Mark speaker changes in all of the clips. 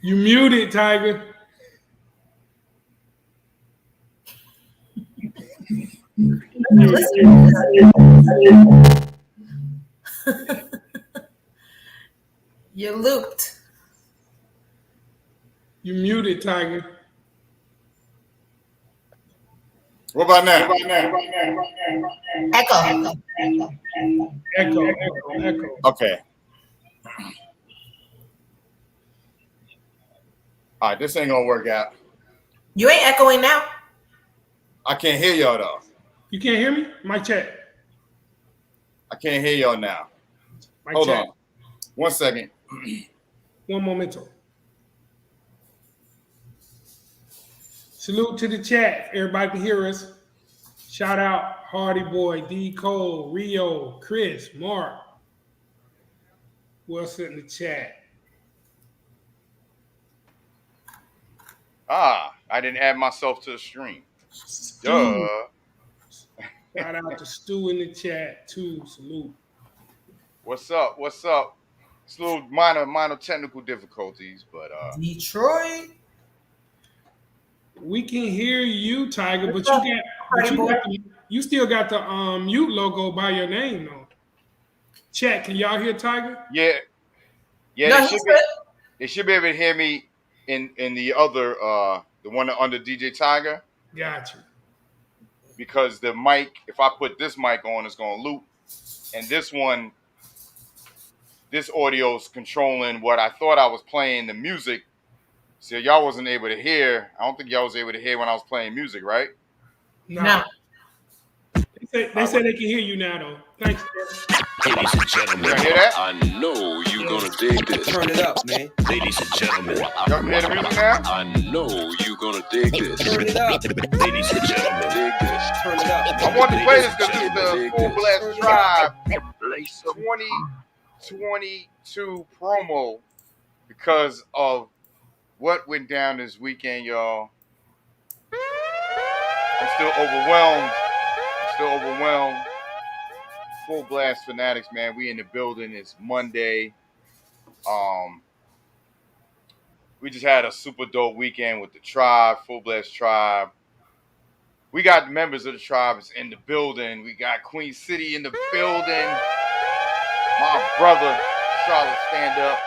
Speaker 1: You muted, Tiger.
Speaker 2: You're looped.
Speaker 1: You muted, Tiger.
Speaker 3: What about now?
Speaker 2: Echo.
Speaker 3: Okay. All right, this ain't gonna work out.
Speaker 2: You ain't echoing now.
Speaker 3: I can't hear y'all though.
Speaker 1: You can't hear me? Mic check.
Speaker 3: I can't hear y'all now. Hold on. 1 second.
Speaker 1: One momento. Salute to the chat. Everybody can hear us. Shout out Hardy Boy, D. Cole, Rio, Chris, Mark. Who else in the chat?
Speaker 3: I didn't add myself to the stream. Duh.
Speaker 1: Shout out to Stu in the chat too. Salute.
Speaker 3: What's up? What's up? It's a little minor technical difficulties, but
Speaker 2: Detroit.
Speaker 1: We can hear you, Tiger, but you still got the mute logo by your name though. Chat, can y'all hear Tiger?
Speaker 3: Yeah.
Speaker 2: No,
Speaker 3: they should be able to hear me in the other the one under DJ Tiger.
Speaker 1: Gotcha.
Speaker 3: Because the mic, if I put this mic on, it's gonna loop, and this audio's controlling what I thought I was playing the music. So y'all wasn't able to hear. I don't think y'all was able to hear when I was playing music, right?
Speaker 2: No.
Speaker 1: They say they can hear you now, though. Thanks.
Speaker 4: Ladies and gentlemen,
Speaker 3: you hear that?
Speaker 4: I know you're gonna dig this.
Speaker 5: Turn it up, man.
Speaker 4: Ladies and gentlemen,
Speaker 3: y'all can hear the music now?
Speaker 4: I know you're gonna dig this.
Speaker 5: Turn it up.
Speaker 4: Ladies and gentlemen, dig this.
Speaker 5: Turn it up.
Speaker 3: I want to play this because this is the Fullblast Tribe 2022 promo because of what went down this weekend, y'all. I'm still overwhelmed. Fullblast Fanatics, man. We in the building. It's Monday. We just had a super dope weekend with the tribe, Fullblast Tribe. We got members of the tribes in the building. We got Queen City in the building. My brother, Charlotte, stand up.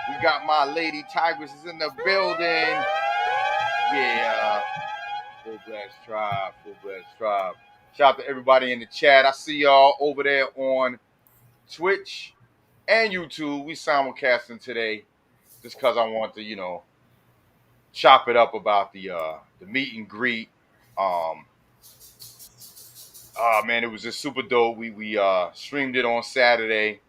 Speaker 3: We got my lady Tigress is in the building. Yeah. Fullblast Tribe. Shout out to everybody in the chat. I see y'all over there on Twitch and YouTube. We simulcasting today just because I want to, chop it up about the meet and greet. Man, it was just super dope. We streamed it on Saturday.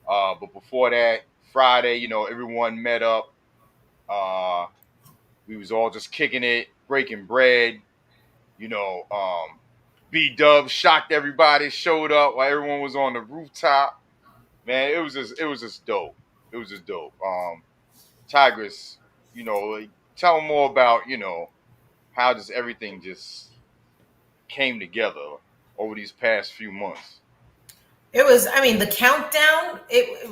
Speaker 3: But before that, Friday, everyone met up. We was all just kicking it, breaking bread. B-Dub shocked everybody, showed up while everyone was on the rooftop. Man, it was just dope. Tigress, tell them more about, how just everything just came together over these past few months.
Speaker 2: It was, the countdown, it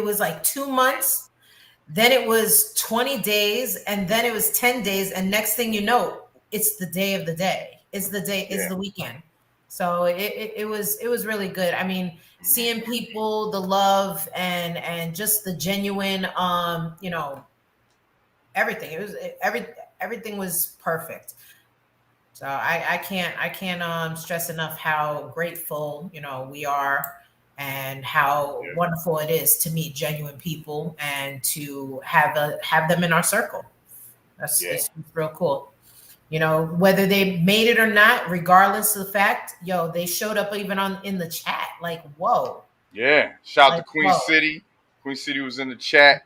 Speaker 2: was like 2 months, then it was 20 days, and then it was 10 days, and next thing you know, it's the day of the day. It's the day, it's the weekend. So it was really good. Seeing people, the love and just the genuine, everything. Everything was perfect. So I can't stress enough how grateful, we are and how wonderful it is to meet genuine people and to have them in our circle. It's real cool. You know, whether they made it or not, regardless of the fact, yo, they showed up even in the chat. Like, whoa.
Speaker 3: Yeah. Shout out to
Speaker 2: Like,
Speaker 3: Queen
Speaker 2: whoa.
Speaker 3: City. Queen City was in the chat.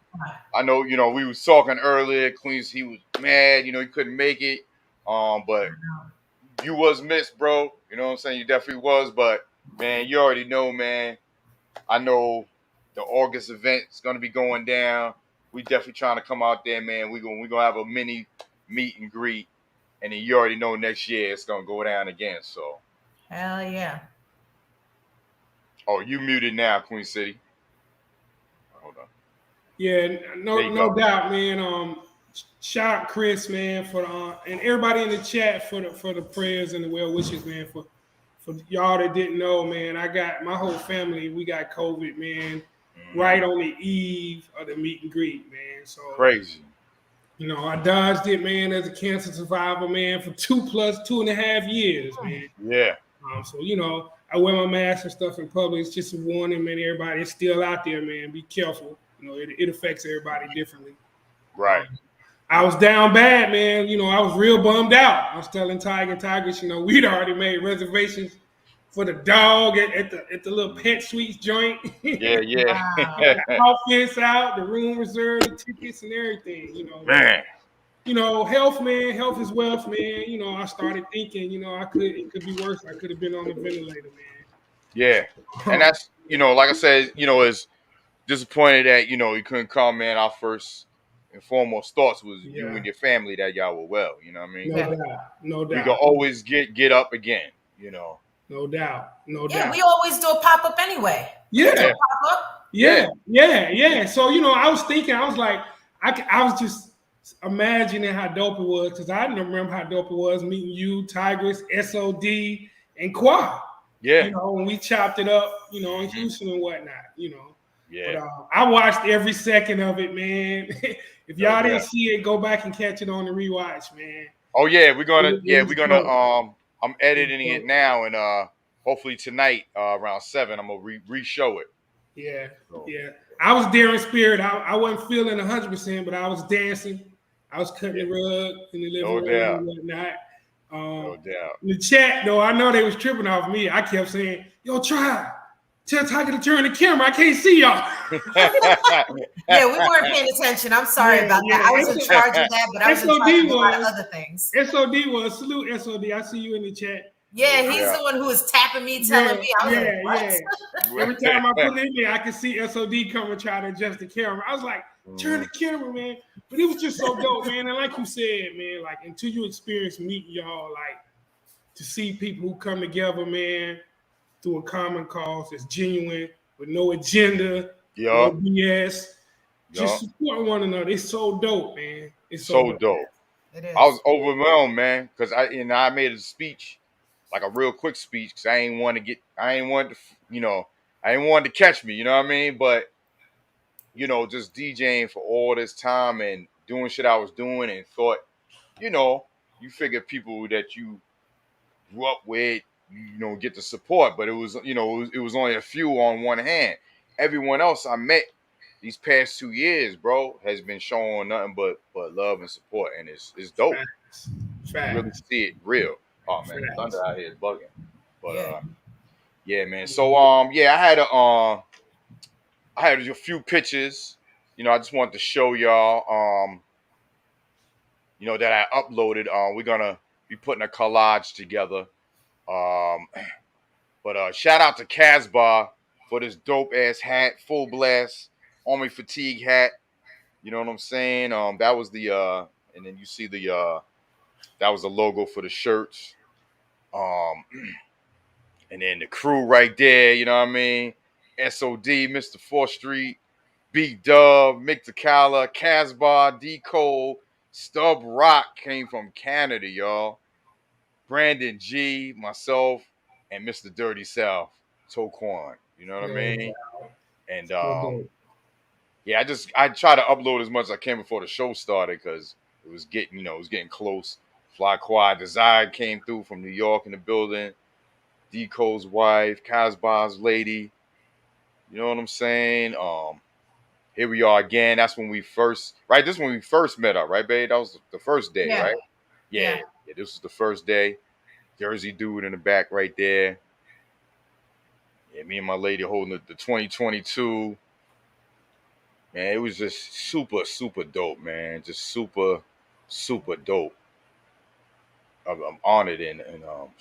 Speaker 3: I know, we was talking earlier. Queens, he was mad, he couldn't make it. But you was missed, bro. You know what I'm saying? You definitely was. But man, you already know, man. I know the August event is gonna be going down. We definitely trying to come out there, man. We gonna have a mini meet and greet, and then you already know next year it's gonna go down again. So,
Speaker 2: Hell yeah.
Speaker 3: oh, you muted now, Queen City. Hold on.
Speaker 1: Yeah,
Speaker 3: There
Speaker 1: no
Speaker 3: you go.
Speaker 1: doubt, man. Shout out Chris, man, for and everybody in the chat for the prayers and the well wishes, man. For y'all that didn't know, man, I got my whole family. We got COVID, man, right on the eve of the meet and greet, man. So
Speaker 3: Crazy.
Speaker 1: I dodged it, man, as a cancer survivor, man, for 2.5 years, man.
Speaker 3: Yeah.
Speaker 1: So I wear my mask and stuff in public. It's just a warning, man. Everybody is still out there, man. Be careful. It affects everybody differently.
Speaker 3: Right.
Speaker 1: I was down bad, man. I was real bummed out. I was telling Tigers, we'd already made reservations for the dog at the little pet suites joint.
Speaker 3: Yeah.
Speaker 1: The outfits out, the room reserved, the tickets and everything.
Speaker 3: Man.
Speaker 1: Health, man. Health is wealth, man. I started thinking, it could be worse. I could have been on the ventilator, man.
Speaker 3: Yeah. And that's, like I said, is disappointed that, you couldn't come, man. Our first and foremost thoughts was you and your family that y'all were well. You know what I mean?
Speaker 1: No doubt.
Speaker 3: We can always get up again,
Speaker 1: No doubt.
Speaker 2: Yeah, we always do a pop-up anyway.
Speaker 1: Yeah.
Speaker 2: Pop-up.
Speaker 1: Yeah. So, I was thinking, I was like, I was just imagining how dope it was, because I didn't remember how dope it was meeting you, Tigers, SOD, and Quad.
Speaker 3: Yeah.
Speaker 1: When we chopped it up, in Houston and whatnot,
Speaker 3: Yeah.
Speaker 1: But I watched every second of it, man. If y'all didn't see it, go back and catch it on the rewatch, man.
Speaker 3: Oh yeah, we're gonna I'm editing it now, and hopefully tonight around 7 I'm gonna re-show it.
Speaker 1: Yeah. I was there in spirit. I wasn't feeling 100%, but I was dancing. I was cutting the rug in the living room and whatnot.
Speaker 3: No doubt.
Speaker 1: In the chat, though, I know they was tripping off me. I kept saying, "Yo, tell Tiger to turn the camera. I can't see y'all."
Speaker 2: Yeah, we weren't paying attention. I'm sorry about that. I was in charge of that, but I was in charge of a lot of other things.
Speaker 1: SOD was salute. SOD. I see you in the chat.
Speaker 2: Yeah, he's the one who was tapping me, telling me. I was like, what?
Speaker 1: Every time I put it in there, I could see SOD come and try to adjust the camera. I was like, turn the camera, man. But it was just so dope, man. And like you said, man, like until you experience meeting y'all, like to see people who come together, man, through a common cause that's genuine, with no agenda, no BS, just support one another. It's so dope, man. It's so
Speaker 3: dope.
Speaker 2: It is.
Speaker 3: I was overwhelmed, man, because I made a speech, like a real quick speech, because I ain't want to catch me, you know what I mean? But just DJing for all this time and doing shit I was doing, and thought, you figure people that you grew up with, get the support, but it was, it was only a few on one hand. Everyone else I met these past 2 years, bro, has been showing nothing but love and support, and it's dope. You really see it real. Oh man, Thunder out here is bugging. But yeah, man. So I had a few pictures. I just wanted to show y'all. That I uploaded. We're gonna be putting a collage together. But shout out to Casbah for this dope ass hat, Fullblast Army fatigue hat. You know what I'm saying? That was the and then you see the that was the logo for the shirts. And then the crew right there, you know what I mean? SOD, Mr. 4th Street, Big Dub, Mick Takala, Casbah, D Cole, Stub Rock came from Canada, y'all. Brandon G, myself, and Mr. Dirty South, Toquan. You know what I mean? And I try to upload as much as I can before the show started, because it was getting close. Fly Quad Design came through from New York in the building. D Cole's wife, Casbah's lady. You know what I'm saying? Here we are again. That's when we first, right? This is when we first met up, right, babe? That was the first day, right? Yeah. Yeah, this was the first day. Jersey dude in the back right there. Yeah, me and my lady holding the 2022. Man, it was just super, super dope, man. Just super, super dope. I'm honored and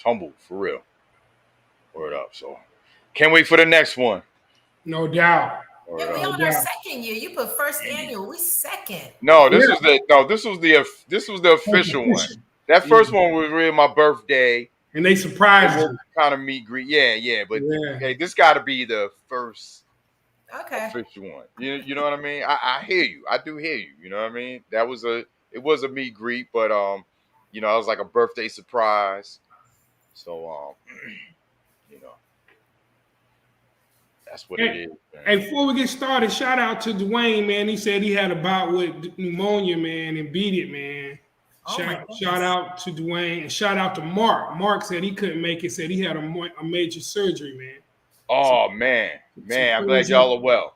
Speaker 3: humbled for real. Word up. So can't wait for the next one.
Speaker 1: No doubt.
Speaker 3: Word
Speaker 2: Yeah, we
Speaker 3: up.
Speaker 2: on our second year. You put first annual. We second.
Speaker 3: No, this was the official one. That first one was really my birthday.
Speaker 1: And they surprised you.
Speaker 3: Kind of meet greet. Yeah. But hey, this got to be the first official one. You know what I mean? I hear you. I do hear you. You know what I mean? It was a meet greet, but you know, it was like a birthday surprise. So you know, that's what it is. Man.
Speaker 1: Hey, before we get started, shout out to Dwayne, man. He said he had a bout with pneumonia, man, and beat it, man. Shout out to Dwayne and shout out to Mark. Mark said he couldn't make it. Said he had a major surgery, man.
Speaker 3: Oh man, I'm glad y'all are well.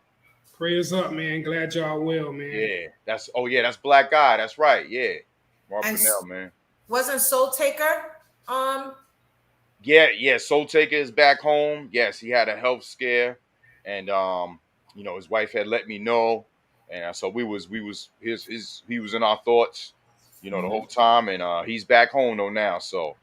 Speaker 1: Prayers up, man. Glad y'all well, man.
Speaker 3: Yeah, that's Black Guy. That's right. Yeah, Mark Purnell, man.
Speaker 2: Wasn't Soul Taker?
Speaker 3: Yeah. Soul Taker is back home. Yes, he had a health scare, and you know, his wife had let me know, and so he was in our thoughts, you know, the whole time, and he's back home though now. So,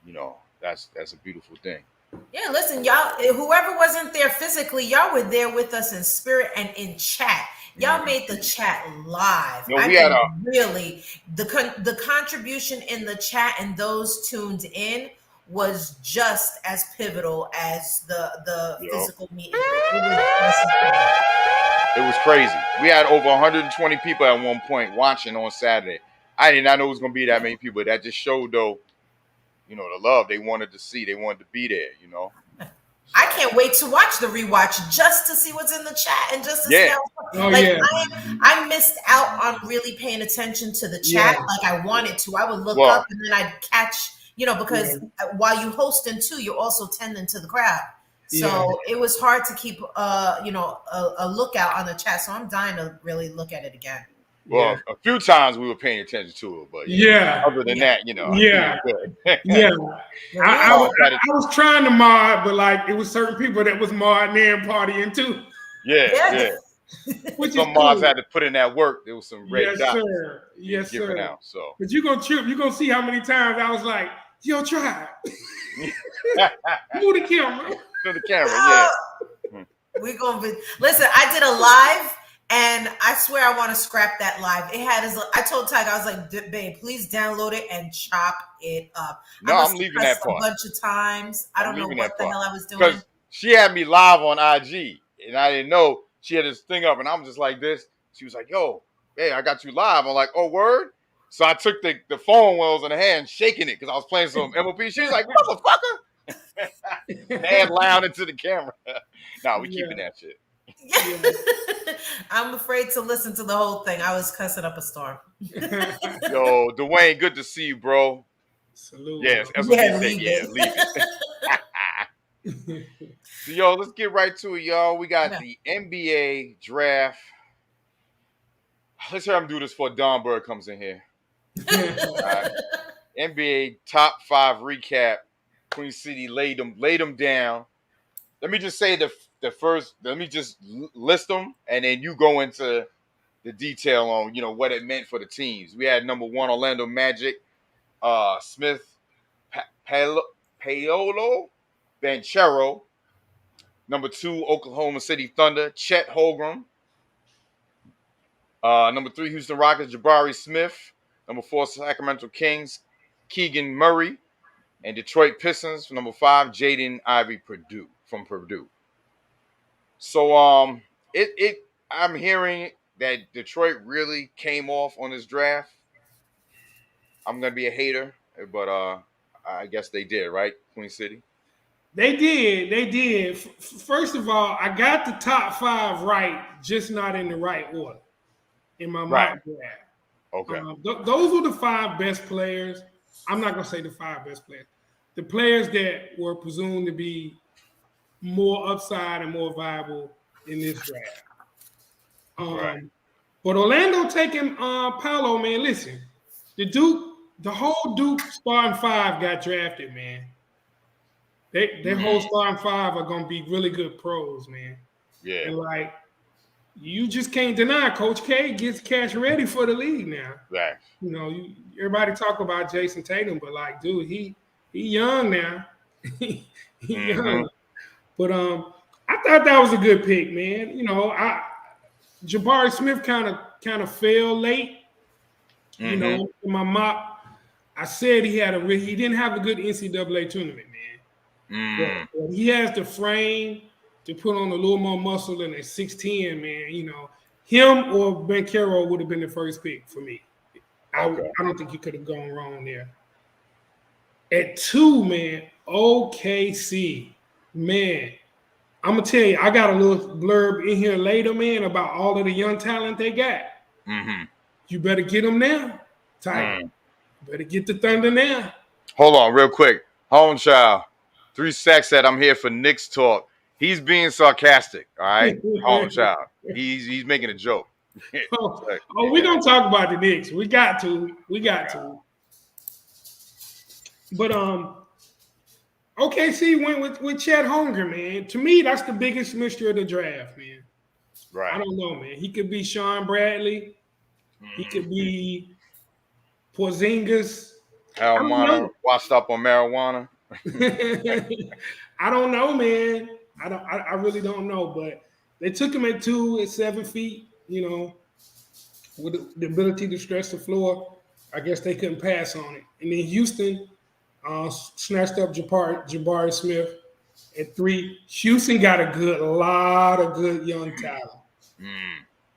Speaker 3: you know, that's a beautiful thing.
Speaker 2: Yeah, listen, y'all, whoever wasn't there physically, y'all were there with us in spirit and in chat. Y'all made the chat live.
Speaker 3: No, we had
Speaker 2: really the contribution in the chat and those tuned in was just as pivotal as the physical meeting.
Speaker 3: It was crazy. We had over 120 people at one point watching on Saturday. I did not know it was going to be that many people. That just showed, though, you know, the love they wanted to see. They wanted to be there, you know.
Speaker 2: I can't wait to watch the rewatch just to see what's in the chat and just to see how I missed out on really paying attention to the chat like I wanted to. I would look up and then I'd catch, you know, because while you hosting too, you're also tending to the crowd. So it was hard to keep you know, a lookout on the chat. So I'm dying to really look at it again.
Speaker 3: Well, a few times we were paying attention to it, but other than that, you know,
Speaker 1: I was trying to mod, but like it was certain people that was modding and partying too.
Speaker 3: Some mods had to put in that work. There was some red dots.
Speaker 1: Yes, sir.
Speaker 3: Out, so,
Speaker 1: but you're gonna trip. You're gonna see how many times I was like, "Yo, try." Move the camera.
Speaker 3: To the camera,
Speaker 2: We're gonna be. Listen, I did a live. And I swear I want to scrap that live. It had I told Tiger, I was like, babe, please download it and chop it up.
Speaker 3: No, I'm leaving that part.
Speaker 2: A bunch of times. I don't know what the hell I was doing.
Speaker 3: Because she had me live on IG and I didn't know she had this thing up and I'm just like this. She was like, yo, hey, I got you live. I'm like, oh, word? So I took the phone while I was in the hand, shaking it because I was playing some MOP. She was like, motherfucker. Hand loud into the camera. No, we keeping that shit.
Speaker 2: I'm afraid to listen to the whole thing. I was cussing up a storm.
Speaker 3: Yo, Dwayne, good to see you, bro.
Speaker 1: Salute.
Speaker 3: Yes, that's what they say. Leave it. So, yo, let's get right to it, y'all. We got the NBA draft. Let's hear him do this before Don Bird comes in here. Right. NBA top 5 recap. Queen City laid them down. Let me just say the first. Let me just list them, and then you go into the detail on, you know, what it meant for the teams. We had number 1 Orlando Magic, Smith, Paolo Banchero. Number 2 Oklahoma City Thunder, Chet Holmgren. Number 3 Houston Rockets, Jabari Smith. Number 4 Sacramento Kings, Keegan Murray. And Detroit Pistons, number 5 Jaden Ivey from Purdue. So I'm hearing that Detroit really came off on this draft. I'm gonna be a hater, but I guess they did, right? Queen City.
Speaker 1: They did. First of all, I got the top 5 right, just not in the right order in my mock draft.
Speaker 3: Okay.
Speaker 1: Those were the 5 best players. I'm not gonna say the 5 best players. The players that were presumed to be more upside and more viable in this draft. But Orlando taking Paolo, man, listen, the Duke the whole Duke starting five got drafted, man. Their whole starting five are gonna be really good pros, man.
Speaker 3: Yeah.
Speaker 1: And like, you just can't deny Coach K gets cash ready for the league now.
Speaker 3: Right.
Speaker 1: You know, everybody talk about Jason Tatum, but like, dude, he young now. he young. But I thought that was a good pick, man. You know, Jabari Smith kind of fell late. You know, in my mock, I said he didn't have a good NCAA tournament, man. But he has the frame to put on a little more muscle than at 6'10", man. You know, him or Ben Carroll would have been the first pick for me. I don't think you could have gone wrong there. At 2, man, OKC, man. I'm going to tell you, I got a little blurb in here later, man, about all of the young talent they got. You better get them now, Tiger. You better get the Thunder now.
Speaker 3: Hold on real quick. Home child. 3 Sacks said, I'm here for Knicks talk. He's being sarcastic, all right? Home child. He's making a joke.
Speaker 1: We're going to talk about the Knicks. We got to. But OKC went with Chet Holmgren, man. To me, that's the biggest mystery of the draft, man.
Speaker 3: Right.
Speaker 1: I don't know, man. He could be Sean Bradley. He could be Porzingis.
Speaker 3: Marijuana, washed up on marijuana.
Speaker 1: I don't know, man. I really don't know. But they took him at 2 at 7 feet, you know, with the ability to stretch the floor. I guess they couldn't pass on it. And then Houston snatched up Jabari Smith at 3. Houston got a lot of good young talent.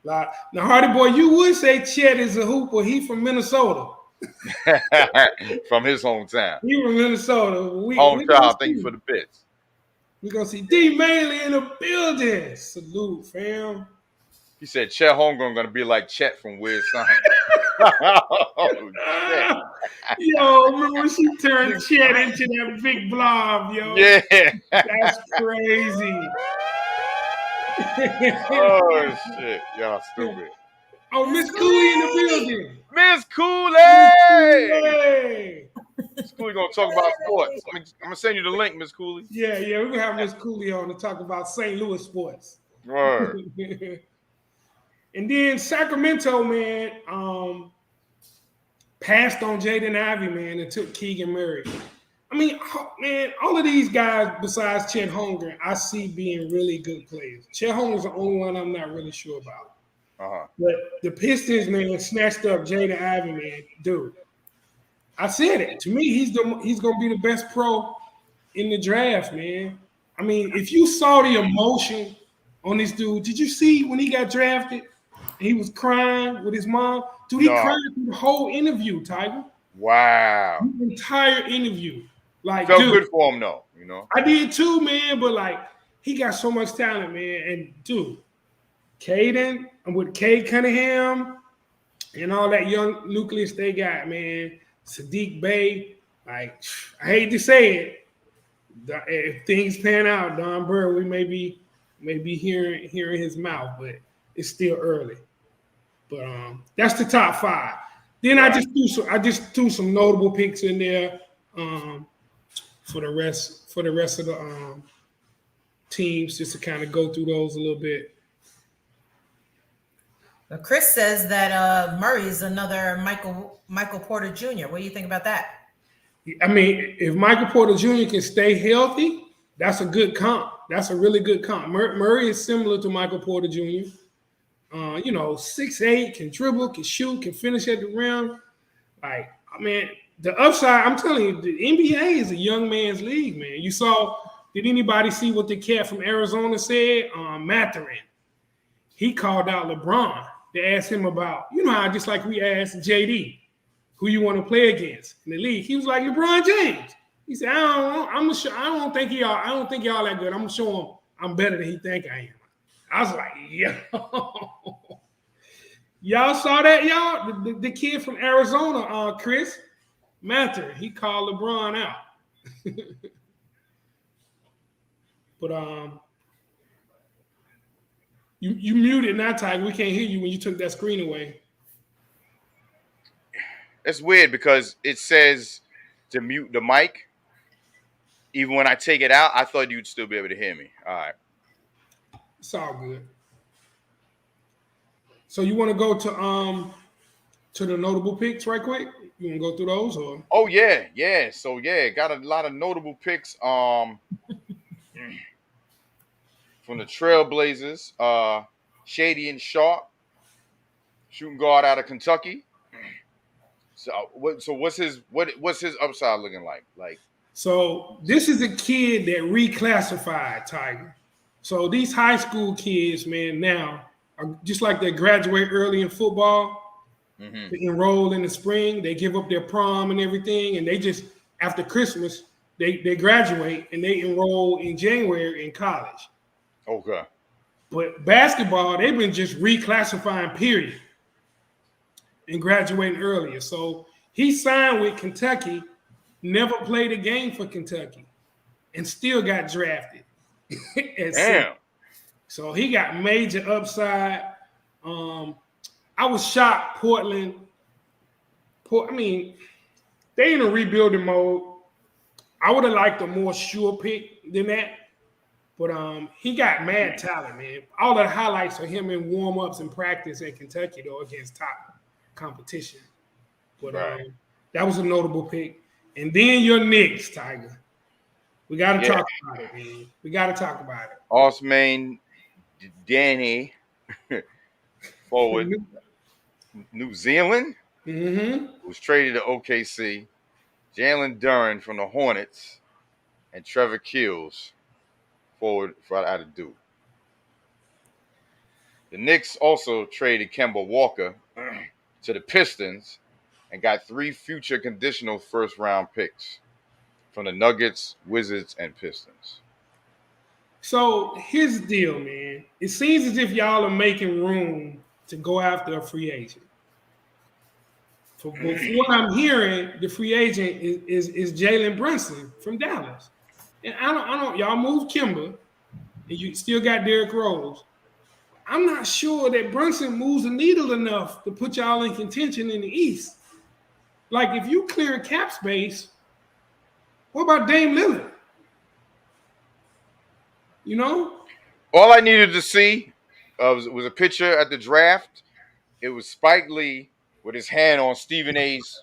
Speaker 1: Now, Hardy boy, you would say Chet is a hooper. He from Minnesota.
Speaker 3: From his hometown.
Speaker 1: He from Minnesota.
Speaker 3: Hometown, thank you for the bits.
Speaker 1: We're going to see D Manley in the building. Salute, fam.
Speaker 3: He said Chet Holmgren going to be like Chet from Weird Science. Oh, shit.
Speaker 1: Yo, remember when she turned Chet into that big blob, yo?
Speaker 3: Yeah.
Speaker 1: That's crazy.
Speaker 3: Oh, shit. Y'all stupid.
Speaker 1: Oh, Miss Cooley in the building.
Speaker 3: Miss Cooley! Miss Cooley going to talk about sports. I'm going to send you the link, Miss Cooley.
Speaker 1: Yeah, we're going to have Miss Cooley on to talk about St. Louis sports.
Speaker 3: Word.
Speaker 1: And then Sacramento, man, passed on Jaden Ivey, man, and took Keegan Murray. I mean, man, all of these guys besides Chet Holmgren, I see being really good players. Chet Holmgren's the only one I'm not really sure about. But the Pistons, man, snatched up Jaden Ivey, man. Dude, I said it. To me, he's going to be the best pro in the draft, man. I mean, if you saw the emotion on this dude, did you see when he got drafted? He was crying with his mom. Dude, he cried through the whole interview, Tiger.
Speaker 3: Wow.
Speaker 1: The entire interview. Like,
Speaker 3: felt
Speaker 1: dude,
Speaker 3: good for him, though, you know.
Speaker 1: I did too, man, but like, he got so much talent, man. And dude, Caden, I'm with Cade Cunningham and all that young nucleus they got, man. Sadiq Bey, like, I hate to say it, if things pan out, Don Burr, we may be hearing his mouth, but it's still early. But that's the top 5. Then I just threw some notable picks in there for the rest of the teams, just to kind of go through those a little bit.
Speaker 2: Well, Chris says that Murray's another Michael Porter Jr. What do you think about that?
Speaker 1: I mean, if Michael Porter Jr. can stay healthy, that's a good comp. That's a really good comp. Murray is similar to Michael Porter Jr. 6'8", can dribble, can shoot, can finish at the rim. Like, I mean, the upside, I'm telling you, the NBA is a young man's league, man. Did anybody see what the cat from Arizona said? Mathurin. He called out LeBron. They asked him about, how just like we asked JD, who you want to play against in the league. He was like, LeBron James. He said, I don't think y'all that good. I'm gonna show him I'm better than he think I am. I was like, yo. Y'all saw that, y'all? The kid from Arizona, Chris Mather, he called LeBron out. But you muted now, Tiger. We can't hear you when you took that screen away.
Speaker 3: It's weird because it says to mute the mic. Even when I take it out, I thought you'd still be able to hear me. All right.
Speaker 1: It's all good. So you want to go to the notable picks right quick? You want to go through those or?
Speaker 3: Oh yeah. So got a lot of notable picks. From the Trailblazers, Shady and Sharp, shooting guard out of Kentucky. So what's his upside looking like?
Speaker 1: So this is a kid that reclassified, Tiger. So these high school kids, man, now are just like they graduate early in football, they enroll in the spring, they give up their prom and everything, and they just after Christmas they graduate and they enroll in January in college.
Speaker 3: Okay.
Speaker 1: But basketball, they've been just reclassifying, period, and graduating earlier. So he signed with Kentucky, never played a game for Kentucky, and still got drafted.
Speaker 3: Damn.
Speaker 1: So he got major upside. I was shocked Portland. They in a rebuilding mode. I would have liked a more sure pick than that. But he got mad talent, man. All the highlights of him in warm-ups and practice at Kentucky, though, against top competition. But that was a notable pick. And then your Knicks, Tiger. We got to talk about it, man. We got to talk about it.
Speaker 3: Osman Danny, forward, New Zealand, was traded to OKC. Jalen Duren from the Hornets, and Trevor Keels, forward out of Duke. The Knicks also traded Kemba Walker to the Pistons and got 3 future conditional first-round picks from the Nuggets, Wizards, and Pistons.
Speaker 1: So here's the deal, man. It seems as if y'all are making room to go after a free agent. From what I'm hearing, the free agent is Jalen Brunson from Dallas. And I don't y'all moved Kemba, and you still got Derrick Rose. I'm not sure that Brunson moves the needle enough to put y'all in contention in the East. Like, if you clear cap space, what about Dame Lillard? You know?
Speaker 3: All I needed to see was a picture at the draft. It was Spike Lee with his hand on Stephen A's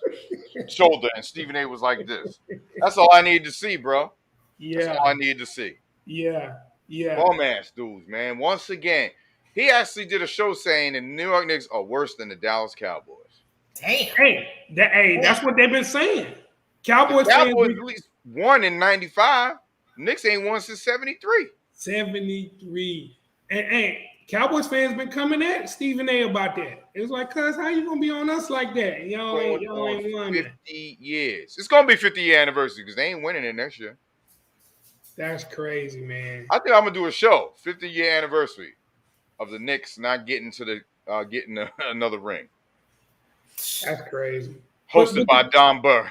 Speaker 3: shoulder, and Stephen A was like this. That's all I needed to see, bro.
Speaker 1: Yeah.
Speaker 3: That's all I needed to see.
Speaker 1: Yeah.
Speaker 3: Bum-ass dudes, man. Once again, he actually did a show saying the New York Knicks are worse than the Dallas Cowboys.
Speaker 2: Damn.
Speaker 1: Hey, that's what they've been saying. Cowboys
Speaker 3: at least won in 95. Knicks ain't won since 73.
Speaker 1: 73. And Cowboys fans been coming at Stephen A about that. It was like, cuz, how you gonna be on us like that? Y'all ain't won
Speaker 3: 50 years. It's gonna be 50-year anniversary because they ain't winning it next year.
Speaker 1: That's crazy, man.
Speaker 3: I think I'm gonna do a show, 50-year anniversary of the Knicks not getting to the getting another ring.
Speaker 1: That's crazy.
Speaker 3: Hosted by Don Burr.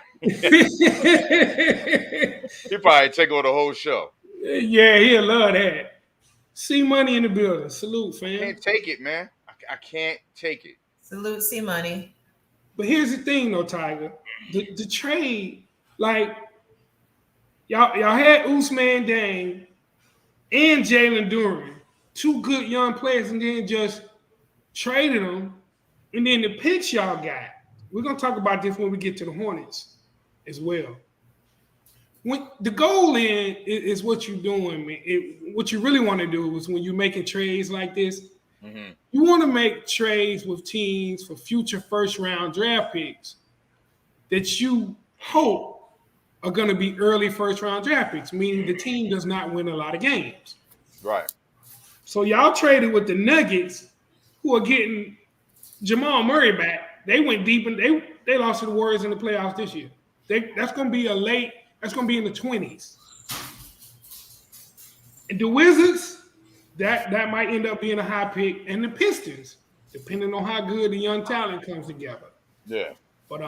Speaker 3: He'll probably take over the whole show.
Speaker 1: Yeah, he'll love that. See money in the building. Salute, fam.
Speaker 3: I can't take it, man. I can't take it.
Speaker 2: Salute, see money.
Speaker 1: But here's the thing, though, Tiger. The trade, like, y'all had Usman Dang and Jalen Duren, 2 good young players, and then just traded them. And then the picks y'all got. We're going to talk about this when we get to the Hornets as well. When the goal is what you're doing, man. What you really want to do is when you're making trades like this, you want to make trades with teams for future first-round draft picks that you hope are going to be early first-round draft picks, meaning the team does not win a lot of games.
Speaker 3: Right.
Speaker 1: So y'all traded with the Nuggets, who are getting Jamal Murray back. They went deep and they lost to the Warriors in the playoffs this year. That's going to be that's going to be in the 20s. And the Wizards, that might end up being a high pick. And the Pistons, depending on how good the young talent comes together.
Speaker 3: Yeah.
Speaker 1: But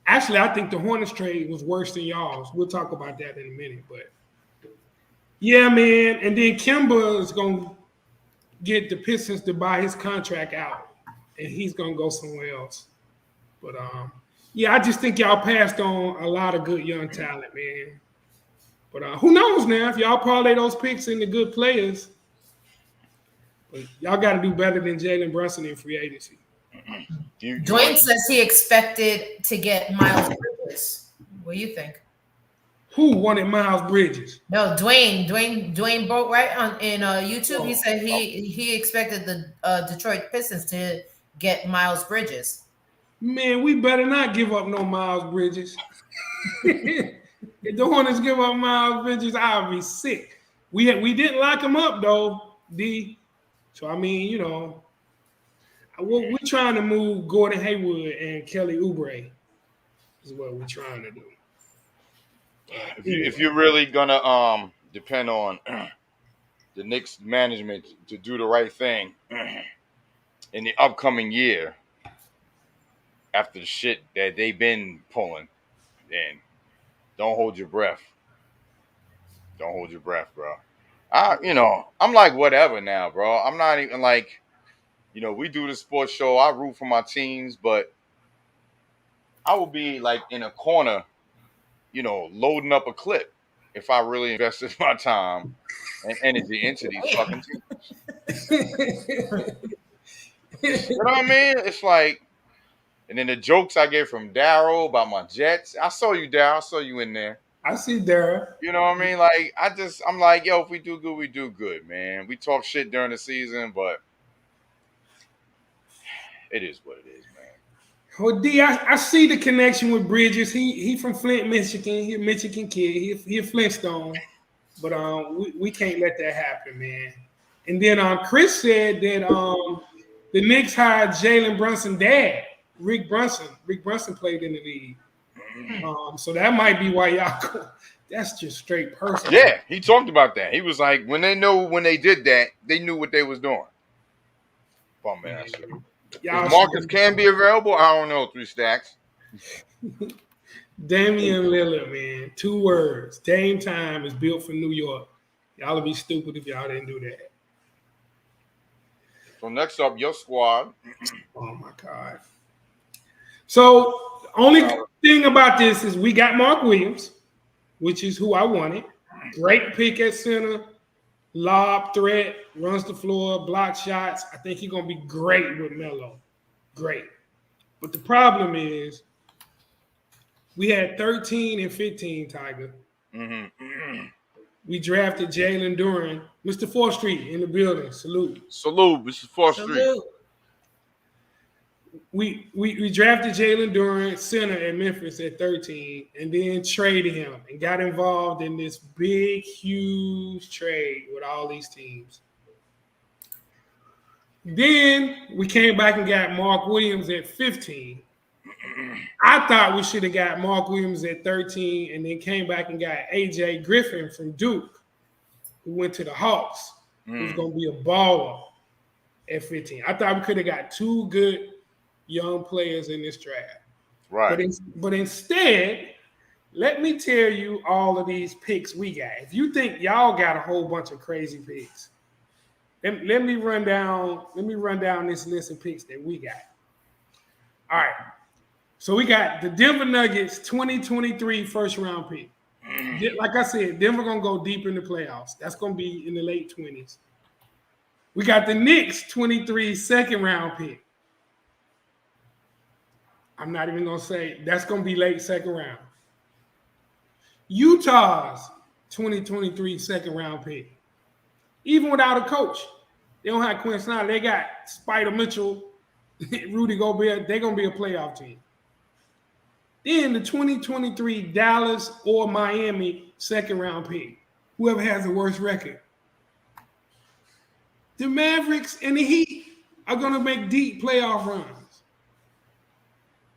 Speaker 1: actually, I think the Hornets trade was worse than y'all's. We'll talk about that in a minute. But yeah, man. And then Kemba is going to get the Pistons to buy his contract out. And he's going to go somewhere else. But Yeah, I just think y'all passed on a lot of good young talent, man. But who knows now? If y'all parlay those picks into good players, but y'all got to do better than Jalen Brunson in free agency.
Speaker 2: Dwayne says he expected to get Miles Bridges. What do you think?
Speaker 1: Who wanted Miles Bridges?
Speaker 2: No, Dwayne broke right on in YouTube. He said he expected the Detroit Pistons to get Miles Bridges.
Speaker 1: Man, we better not give up no Miles Bridges. If the Hornets give up Miles Bridges, I'll be sick. We didn't lock him up though, D. So I mean, you know, we're trying to move Gordon Haywood and Kelly Oubre. Is what we're trying to do.
Speaker 3: If you're really gonna depend on the Knicks management to do the right thing in the upcoming year, after the shit that they've been pulling, then don't hold your breath. Don't hold your breath, bro. I'm like whatever now, bro. I'm not even like, we do the sports show. I root for my teams, but I will be like in a corner, loading up a clip if I really invested my time and energy into these fucking teams. You know what I mean? It's like, and then the jokes I get from Daryl about my Jets. I saw you, Daryl. I saw you in there.
Speaker 1: I see Daryl.
Speaker 3: You know what I mean? Like, I'm like, yo, if we do good, we do good, man. We talk shit during the season, but it is what it is, man.
Speaker 1: Well, D, I see the connection with Bridges. He from Flint, Michigan. He a Michigan kid. He a Flintstone. But we can't let that happen, man. And then Chris said that the Knicks hired Jalen Brunson's dad, Rick Brunson. Rick Brunson played in the league. So that might be why y'all go. That's just straight personal.
Speaker 3: Yeah, he talked about that. He was like, when they did that, they knew what they was doing. Bum ass shit. If Marcus can be available, I don't know. 3 stacks.
Speaker 1: Damian Lillard, man. 2 words. Dame time is built for New York. Y'all would be stupid if y'all didn't do that.
Speaker 3: So next up, your squad.
Speaker 1: Oh my God. So only thing about this is we got Mark Williams, which is who I wanted. Great pick at center, lob threat, runs the floor, block shots. I think he's gonna be great with Melo. Great. But the problem is we had 13 and 15, Tiger.
Speaker 3: Mm-hmm.
Speaker 1: We drafted Jalen Duren, Mr. 4th Street in the building. Salute,
Speaker 3: Mr. 4th Street.
Speaker 1: We drafted Jalen Duren, center at Memphis at 13, and then traded him and got involved in this big, huge trade with all these teams. Then we came back and got Mark Williams at 15. I thought we should have got Mark Williams at 13 and then came back and got AJ Griffin from Duke, who went to the Hawks, who's going to be a baller at 15. I thought we could have got 2 good young players in this draft.
Speaker 3: Right.
Speaker 1: But instead, let me tell you all of these picks we got. If you think y'all got a whole bunch of crazy picks, let me run down this list of picks that we got. All right. So we got the Denver Nuggets 2023 first round pick. Like I said, Denver gonna go deep in the playoffs. That's gonna be in the late 20s. We got the Knicks 23 second round pick. I'm not even gonna say that's gonna be late second round. Utah's 2023 second round pick. Even without a coach, they don't have Quinn Snyder. They got Spider Mitchell, Rudy Gobert. They're gonna be a playoff team. Then the 2023 Dallas or Miami second round pick. Whoever has the worst record. The Mavericks and the Heat are gonna make deep playoff runs.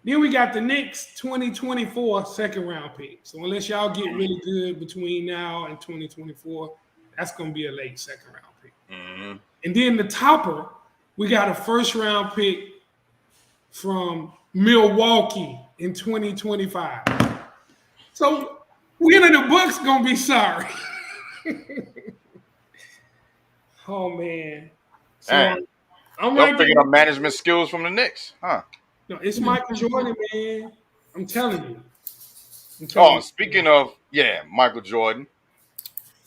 Speaker 1: Then we got the Knicks 2024 second round pick. So unless y'all get really good between now and 2024, that's going to be a late second round pick. Mm-hmm. And then the topper, we got a first round pick from Milwaukee in 2025. So winning the Bucks going to be sorry. Oh, man. So
Speaker 3: I'm right picking up management skills from the Knicks, huh?
Speaker 1: No, it's Michael Jordan, man. I'm telling you.
Speaker 3: Oh, speaking of, Michael Jordan.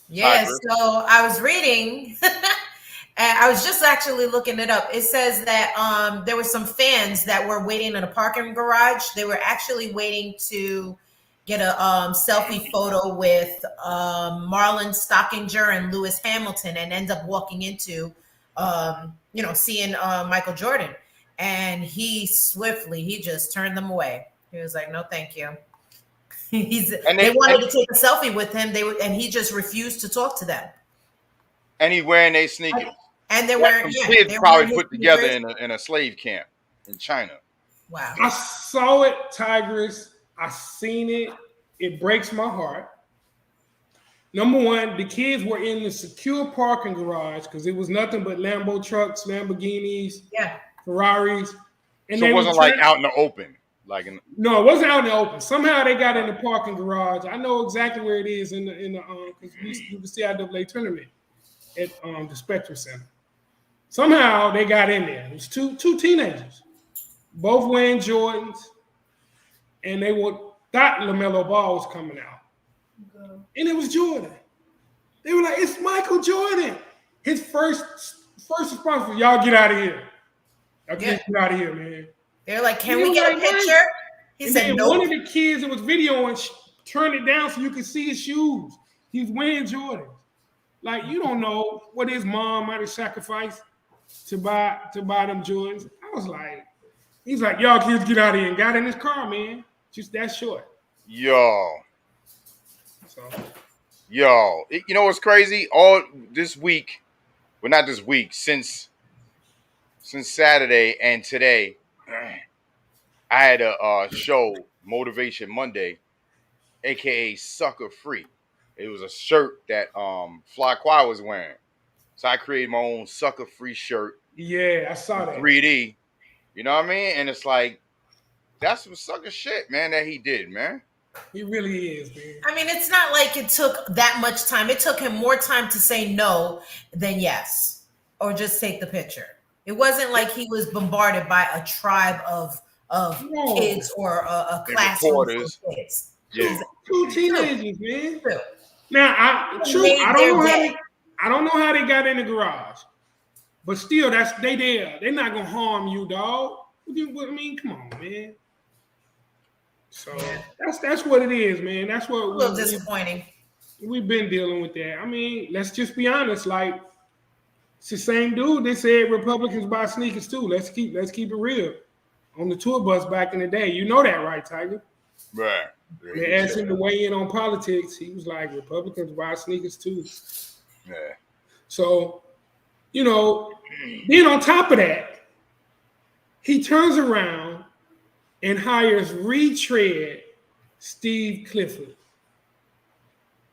Speaker 2: Yeah,
Speaker 3: Tiger.
Speaker 2: so I was reading, and I was just actually looking it up. It says that there were some fans that were waiting in a parking garage. They were actually waiting to get a selfie photo with Marlon Stockinger and Lewis Hamilton, and end up walking into, seeing Michael Jordan. And he just turned them away. He was like, "No, thank you." They wanted to take a selfie with him. And he just refused to talk to them.
Speaker 3: And he's wearing their sneakers.
Speaker 2: And they're wearing
Speaker 3: kids probably put together in a slave camp in China.
Speaker 2: Wow.
Speaker 1: I saw it, Tigress. I seen it. It breaks my heart. Number one, the kids were in the secure parking garage because it was nothing but Lambo trucks, Lamborghinis, Ferraris. And
Speaker 3: so it wasn't like out in the open.
Speaker 1: No, it wasn't out in the open. Somehow they got in the parking garage. I know exactly where it is in the because you can see IAA tournament at the Spectrum Center. Somehow they got in there. It was two teenagers, both wearing Jordans, and they thought LaMelo Ball was coming out, and it was Jordan. They were like, "It's Michael Jordan." His first response was, "Y'all get out of here. Y'all can't get out of here, man."
Speaker 2: They're like, "Can we get a picture?" He said, "No."
Speaker 1: One of the kids that was videoing turned it down so you could see his shoes. He's wearing Jordans. Like, you don't know what his mom might have sacrificed to buy them Jordans. I was like, he's like, "Y'all kids get out of here," and got in his car, man. Just that short.
Speaker 3: Yo, you know what's crazy? All this week, well, not this week, since Saturday and today, I had a show, Motivation Monday, aka Sucker Free. It was a shirt that Fly Quad was wearing. So I created my own Sucker Free shirt.
Speaker 1: Yeah, I saw that.
Speaker 3: 3D. You know what I mean? And it's like, that's some sucker shit, man, that he did, man.
Speaker 1: He really is, man.
Speaker 2: I mean, it's not like it took that much time. It took him more time to say no than yes, or just take the picture. It wasn't like he was bombarded by a tribe of kids or a classroom of kids.
Speaker 3: Yeah.
Speaker 1: Two teenagers, man.
Speaker 2: True.
Speaker 1: Now, I don't know how they got in the garage, but still, they there. They're not gonna harm you, dog. I mean, come on, man. So that's what it is, man. That's what
Speaker 2: a little disappointing.
Speaker 1: We've been dealing with that. I mean, let's just be honest. Like, it's the same dude that said Republicans buy sneakers too. Let's keep it real. On the tour bus back in the day, you know that, right, Tiger?
Speaker 3: Right.
Speaker 1: They asked him to weigh in on politics. He was like, Republicans buy sneakers too.
Speaker 3: Yeah.
Speaker 1: So, then on top of that, he turns around and hires retread Steve Clifford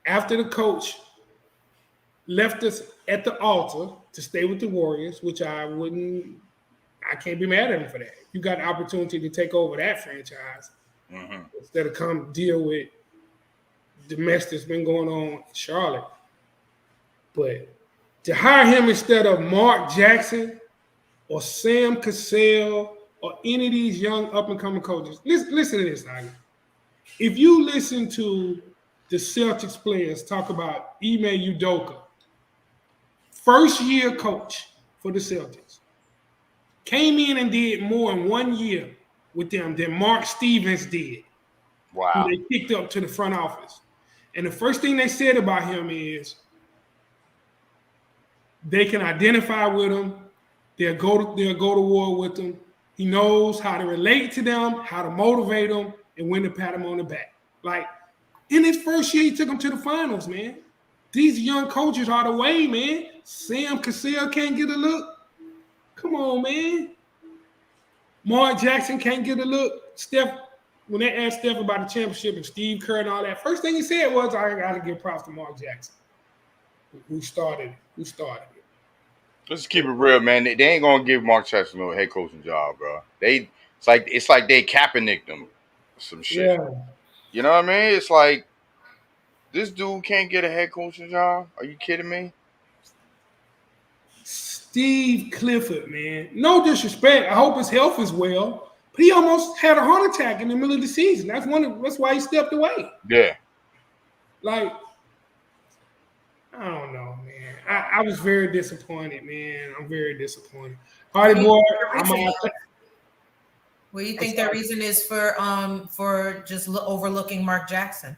Speaker 1: after the coach left us at the altar to stay with the Warriors, which I can't be mad at him for that. You got the opportunity to take over that franchise instead of come deal with the mess that's been going on in Charlotte. But to hire him instead of Mark Jackson or Sam Cassell or any of these young up-and-coming coaches, listen to this, Tiger. If you listen to the Celtics players talk about Ime Udoka, first-year coach for the Celtics, came in and did more in 1 year with them than Mark Stevens did.
Speaker 3: Wow.
Speaker 1: Who they picked up to the front office. And the first thing they said about him is they can identify with him. They'll go to war with him. He knows how to relate to them, how to motivate them, and when to pat them on the back. Like, in his first year, he took them to the finals, man. These young coaches are the way, man. Sam Cassell can't get a look. Come on, man. Mark Jackson can't get a look. Steph, when they asked Steph about the championship and Steve Kerr and all that, first thing he said was, "I got to give props to Mark Jackson, who started it.
Speaker 3: Let's keep it real, man. They ain't gonna give Mark Jackson no head coaching job, bro. It's like they Kaepernicked him, some shit.
Speaker 1: Yeah.
Speaker 3: You know what I mean? It's like this dude can't get a head coaching job. Are you kidding me?
Speaker 1: Steve Clifford, man. No disrespect. I hope his health is well. but he almost had a heart attack in the middle of the season. That's why he stepped away.
Speaker 3: Yeah.
Speaker 1: Like, I don't know, man. I was very disappointed, man. I'm very disappointed. Hardy boy, I'm out.
Speaker 2: What do you think their reason is for just overlooking Mark Jackson?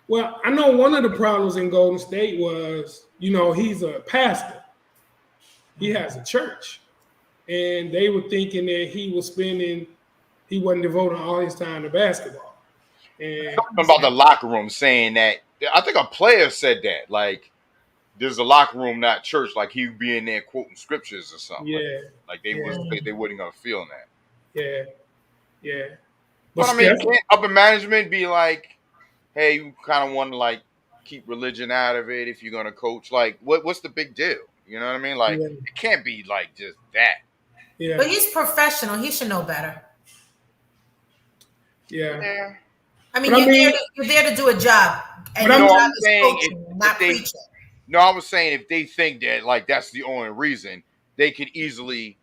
Speaker 1: Well, I know one of the problems in Golden State was, he's a pastor. He has a church. And they were thinking that he wasn't devoting all his time to basketball. And
Speaker 3: something about the locker room saying that, I think a player said that, like, there's a locker room, not church, like he would be in there quoting scriptures or something.
Speaker 1: Yeah.
Speaker 3: Like they wouldn't gonna feel that.
Speaker 1: Yeah. Yeah.
Speaker 3: But I mean, can't upper management be like, hey, you kind of want to like keep religion out of it if you're gonna coach? Like, what's the big deal? You know what I mean? Like, it can't be like just that.
Speaker 1: Yeah.
Speaker 2: But he's professional. He should know better.
Speaker 1: Yeah.
Speaker 2: I mean, you're there to do a job. And your job is coaching, not preaching.
Speaker 3: No, I was saying if they think that like that's the only reason, they could easily,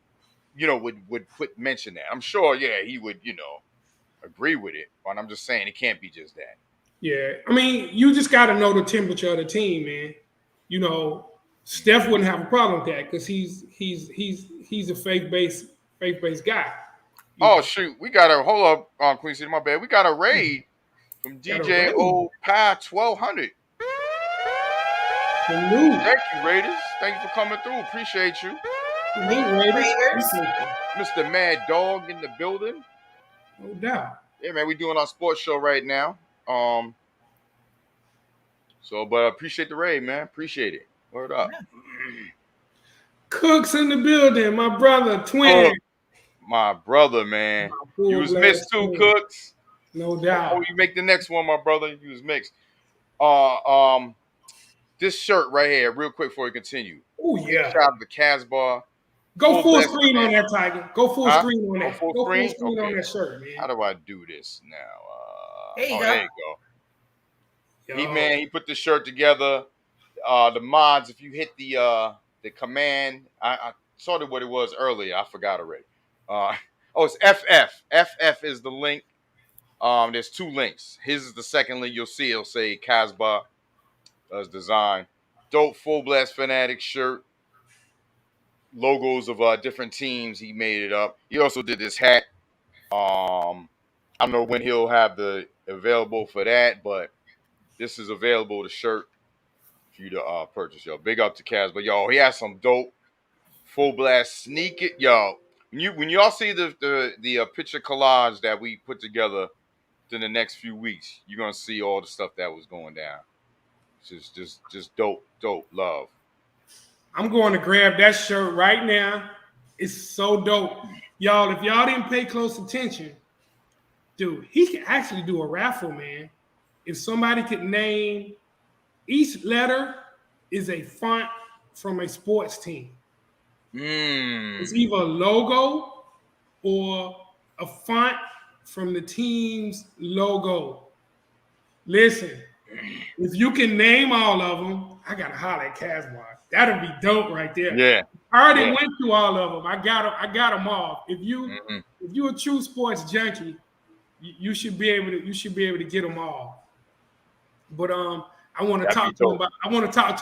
Speaker 3: would mention that. I'm sure, he would, agree with it. But I'm just saying it can't be just that.
Speaker 1: Yeah, I mean, you just got to know the temperature of the team, man. Steph wouldn't have a problem with that because he's a faith-based guy.
Speaker 3: Oh shoot, we got a hold up, Queen City, my bad. We got a raid from DJ O Pie 1200. Thank you, Raiders. Thank you for coming through. Appreciate you.
Speaker 1: Raiders.
Speaker 3: Mr. Mad Dog in the building.
Speaker 1: No doubt.
Speaker 3: Yeah, man, we doing our sports show right now. But I appreciate the raid, man. Appreciate it. Word up.
Speaker 1: Cooks in the building, my brother, twin.
Speaker 3: My brother, man. You was mixed too, Cooks.
Speaker 1: No doubt.
Speaker 3: Oh, you make the next one, my brother. You was mixed. This shirt right here, real quick before we continue.
Speaker 1: Oh, yeah.
Speaker 3: Shout out to the Casbah.
Speaker 1: Go full screen on that, Tiger. Go full screen on that.
Speaker 3: Full
Speaker 1: screen
Speaker 3: okay.
Speaker 1: on that shirt, man.
Speaker 3: How do I do this now?
Speaker 2: There you go.
Speaker 3: He put the shirt together. The mods, if you hit the command, I saw what it was earlier. I forgot already. It's FF. FF is the link. There's two links. His is the second link. You'll see it'll say Casbah as design. Dope Fullblast Fanatics shirt. Logos of different teams. He made it up. He also did this hat. I don't know when he'll have the available for that, but this is available, the shirt, for you to purchase, yo. Big up to Casbah. Yo, he has some dope Fullblast sneak it. Yo, when y'all see the picture collage that we put together in the next few weeks, you're gonna see all the stuff that was going down. It's just dope love.
Speaker 1: I'm going to grab that shirt right now. It's so dope. Y'all, if y'all didn't pay close attention, dude, he can actually do a raffle, man. If somebody could name, each letter is a font from a sports team. It's either a logo or a font from the team's logo. Listen, if you can name all of them, I got to holler at Casbah. That'd be dope right there.
Speaker 3: Yeah.
Speaker 1: I already went through all of them. I got them all. If you're a true sports junkie, you should be able to get them all. But I want to talk to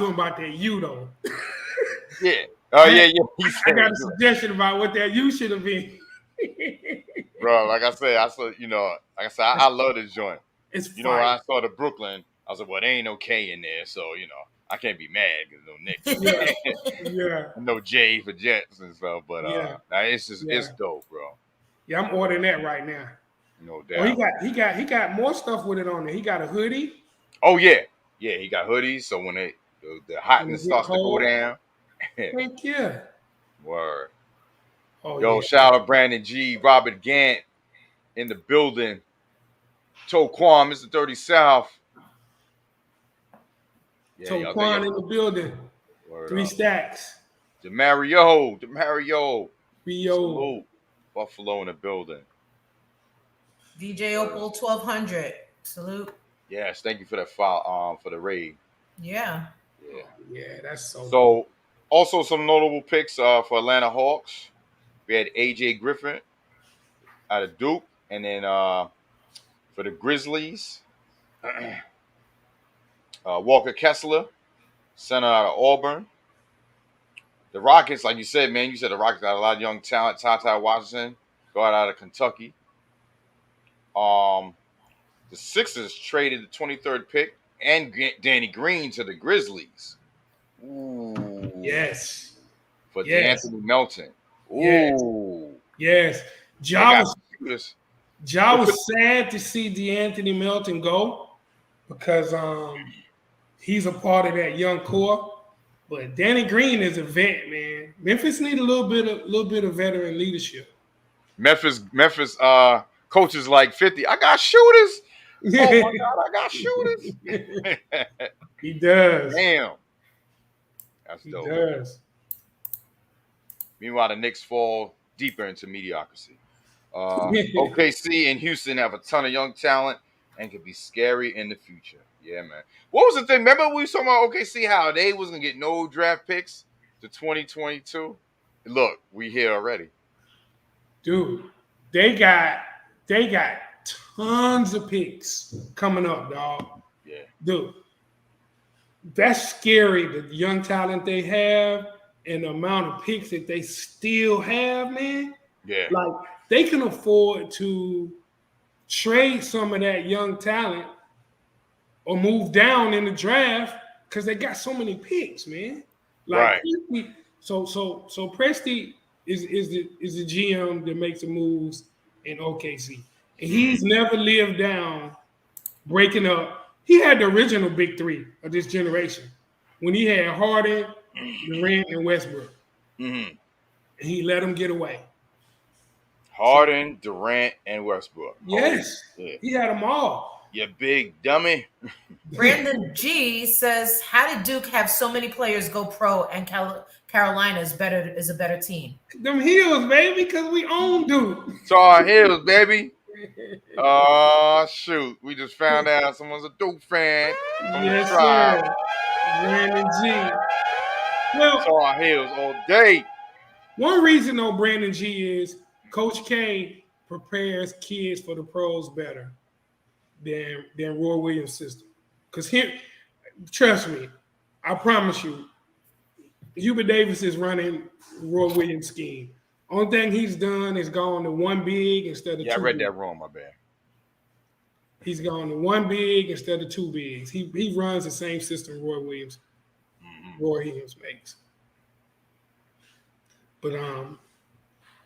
Speaker 1: him about that U though.
Speaker 3: Yeah. Oh yeah.
Speaker 1: I got a suggestion about what that U should have been.
Speaker 3: Bro, like I said, I love this joint.
Speaker 1: It's
Speaker 3: when I saw the Brooklyn, I was like, well, there ain't no K in there, so I can't be mad because no Knicks.
Speaker 1: Yeah.
Speaker 3: No J for Jets and stuff, but it's dope, bro.
Speaker 1: Yeah, I'm ordering that right now.
Speaker 3: No doubt.
Speaker 1: Oh, he got more stuff with it on there. He got a hoodie.
Speaker 3: Oh yeah. Yeah, he got hoodies, so when the hotness starts to go down.
Speaker 1: Thank you.
Speaker 3: Word.
Speaker 1: Oh,
Speaker 3: yo, shout out Brandon G, Robert Gant in the building. Toquan, Mr. 30 South. Yeah,
Speaker 1: Toquan in the building.
Speaker 3: Word
Speaker 1: 3
Speaker 3: up.
Speaker 1: stacks.
Speaker 3: Demario.
Speaker 1: Salute.
Speaker 3: Buffalo in the building.
Speaker 2: DJ Opal 1200. Salute.
Speaker 3: Yes, thank you for that file, for the raid.
Speaker 2: Yeah.
Speaker 1: Yeah, that's so.
Speaker 3: So, also some notable picks for Atlanta Hawks. We had AJ Griffin, out of Duke. And then for the Grizzlies, Walker Kessler, center out of Auburn. The Rockets, like you said, man, you said the Rockets got a lot of young talent. Ty Washington, go out of Kentucky. The Sixers traded the 23rd pick and Danny Green to the Grizzlies. Ooh.
Speaker 1: Yes.
Speaker 3: For D'Anthony Melton. Ooh.
Speaker 1: Yes. Ja was sad to see D'Anthony Melton go because he's a part of that young core. But Danny Green is a vet, man. Memphis need a little bit of veteran leadership.
Speaker 3: Memphis coaches like 50. I got shooters. Oh my God, I got shooters.
Speaker 1: He does.
Speaker 3: Damn. That's dope.
Speaker 1: He does.
Speaker 3: Meanwhile, the Knicks fall deeper into mediocrity. OKC and Houston have a ton of young talent and could be scary in the future. Yeah, man. What was the thing? Remember we were talking about OKC, how they was going to get no draft picks to 2022? Look, we here already.
Speaker 1: Dude, they got tons of picks coming up, dog.
Speaker 3: Yeah.
Speaker 1: Dude, that's scary, the young talent they have and the amount of picks that they still have, man.
Speaker 3: Yeah.
Speaker 1: Like, they can afford to trade some of that young talent or move down in the draft because they got so many picks, man. Like,
Speaker 3: right.
Speaker 1: So Presti is the GM that makes the moves in OKC. And he's never lived down breaking up. He had the original big three of this generation when he had Harden, Durant, and Westbrook.
Speaker 3: Mm-hmm.
Speaker 1: And he let them get away.
Speaker 3: Harden, Durant, and Westbrook.
Speaker 1: Yes.
Speaker 3: Oh, yeah.
Speaker 1: He had them all.
Speaker 3: You big dummy.
Speaker 2: Brandon G says, how did Duke have so many players go pro and Carolina is a better team?
Speaker 1: Them Heels, baby, because we own Duke.
Speaker 3: Tar Heels, baby. Oh, shoot. We just found out someone's a Duke fan.
Speaker 1: Yes, sir. Brandon G. Well,
Speaker 3: Tar Heels all day.
Speaker 1: One reason, though, Brandon G is Coach K prepares kids for the pros better than Roy Williams' system. Because here, trust me, I promise you, Hubert Davis is running Roy Williams' scheme. Only thing he's done is gone to one big instead of two.
Speaker 3: Yeah, I read
Speaker 1: big.
Speaker 3: that wrong, my bad.
Speaker 1: He's gone to one big instead of two bigs. He runs the same system Roy Williams makes. But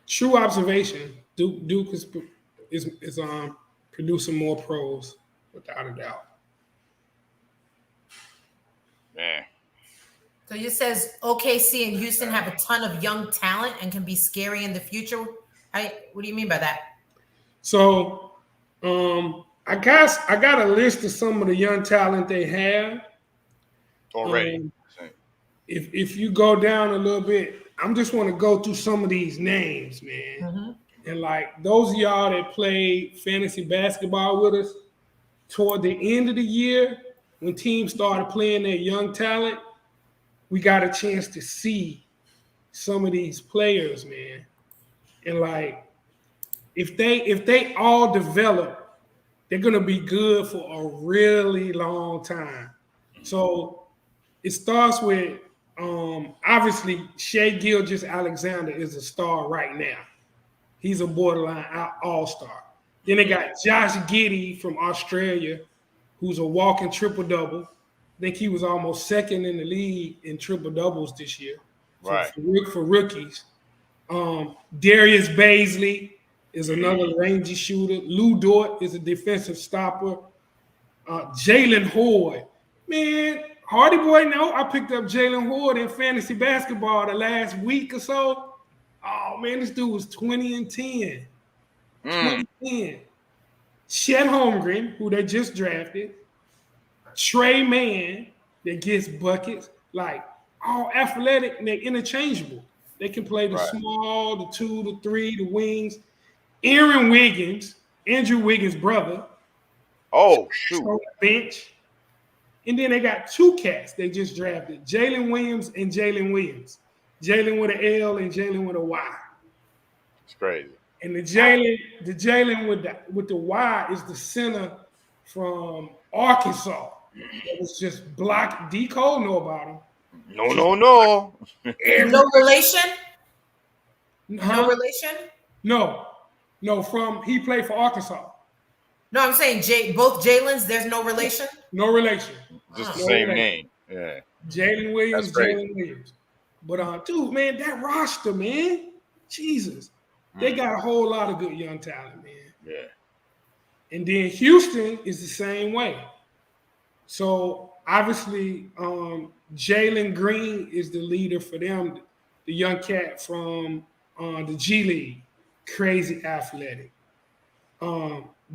Speaker 1: true observation, Duke is producing more pros without a doubt.
Speaker 3: Man.
Speaker 2: So you says OKC and Houston have a ton of young talent and can be scary in the future. What do you mean by that?
Speaker 1: So I got a list of some of the young talent they have
Speaker 3: Already.
Speaker 1: If you go down a little bit, I'm just want to go through some of these names, man.
Speaker 2: Mm-hmm.
Speaker 1: And like those of y'all that played fantasy basketball with us toward the end of the year, when teams started playing their young talent, we got a chance to see some of these players, man. And like, if they all develop, they're gonna be good for a really long time. So it starts with obviously Shai Gilgeous-Alexander is a star right now. He's a borderline all-star. Then they got Josh Giddey from Australia, who's a walking triple-double. I think he was almost second in the league in triple-doubles this year.
Speaker 3: Right.
Speaker 1: For rookies. Darius Baisley is another rangy shooter. Lou Dort is a defensive stopper. Jalen Hoard. Man, Hardy boy, no, I picked up Jalen Hoard in fantasy basketball the last week or so. Oh, man, this dude was 20 and 10. 20 and 10. Chet Holmgren, who they just drafted. Trey Mann, that gets buckets. Like, all athletic, and they're interchangeable. They can play the small, the 2, the 3, the wings. Aaron Wiggins, Andrew Wiggins' brother.
Speaker 3: Oh, shoot.
Speaker 1: On the bench. And then they got two cats they just drafted, Jalen Williams and Jalen Williams. Jalen with an L and Jalen with a Y.
Speaker 3: It's crazy.
Speaker 1: And the Jalen with the Y is the center from Arkansas. It was just blocked. D. Cole know about him.
Speaker 3: No.
Speaker 2: No relation?
Speaker 1: Huh?
Speaker 2: No relation?
Speaker 1: No. He played for Arkansas.
Speaker 2: No, I'm saying both Jalen's, there's no relation?
Speaker 1: No relation.
Speaker 3: Just the
Speaker 1: No
Speaker 3: same
Speaker 1: relation.
Speaker 3: name. Yeah.
Speaker 1: Jalen Williams,
Speaker 3: That's crazy.
Speaker 1: Jalen Williams. But dude, man, that roster, man, Jesus. They got a whole lot of good young talent, man.
Speaker 3: Yeah.
Speaker 1: And then Houston is the same way. So obviously, Jalen Green is the leader for them, the young cat from the G League, crazy athletic.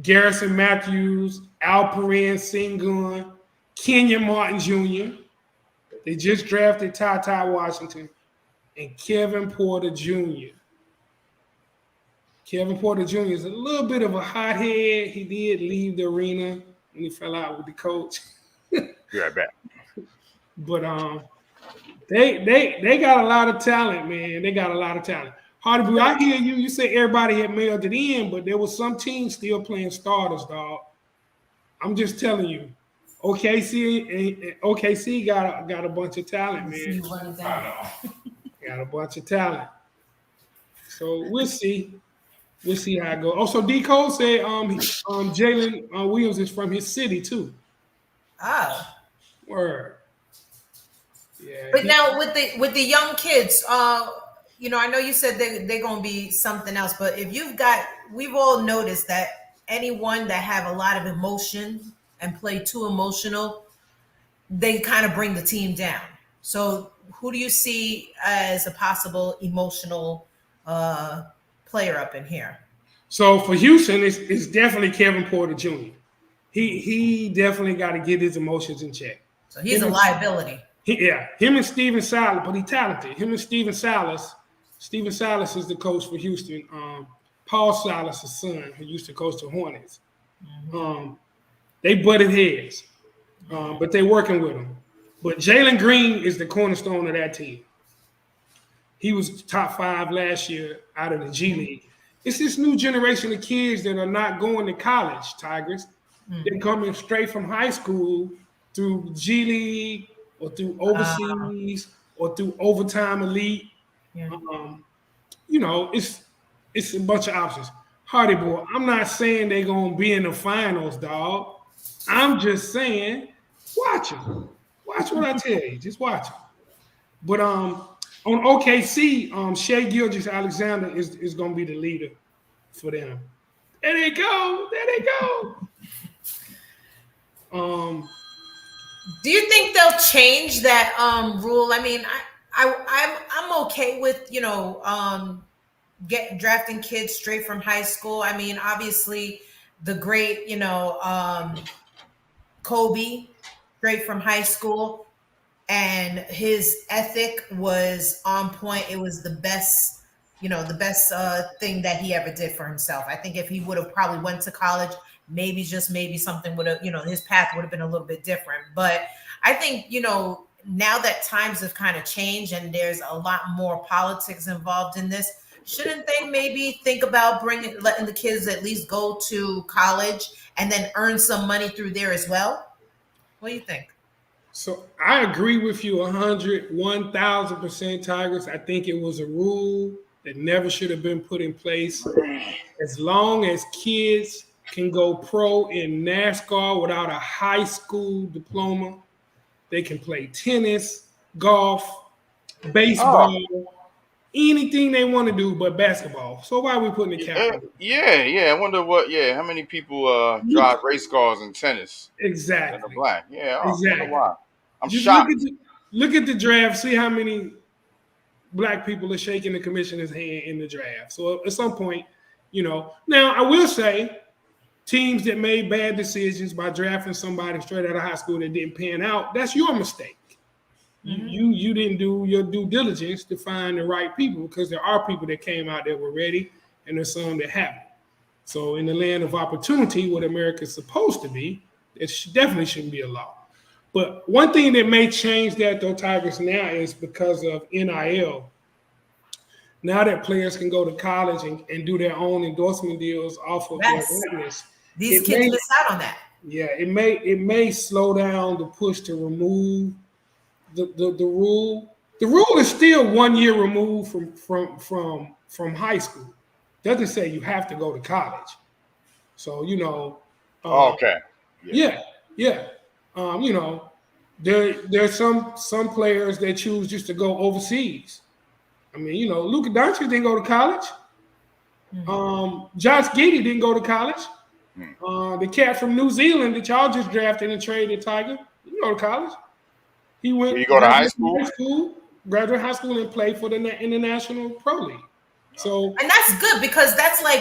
Speaker 1: Garrison Matthews, Alperen Sengun, Kenyon Martin Jr. They just drafted Ty Washington and Kevin Porter Jr. Kevin Porter Jr. is a little bit of a hothead. He did leave the arena when he fell out with the coach.
Speaker 3: Be right back.
Speaker 1: But they got a lot of talent, man. They got a lot of talent. Hardy, I hear you. You say everybody had mailed it in, but there was some teams still playing starters, dog. I'm just telling you. OKC got a bunch of talent, man. Got a bunch of talent. So we'll see. We'll see how it goes. Also, D. Cole said Jalen Williams is from his city too.
Speaker 2: Ah.
Speaker 1: Word. Yeah.
Speaker 2: But now with the young kids, I know you said they're gonna be something else, but if we've all noticed that anyone that have a lot of emotion and play too emotional, they kind of bring the team down. So who do you see as a possible emotional player up in here?
Speaker 1: So for Houston, it's definitely Kevin Porter Jr. He definitely got to get his emotions in check.
Speaker 2: So he's a liability.
Speaker 1: Him and Steven Silas, but he's talented. Him and Steven Silas. Steven Silas is the coach for Houston. Paul Silas' son, who used to coach the Hornets. Mm-hmm. They butted heads, but they're working with him. But Jalen Green is the cornerstone of that team. He was top 5 last year out of the G League. It's this new generation of kids that are not going to college, Tigers. Mm-hmm. They're coming straight from high school through G League or through overseas or through overtime elite. Yeah. It's a bunch of options. Hardy boy, I'm not saying they're going to be in the finals, dog. I'm just saying, watch them. Watch what I tell you. Just watch them. But on OKC, Shai Gilgeous-Alexander is going to be the leader for them. There they go.
Speaker 2: Do you think they'll change that rule? I mean, I'm okay with drafting kids straight from high school. I mean, obviously, the great Kobe, straight from high school. And his ethic was on point. It was the best thing that he ever did for himself. I think if he would have probably went to college, maybe something would have, his path would have been a little bit different. But I think, now that times have kind of changed and there's a lot more politics involved in this, shouldn't they maybe think about letting the kids at least go to college and then earn some money through there as well? What do you think?
Speaker 1: So I agree with you 1,000%, Tigers. I think it was a rule that never should have been put in place. As long as kids can go pro in NASCAR without a high school diploma, they can play tennis, golf, baseball, anything they want to do but basketball. So why are we putting the cap on it?
Speaker 3: Yeah. I wonder how many people drive race cars in tennis?
Speaker 1: Exactly.
Speaker 3: That are black. Yeah,
Speaker 1: exactly.
Speaker 3: Why. I'm
Speaker 1: just
Speaker 3: shocked.
Speaker 1: Look at the draft. See how many black people are shaking the commissioner's hand in the draft. So at some point, Now, I will say teams that made bad decisions by drafting somebody straight out of high school that didn't pan out, that's your mistake. Mm-hmm. You didn't do your due diligence to find the right people, because there are people that came out that were ready and there's some that haven't. So in the land of opportunity, what America's supposed to be, it definitely shouldn't be a law. But one thing that may change that, though, Tigers, now is because of NIL. now that players can go to college and do their own endorsement deals off of their awareness.
Speaker 2: These kids miss out on that.
Speaker 1: Yeah, it may slow down the push to remove the rule. The rule is still 1 year removed from high school. Doesn't say you have to go to college. So
Speaker 3: Okay.
Speaker 1: Yeah. There's some players that choose just to go overseas. I mean, Luka Doncic didn't go to college. Josh Giddey didn't go to college. The cat from New Zealand that y'all just drafted and traded, Tiger, he didn't go to college. He went.
Speaker 3: Did he go to high school?
Speaker 1: Graduate high school, and played for the International Pro League. So,
Speaker 2: and that's good because that's like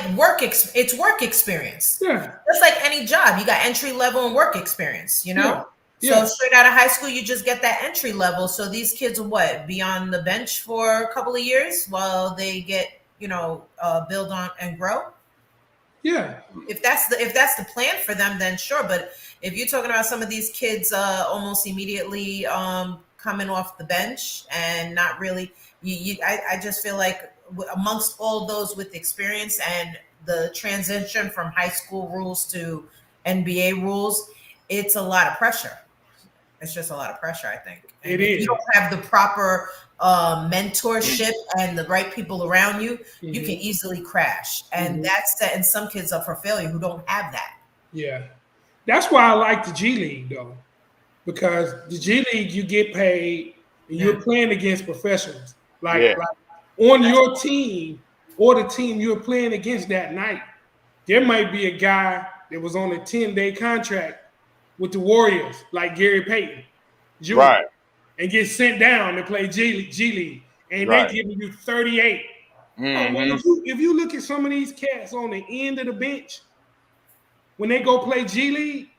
Speaker 2: it's work experience.
Speaker 1: Yeah,
Speaker 2: it's like any job. You got entry level and work experience.
Speaker 1: Yeah.
Speaker 2: So straight out of high school, you just get that entry level. So these kids will be on the bench for a couple of years while they get build on and grow.
Speaker 1: Yeah.
Speaker 2: If that's the plan for them, then sure. But if you're talking about some of these kids almost immediately coming off the bench and not really, I just feel like amongst all those with experience and the transition from high school rules to NBA rules, it's a lot of pressure. It's just a lot of pressure, I think. And
Speaker 1: it
Speaker 2: if
Speaker 1: is.
Speaker 2: you don't have the proper mentorship and the right people around you, you can easily crash. And that's setting some kids up for failure who don't have that.
Speaker 1: Yeah. That's why I like the G League, though. Because the G League, you get paid, and you're playing against professionals. Like on your team or the team you're playing against that night, there might be a guy that was on a 10-day contract with the Warriors, like Gary Payton Jr.,
Speaker 3: right,
Speaker 1: and get sent down to play G League, and they giving you 38. If you look at some of these cats on the end of the bench, when they go play G League,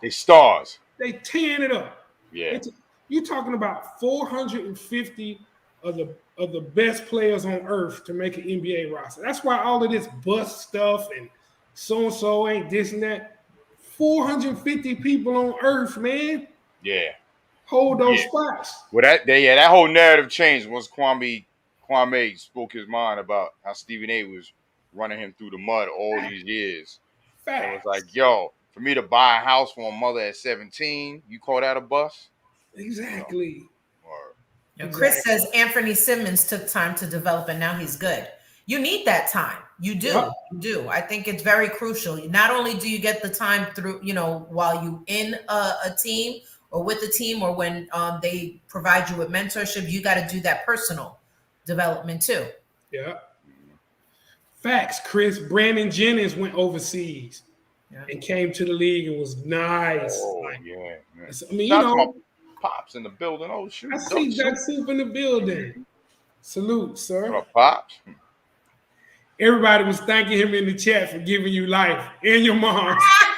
Speaker 3: they stars.
Speaker 1: They tearing it up.
Speaker 3: Yeah,
Speaker 1: you're talking about 450 of the best players on earth to make an NBA roster. That's why all of this bust stuff and so and so ain't this and that. 450 people on earth, man.
Speaker 3: Yeah.
Speaker 1: Hold those spots.
Speaker 3: Well, that whole narrative changed once Kwame spoke his mind about how Stephen A was running him through the mud all these years. It was like, yo, for me to buy a house for my mother at 17, you call that a bust?
Speaker 1: Exactly.
Speaker 2: Chris says Anthony Simmons took time to develop and now he's good. You need that time. You do.
Speaker 1: Yeah.
Speaker 2: You do. I think it's very crucial. Not only do you get the time through, while you in a team or with a team or when they provide you with mentorship, you got to do that personal development too.
Speaker 1: Yeah. Facts, Chris. Brandon Jennings went overseas and came to the league and was nice. I mean,
Speaker 3: Pops in the building. Oh, shoot.
Speaker 1: I see Duck Soup in the building. Salute, sir.
Speaker 3: What up, Pops?
Speaker 1: Everybody was thanking him in the chat for giving you life and your mom.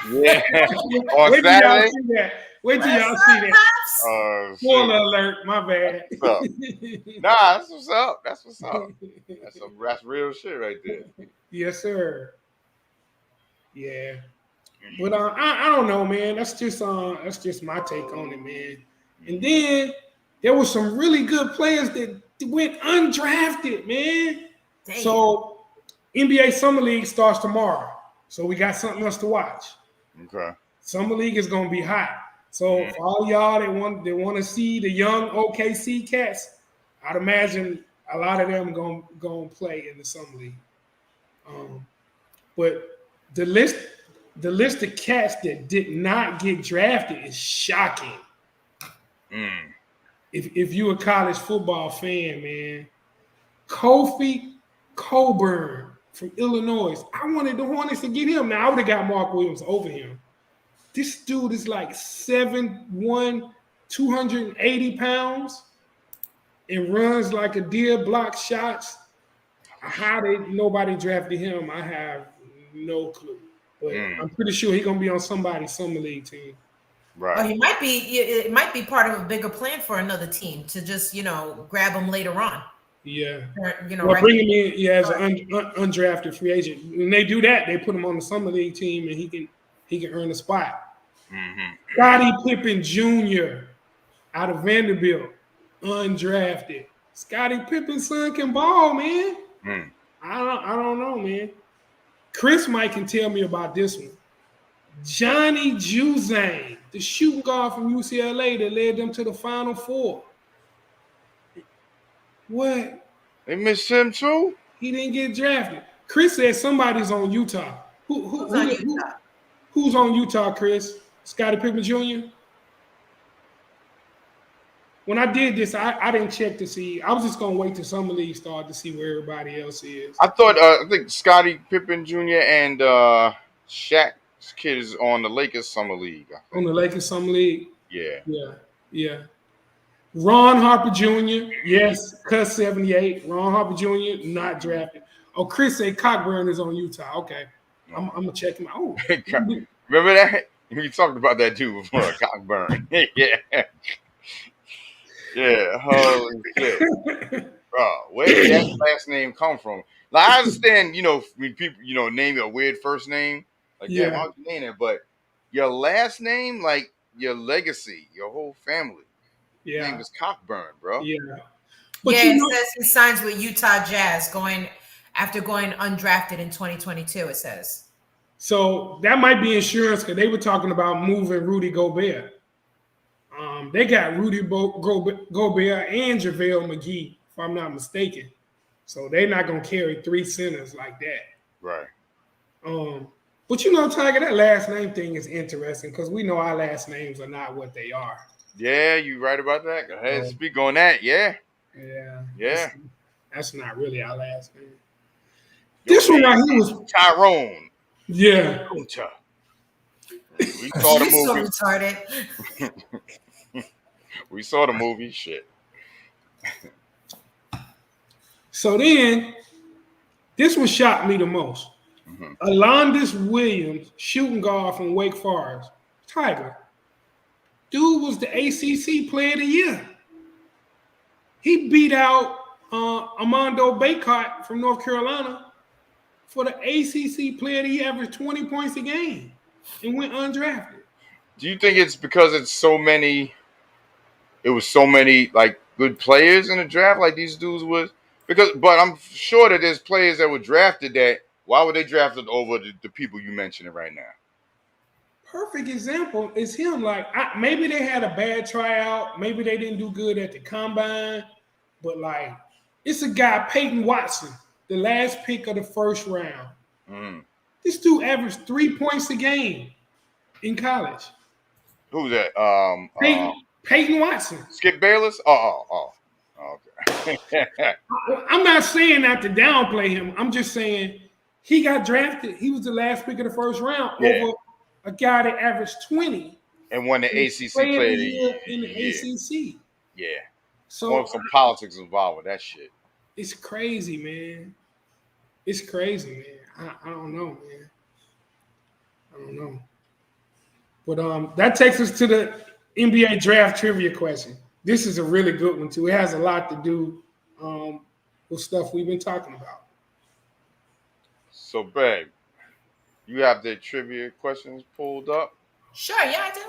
Speaker 3: Yeah.
Speaker 1: Wait till y'all see that. Wait till y'all see that. Spoiler alert, my bad.
Speaker 3: Nah, that's what's up. That's what's up. That's real shit right there.
Speaker 1: Yes, sir. Yeah. But I don't know, man. That's just my take on it, man. And then there were some really good players that went undrafted, man. Dang. So NBA Summer League starts tomorrow. So we got something else to watch. Okay. Summer League is gonna be hot. So for all y'all that want to see the young OKC cats, I'd imagine a lot of them gonna play in the Summer League. But the list of cats that did not get drafted is shocking. If you're a college football fan, man, Kofi Coburn from Illinois. I wanted the Hornets to get him. Now I would have got Mark Williams over him. This dude is like 7'1", 280 pounds, and runs like a deer, blocks shots. How nobody drafted him, I have no clue. But I'm pretty sure he's gonna be on somebody's summer league team.
Speaker 2: Right. Or he might be. It might be part of a bigger plan for another team to just grab him later on.
Speaker 1: Yeah.
Speaker 2: Or,
Speaker 1: bring him in as an undrafted free agent. When they do that, they put him on the summer league team, and he can earn a spot. Scottie Pippen Jr. out of Vanderbilt, undrafted. Scottie Pippen's son can ball, man.
Speaker 3: Hmm.
Speaker 1: I don't know, man. Chris Mike can tell me about this one. Johnny Juzang, the shooting guard from UCLA that led them to the Final Four. What?
Speaker 3: They missed him too?
Speaker 1: He didn't get drafted. Chris said somebody's on Utah.
Speaker 2: Who's on Utah?
Speaker 1: Who's on Utah, Chris? Scottie Pippen Jr.? When I did this, I didn't check to see. I was just going to wait till Summer League started to see where everybody else is.
Speaker 3: I think Scottie Pippen Jr. and Shaq's kid is on the Lakers Summer League.
Speaker 1: On the Lakers Summer League?
Speaker 3: Yeah.
Speaker 1: Ron Harper Jr., yes, Cuss 78. Ron Harper Jr., not drafted. Oh, Chris said Cockburn is on Utah. Okay. I'm going to check him out. Oh.
Speaker 3: Remember that? We talked about that too before, Cockburn. Yeah. Yeah, holy shit. Bro, where did that last name come from? Like, I understand, when people, name a weird first name. Like, yeah, why would you name it? But your last name, like, your legacy, your whole family.
Speaker 1: Yeah.
Speaker 3: Name is Cockburn, bro.
Speaker 1: Yeah. But
Speaker 2: it says he signs with Utah Jazz after going undrafted in 2022, it says.
Speaker 1: So that might be insurance because they were talking about moving Rudy Gobert. They got Rudy Gobert and JaVale McGee, if I'm not mistaken. So they're not going to carry 3 centers like that.
Speaker 3: Right.
Speaker 1: But Tiger, that last name thing is interesting because we know our last names are not what they are.
Speaker 3: Yeah, you right about that. Go ahead, speak on that. Yeah.
Speaker 1: Yeah. That's not really our last name. This one right here was
Speaker 3: Tyrone.
Speaker 1: Yeah.
Speaker 3: We saw the movie.
Speaker 2: So retarded.
Speaker 3: We saw the movie. Shit.
Speaker 1: So then, this one shocked me the most. Alondis Williams, shooting guard from Wake Forest. Tiger. Dude was the ACC Player of the Year. He beat out Armando Bacot from North Carolina for the ACC Player of the Year, averaged 20 points a game and went undrafted.
Speaker 3: Do you think it's because it was so many like good players in the draft like these dudes was? But I'm sure that there's players that were drafted that why were they drafted over the people you mentioning right now?
Speaker 1: Perfect example is him. Like maybe they had a bad tryout, maybe they didn't do good at the combine, but like it's a guy, Peyton Watson, the last pick of the first round. This dude averaged 3 points a game in college.
Speaker 3: Who's that?
Speaker 1: Peyton Watson.
Speaker 3: Skip Bayless? Oh, okay.
Speaker 1: I'm not saying that to downplay him. I'm just saying he got drafted. He was the last pick of the first round over a guy that averaged 20
Speaker 3: and won the ACC Player of the Year
Speaker 1: in the ACC.
Speaker 3: Yeah.
Speaker 1: So
Speaker 3: some politics involved with that shit.
Speaker 1: It's crazy, man. It's crazy, man. I don't know, man. I don't know. But that takes us to the NBA draft trivia question. This is a really good one too. It has a lot to do with stuff we've been talking about.
Speaker 3: So, babe, you have the trivia questions pulled up?
Speaker 2: Sure, yeah, I do.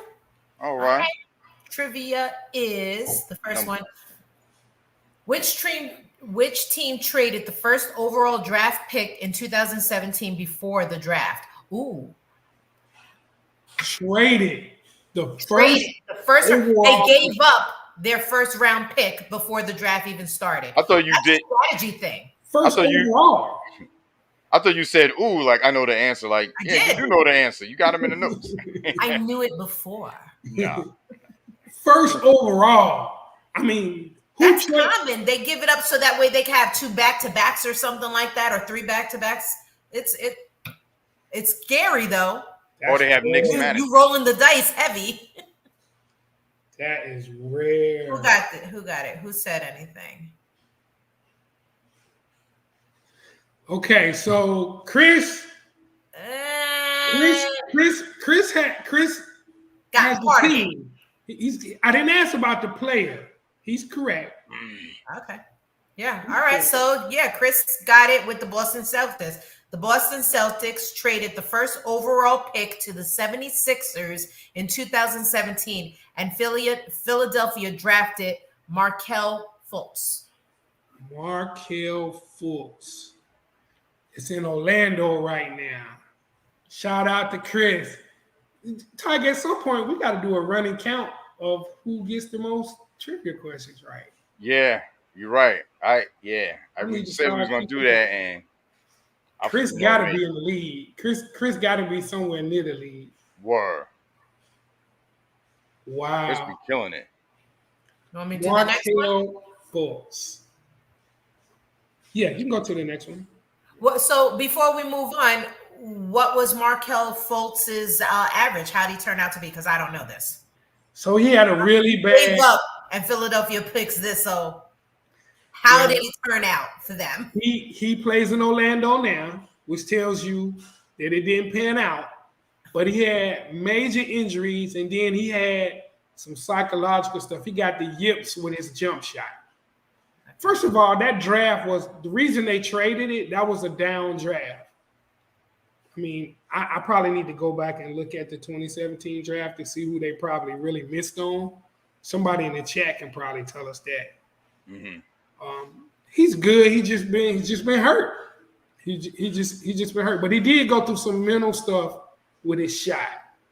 Speaker 3: All right.
Speaker 2: Trivia is the first one. Which team traded the first overall draft pick in 2017 before the draft? Ooh.
Speaker 1: Traded the first
Speaker 2: they gave up their first round pick before the draft even started.
Speaker 3: I thought you did
Speaker 2: a strategy thing.
Speaker 1: First overall.
Speaker 3: I thought you said, ooh, like I know the answer. Like, you do know the answer. You got them in the notes.
Speaker 2: I knew it before.
Speaker 3: No.
Speaker 1: First overall. I mean,
Speaker 2: that's common. They give it up so that way they can have 2 back-to-backs or something like that, or 3 back-to-backs. It's scary though.
Speaker 3: Or they have Knicks managed.
Speaker 2: You rolling the dice heavy.
Speaker 1: That is rare.
Speaker 2: Who got it? Who said anything?
Speaker 1: Okay, so Chris
Speaker 2: got part of it.
Speaker 1: I didn't ask about the player. He's correct.
Speaker 2: Okay. Yeah. All right. So Chris got it with the Boston Celtics. The Boston Celtics traded the first overall pick to the 76ers in 2017, and Philadelphia drafted Markelle Fultz.
Speaker 1: Markelle Fultz. It's in Orlando right now. Shout out to Chris. Tyke, at some point, we got to do a running count of who gets the most trivia questions right.
Speaker 3: Yeah, you're right. I
Speaker 1: need to
Speaker 3: said we was
Speaker 1: start
Speaker 3: gonna do that, and
Speaker 1: Chris got to be in the lead. Chris got to be somewhere near the lead.
Speaker 3: Word.
Speaker 1: Wow.
Speaker 3: Chris be killing it.
Speaker 2: You want me to do the next one?
Speaker 1: Markelle Fultz. Yeah, you can go to the next one.
Speaker 2: Well, so before we move on, what was Markelle Fultz's average? How did he turn out to be? Because I don't know this.
Speaker 1: So he had a really bad.
Speaker 2: Wake up, and Philadelphia picks this. So how did he turn out for them?
Speaker 1: He plays in Orlando now, which tells you that it didn't pan out. But he had major injuries, and then he had some psychological stuff. He got the yips with his jump shot. First of all, that draft was the reason they traded it. That was a down draft. I mean, I probably need to go back and look at the 2017 draft to see who they probably really missed on. Somebody in the chat can probably tell us that.
Speaker 3: Mm-hmm.
Speaker 1: He's good. He's just been hurt. He just been hurt. But he did go through some mental stuff with his shot.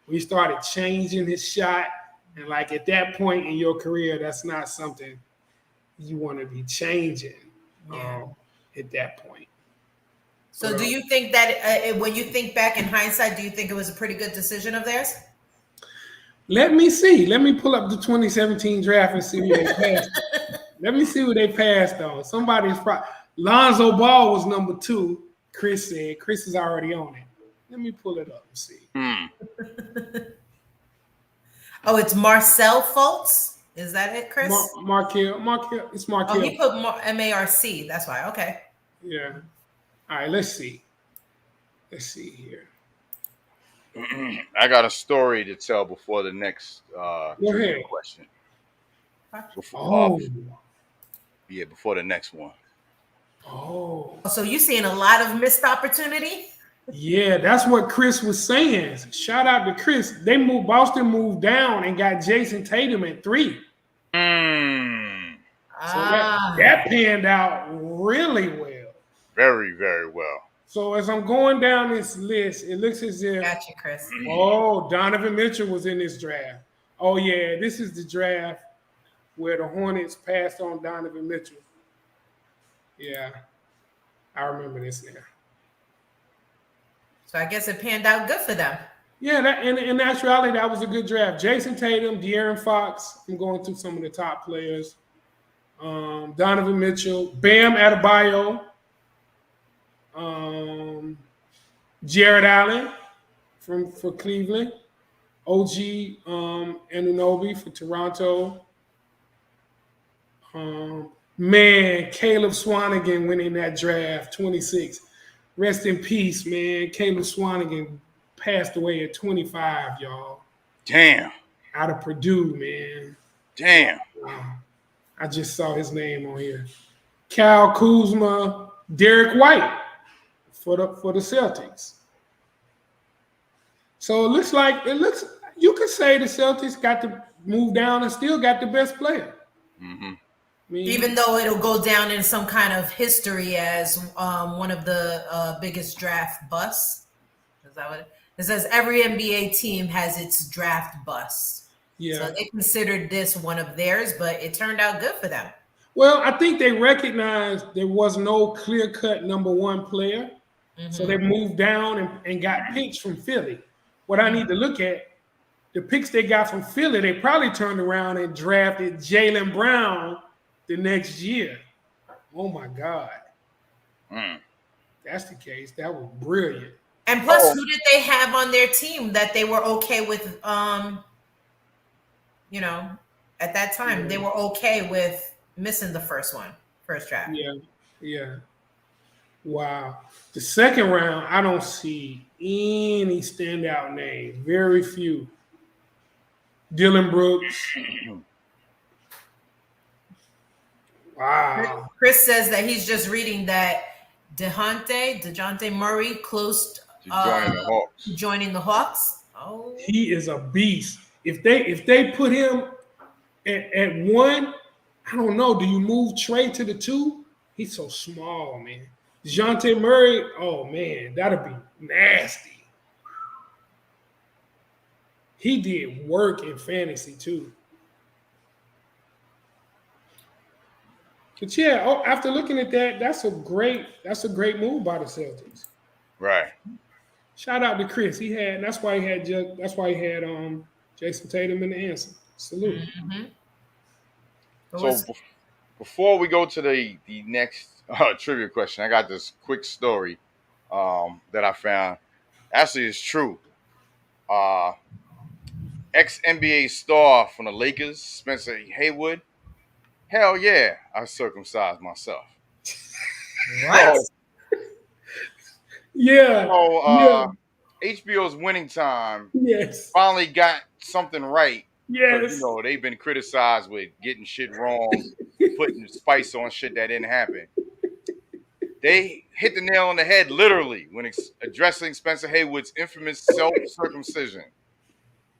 Speaker 1: We started changing his shot, and like at that point in your career, that's not something you want to be changing at that point.
Speaker 2: So do you think that when you think back in hindsight, do you think it was a pretty good decision of theirs?
Speaker 1: Let me see. Let me pull up the 2017 draft and see who they passed. Let me see who they passed on. Somebody's probably Lonzo Ball was number 2. Chris said. Chris is already on it. Let me pull it up and see.
Speaker 2: Oh, it's Markelle Fultz. Is that it, Chris?
Speaker 1: Markelle. It's Markelle.
Speaker 2: Oh, he put M-A-R-C. That's why. Okay.
Speaker 1: Yeah. All right, let's see. Let's see here.
Speaker 3: I got a story to tell before the next question. Before the next one.
Speaker 1: Oh.
Speaker 2: So you seeing a lot of missed opportunity?
Speaker 1: Yeah, that's what Chris was saying. Shout out to Chris. Boston moved down and got Jason Tatum at 3. So that panned out really well.
Speaker 3: Very, very well.
Speaker 1: So as I'm going down this list, it looks as if
Speaker 2: Gotcha, Chris.
Speaker 1: Donovan Mitchell was in this draft. Oh yeah, this is the draft where the Hornets passed on Donovan Mitchell. Yeah, I remember this now.
Speaker 2: So I guess it panned out good for them.
Speaker 1: Yeah, in actuality, that was a good draft. Jason Tatum, De'Aaron Fox. I'm going through some of the top players. Donovan Mitchell, Bam Adebayo, Jared Allen for Cleveland, OG Anunoby for Toronto. Caleb Swanigan winning that draft, 26. Rest in peace, man. Caleb Swanigan passed away at 25, y'all.
Speaker 3: Damn.
Speaker 1: Out of Purdue, man.
Speaker 3: Damn.
Speaker 1: Wow. I just saw his name on here. Kyle Kuzma, Derek White for the Celtics. So it looks you could say the Celtics got to move down and still got the best player.
Speaker 3: Mm-hmm.
Speaker 2: Even though it'll go down in some kind of history as one of the biggest draft busts. Is that what it says? Every NBA team has its draft bust.
Speaker 1: Yeah.
Speaker 2: So they considered this one of theirs, but it turned out good for them.
Speaker 1: Well, I think they recognized there was no clear-cut number 1 player. Mm-hmm. So they moved down and got picks from Philly. What I need to look at, the picks they got from Philly, they probably turned around and drafted Jaylen Brown the next year. Oh my God. That's the case. That was brilliant.
Speaker 2: And plus, who did they have on their team that they were okay with? At that time, they were okay with missing the first draft.
Speaker 1: Yeah. Wow. The second round, I don't see any standout names. Very few. Dylan Brooks. Wow.
Speaker 2: Chris says that he's just reading that DeJounte Murray close to joining the Hawks. Oh,
Speaker 1: he is a beast. If they put him at 1, I don't know. Do you move Trey to the 2? He's so small, man. DeJounte Murray, oh man, that'd be nasty. He did work in fantasy too. But yeah, after looking at that, that's a great move by the Celtics.
Speaker 3: Right.
Speaker 1: Shout out to Chris. That's why he had Jason Tatum in the answer. Salute.
Speaker 2: Mm-hmm.
Speaker 3: So before we go to the next trivia question, I got this quick story that I found. Actually, it's true. Ex-NBA star from the Lakers, Spencer Haywood. Hell yeah, I circumcised myself.
Speaker 2: What?
Speaker 1: Yeah.
Speaker 3: So HBO's Winning Time finally got something right.
Speaker 1: Yes.
Speaker 3: You know, they've been criticized with getting shit wrong, putting spice on shit that didn't happen. They hit the nail on the head literally when addressing Spencer Haywood's infamous self-circumcision.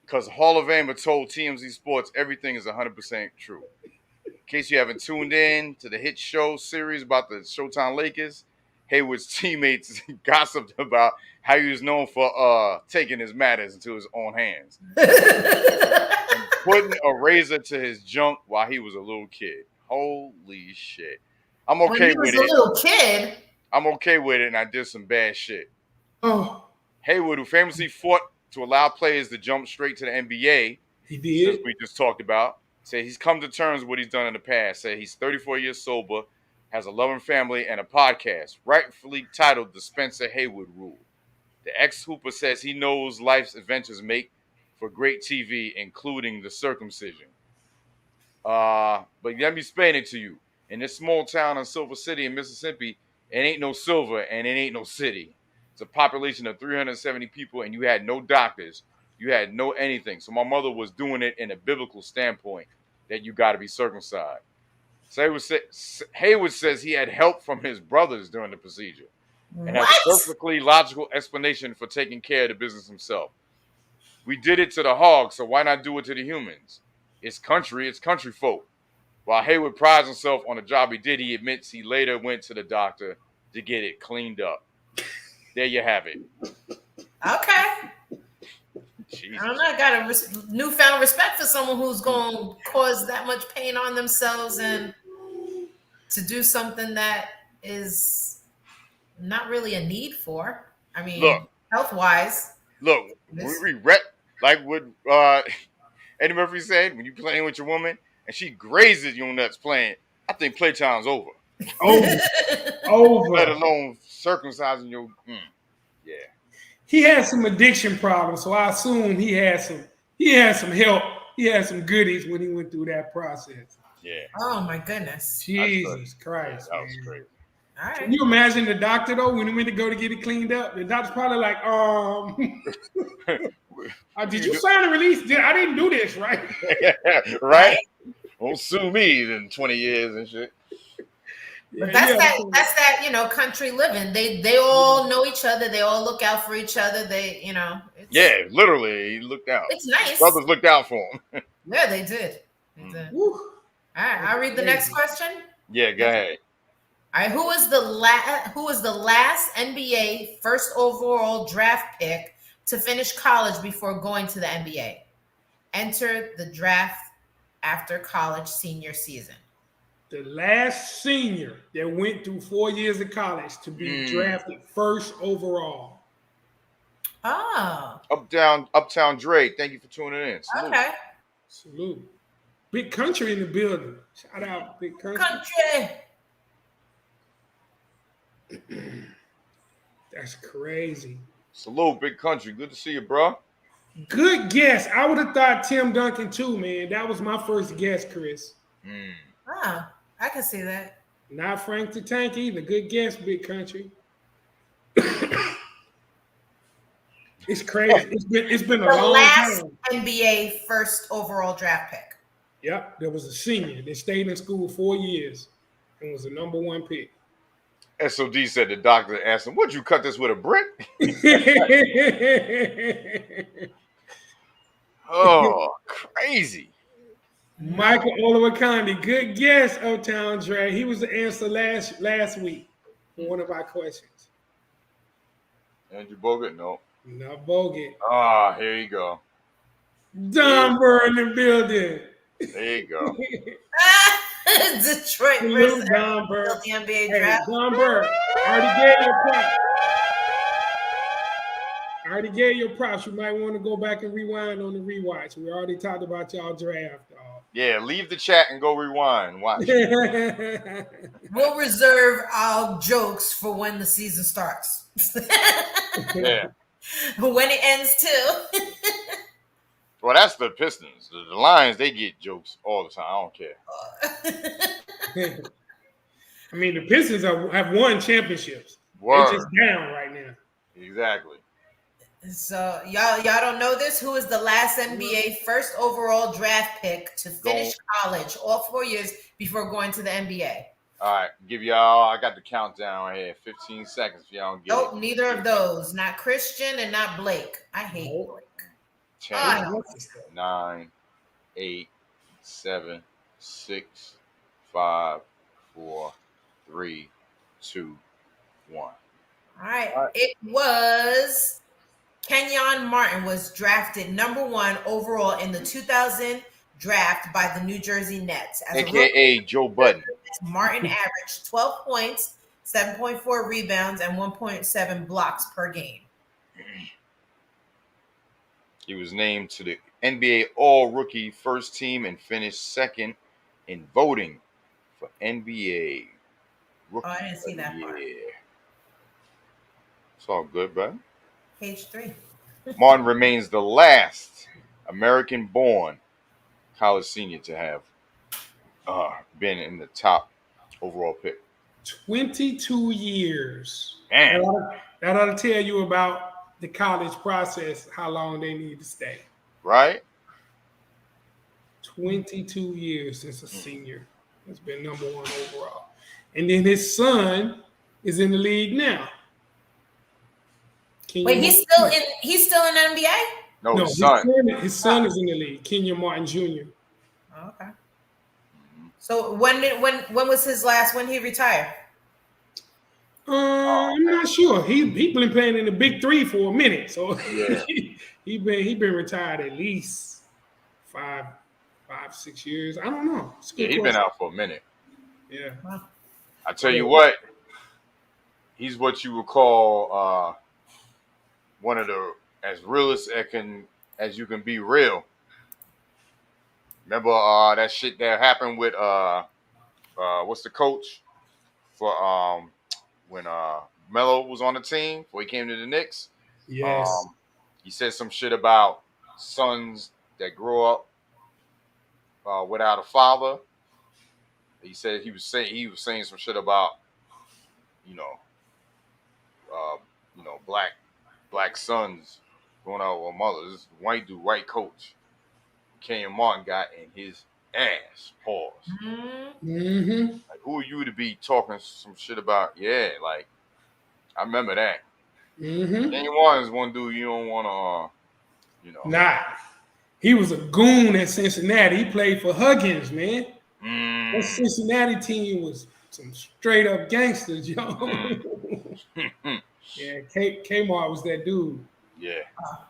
Speaker 3: Because Hall of Famer told TMZ Sports everything is 100% true. In case you haven't tuned in to the hit show series about the Showtime Lakers, Haywood's teammates gossiped about how he was known for taking his matters into his own hands. And putting a razor to his junk while he was a little kid. Holy shit. I'm okay with it.
Speaker 2: When he was a little kid?
Speaker 3: I'm okay with it, and I did some bad shit.
Speaker 1: Oh.
Speaker 3: Haywood, who famously fought to allow players to jump straight to the NBA,
Speaker 1: he did.
Speaker 3: As we just talked about, said he's come to terms with what he's done in the past. Said he's 34 years sober, has a loving family, and a podcast, rightfully titled The Spencer Haywood Rule. The ex-hooper says he knows life's adventures make for great TV, including the circumcision. But let me explain it to you. In this small town in Silver City in Mississippi, it ain't no silver and it ain't no city. It's a population of 370 people, and you had no doctors. You had no anything. So my mother was doing it in a biblical standpoint that you got to be circumcised. So Haywood says he had help from his brothers during the procedure and has a perfectly logical explanation for taking care of the business himself. We did it to the hogs, so why not do it to the humans? It's country folk. While Haywood prides himself on the job he did, he admits he later went to the doctor to get it cleaned up. There you have it.
Speaker 2: Okay.
Speaker 3: Jesus.
Speaker 2: I don't know. I got a newfound respect for someone who's going to cause that much pain on themselves and to do something that is not really a need for. I mean, health-wise.
Speaker 3: Look, we like what Eddie Murphy said, when you playing with your woman and she grazes your nuts playing, I think playtime's over. Over. Let alone circumcising your. Yeah.
Speaker 1: He had some addiction problems, so I assume he had some help. He had some goodies when he went through that process.
Speaker 3: Yeah.
Speaker 2: Oh my goodness.
Speaker 1: Jesus Christ.
Speaker 3: That was crazy.
Speaker 2: All right.
Speaker 1: Can you imagine the doctor though when he went to go to get it cleaned up? The doctor's probably like, did you sign a release? I didn't do this, right?
Speaker 3: Right? Won't sue me in 20 years and shit.
Speaker 2: But that's that country living. They all know each other. They all look out for each other.
Speaker 3: Literally, he looked out.
Speaker 2: It's nice.
Speaker 3: Brothers looked out for him.
Speaker 2: Yeah, they did. All right, I'll read the next question.
Speaker 3: Yeah, go ahead.
Speaker 2: All right, who was the last NBA first overall draft pick to finish college before going to the NBA? Enter the draft after college senior season.
Speaker 1: The last senior that went through 4 years of college to be drafted first overall.
Speaker 2: Oh.
Speaker 3: Uptown Dre, thank you for tuning in. Salute.
Speaker 2: Okay.
Speaker 1: Salute. Big Country in the building. Shout out, Big Country. That's crazy.
Speaker 3: Salute, Big Country. Good to see you, bro.
Speaker 1: Good guess. I would have thought Tim Duncan too, man. That was my first guess, Chris.
Speaker 2: Oh, I can see that.
Speaker 1: Not Frank the Tank either. Good guess, Big Country. It's crazy. It's been a long time.
Speaker 2: The last NBA first overall draft pick.
Speaker 1: Yep, there was a senior that stayed in school 4 years and was the number one pick.
Speaker 3: SOD said the doctor asked him, "Would you cut this with a brick?" Oh, crazy.
Speaker 1: Michael Olowokandi. Good guess, O-Town Dre. He was the answer last week for one of our questions.
Speaker 3: Andrew Bogut? No.
Speaker 1: Not Bogut.
Speaker 3: Ah, here you go.
Speaker 1: Don Burr in the building.
Speaker 3: There you go.
Speaker 2: Detroit
Speaker 1: Salute
Speaker 2: versus
Speaker 1: Don Burr.
Speaker 2: the NBA
Speaker 1: Hey,
Speaker 2: draft.
Speaker 1: Don Burr, I already gave your props. You might want to go back and rewind on the rewatch. We already talked about y'all draft.
Speaker 3: Yeah, leave the chat and go rewind. Watch.
Speaker 2: We'll reserve our jokes for when the season starts.
Speaker 3: Yeah.
Speaker 2: When it ends too.
Speaker 3: Well, that's the Pistons. The Lions, they get jokes all the time. I don't care.
Speaker 1: I mean, the Pistons have won championships.
Speaker 3: Word.
Speaker 1: They're just down right now.
Speaker 3: Exactly.
Speaker 2: So y'all don't know this? Who is the last NBA first overall draft pick to finish college all 4 years before going to the NBA?
Speaker 3: All right, give y'all. I got the countdown right here. 15 seconds. If y'all don't get
Speaker 2: Nope,
Speaker 3: it.
Speaker 2: neither of those. Not Christian and not Blake. I hate Blake.
Speaker 3: 10, 9, 8, 7, 6, 5, 4, 3, 2, 1.
Speaker 2: All right. It was Kenyon Martin was drafted number 1 overall in the 2000 draft by the New Jersey Nets. As
Speaker 3: AKA Joe Budden.
Speaker 2: Martin averaged 12 points, 7.4 rebounds, and 1.7 blocks per game.
Speaker 3: He was named to the NBA All-Rookie First Team and finished second in voting for NBA Rookie
Speaker 2: I didn't see that
Speaker 3: of the
Speaker 2: part.
Speaker 3: Year. It's all good, bro.
Speaker 2: Page 3.
Speaker 3: Martin remains the last American-born college senior to have been in the top overall pick.
Speaker 1: 22 years.
Speaker 3: Damn.
Speaker 1: That ought to tell you about the college process, how long they need to stay.
Speaker 3: Right?
Speaker 1: 22 years since a senior has been number 1 overall. And then his son is in the league now.
Speaker 2: Wait, he's still in the NBA?
Speaker 3: No,
Speaker 1: No,
Speaker 3: his son.
Speaker 1: His son is in the league, Kenyon Martin Jr.
Speaker 2: Okay. So when was his last? When he retired?
Speaker 1: I'm not sure. He been playing in the Big 3 for a minute, so
Speaker 3: Yeah.
Speaker 1: he been retired at least 5-6 years. I don't know.
Speaker 3: Yeah, he's been out for a minute.
Speaker 1: Yeah.
Speaker 3: I tell you what, he's what you would call one of the as realist as you can be real. Remember that shit that happened with what's the coach for when Melo was on the team before he came to the Knicks?
Speaker 1: Yes.
Speaker 3: He said some shit about sons that grow up without a father. He said he was saying some shit about black sons going out with mothers. This white dude, white coach, Kenyon Martin got in his ass. Pause.
Speaker 1: Mm-hmm.
Speaker 3: Like, who are you to be talking some shit about? Yeah, like I remember that.
Speaker 1: Mm-hmm.
Speaker 3: Kenyon Martin's one dude you don't want to,
Speaker 1: Nah. He was a goon at Cincinnati. He played for Huggins, man. That Cincinnati team was some straight up gangsters, yo. Yeah, Kmart was that dude.
Speaker 3: Yeah.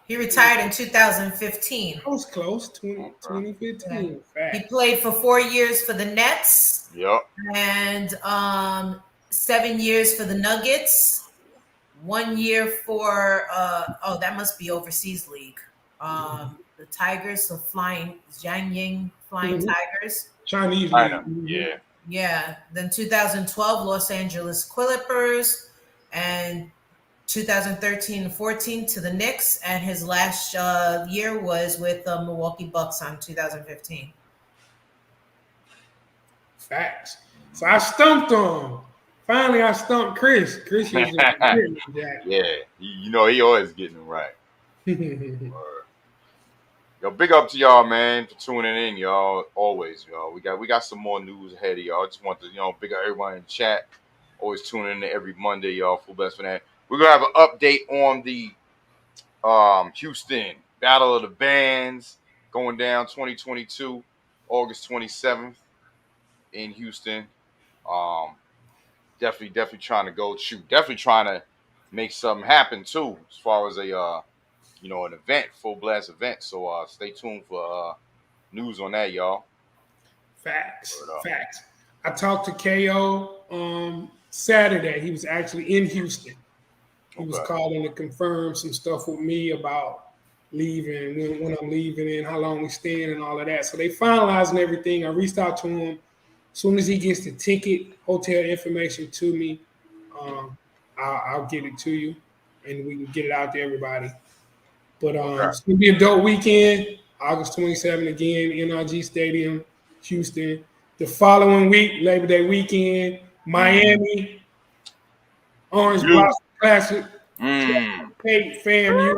Speaker 2: He retired in 2015.
Speaker 1: I was close, 2015.
Speaker 2: He played for 4 years for the Nets.
Speaker 3: Yep.
Speaker 2: And 7 years for the Nuggets. 1 year for that must be overseas league. The Tigers, so Jiangyin Flying Tigers.
Speaker 1: Chinese
Speaker 3: China.
Speaker 1: league.
Speaker 3: Yeah.
Speaker 2: Yeah. Then 2012, Los Angeles Clippers, and 2013 and 14 to the Knicks, and his last year was with the Milwaukee Bucks on 2015.
Speaker 1: Facts. So I stumped him. Finally, I stumped Chris. Chris is
Speaker 3: Yeah. He always getting it right. Yo, big up to y'all, man, for tuning in, y'all. Always, y'all. We got some more news ahead of y'all. I just want to, big up everyone in the chat. Always tuning in every Monday, y'all. Fullblast for that. We're gonna have an update on the Houston Battle of the Bands going down 2022. August 27th in Houston. Definitely trying to go shoot. Definitely trying to make something happen too, as far as an event, full blast event. So stay tuned for news on that, y'all.
Speaker 1: Facts. I talked to KO Saturday. He was actually in Houston. He was calling to confirm some stuff with me about leaving, when I'm leaving, and how long we staying, and all of that. So they finalizing everything. I reached out to him. As soon as he gets the ticket, hotel information to me, I'll get it to you, and we can get it out to everybody. But it's going to be a dope weekend. August 27th again, NRG Stadium, Houston. The following week, Labor Day weekend, Miami, Orange Blossom Classic, Kate FAMU.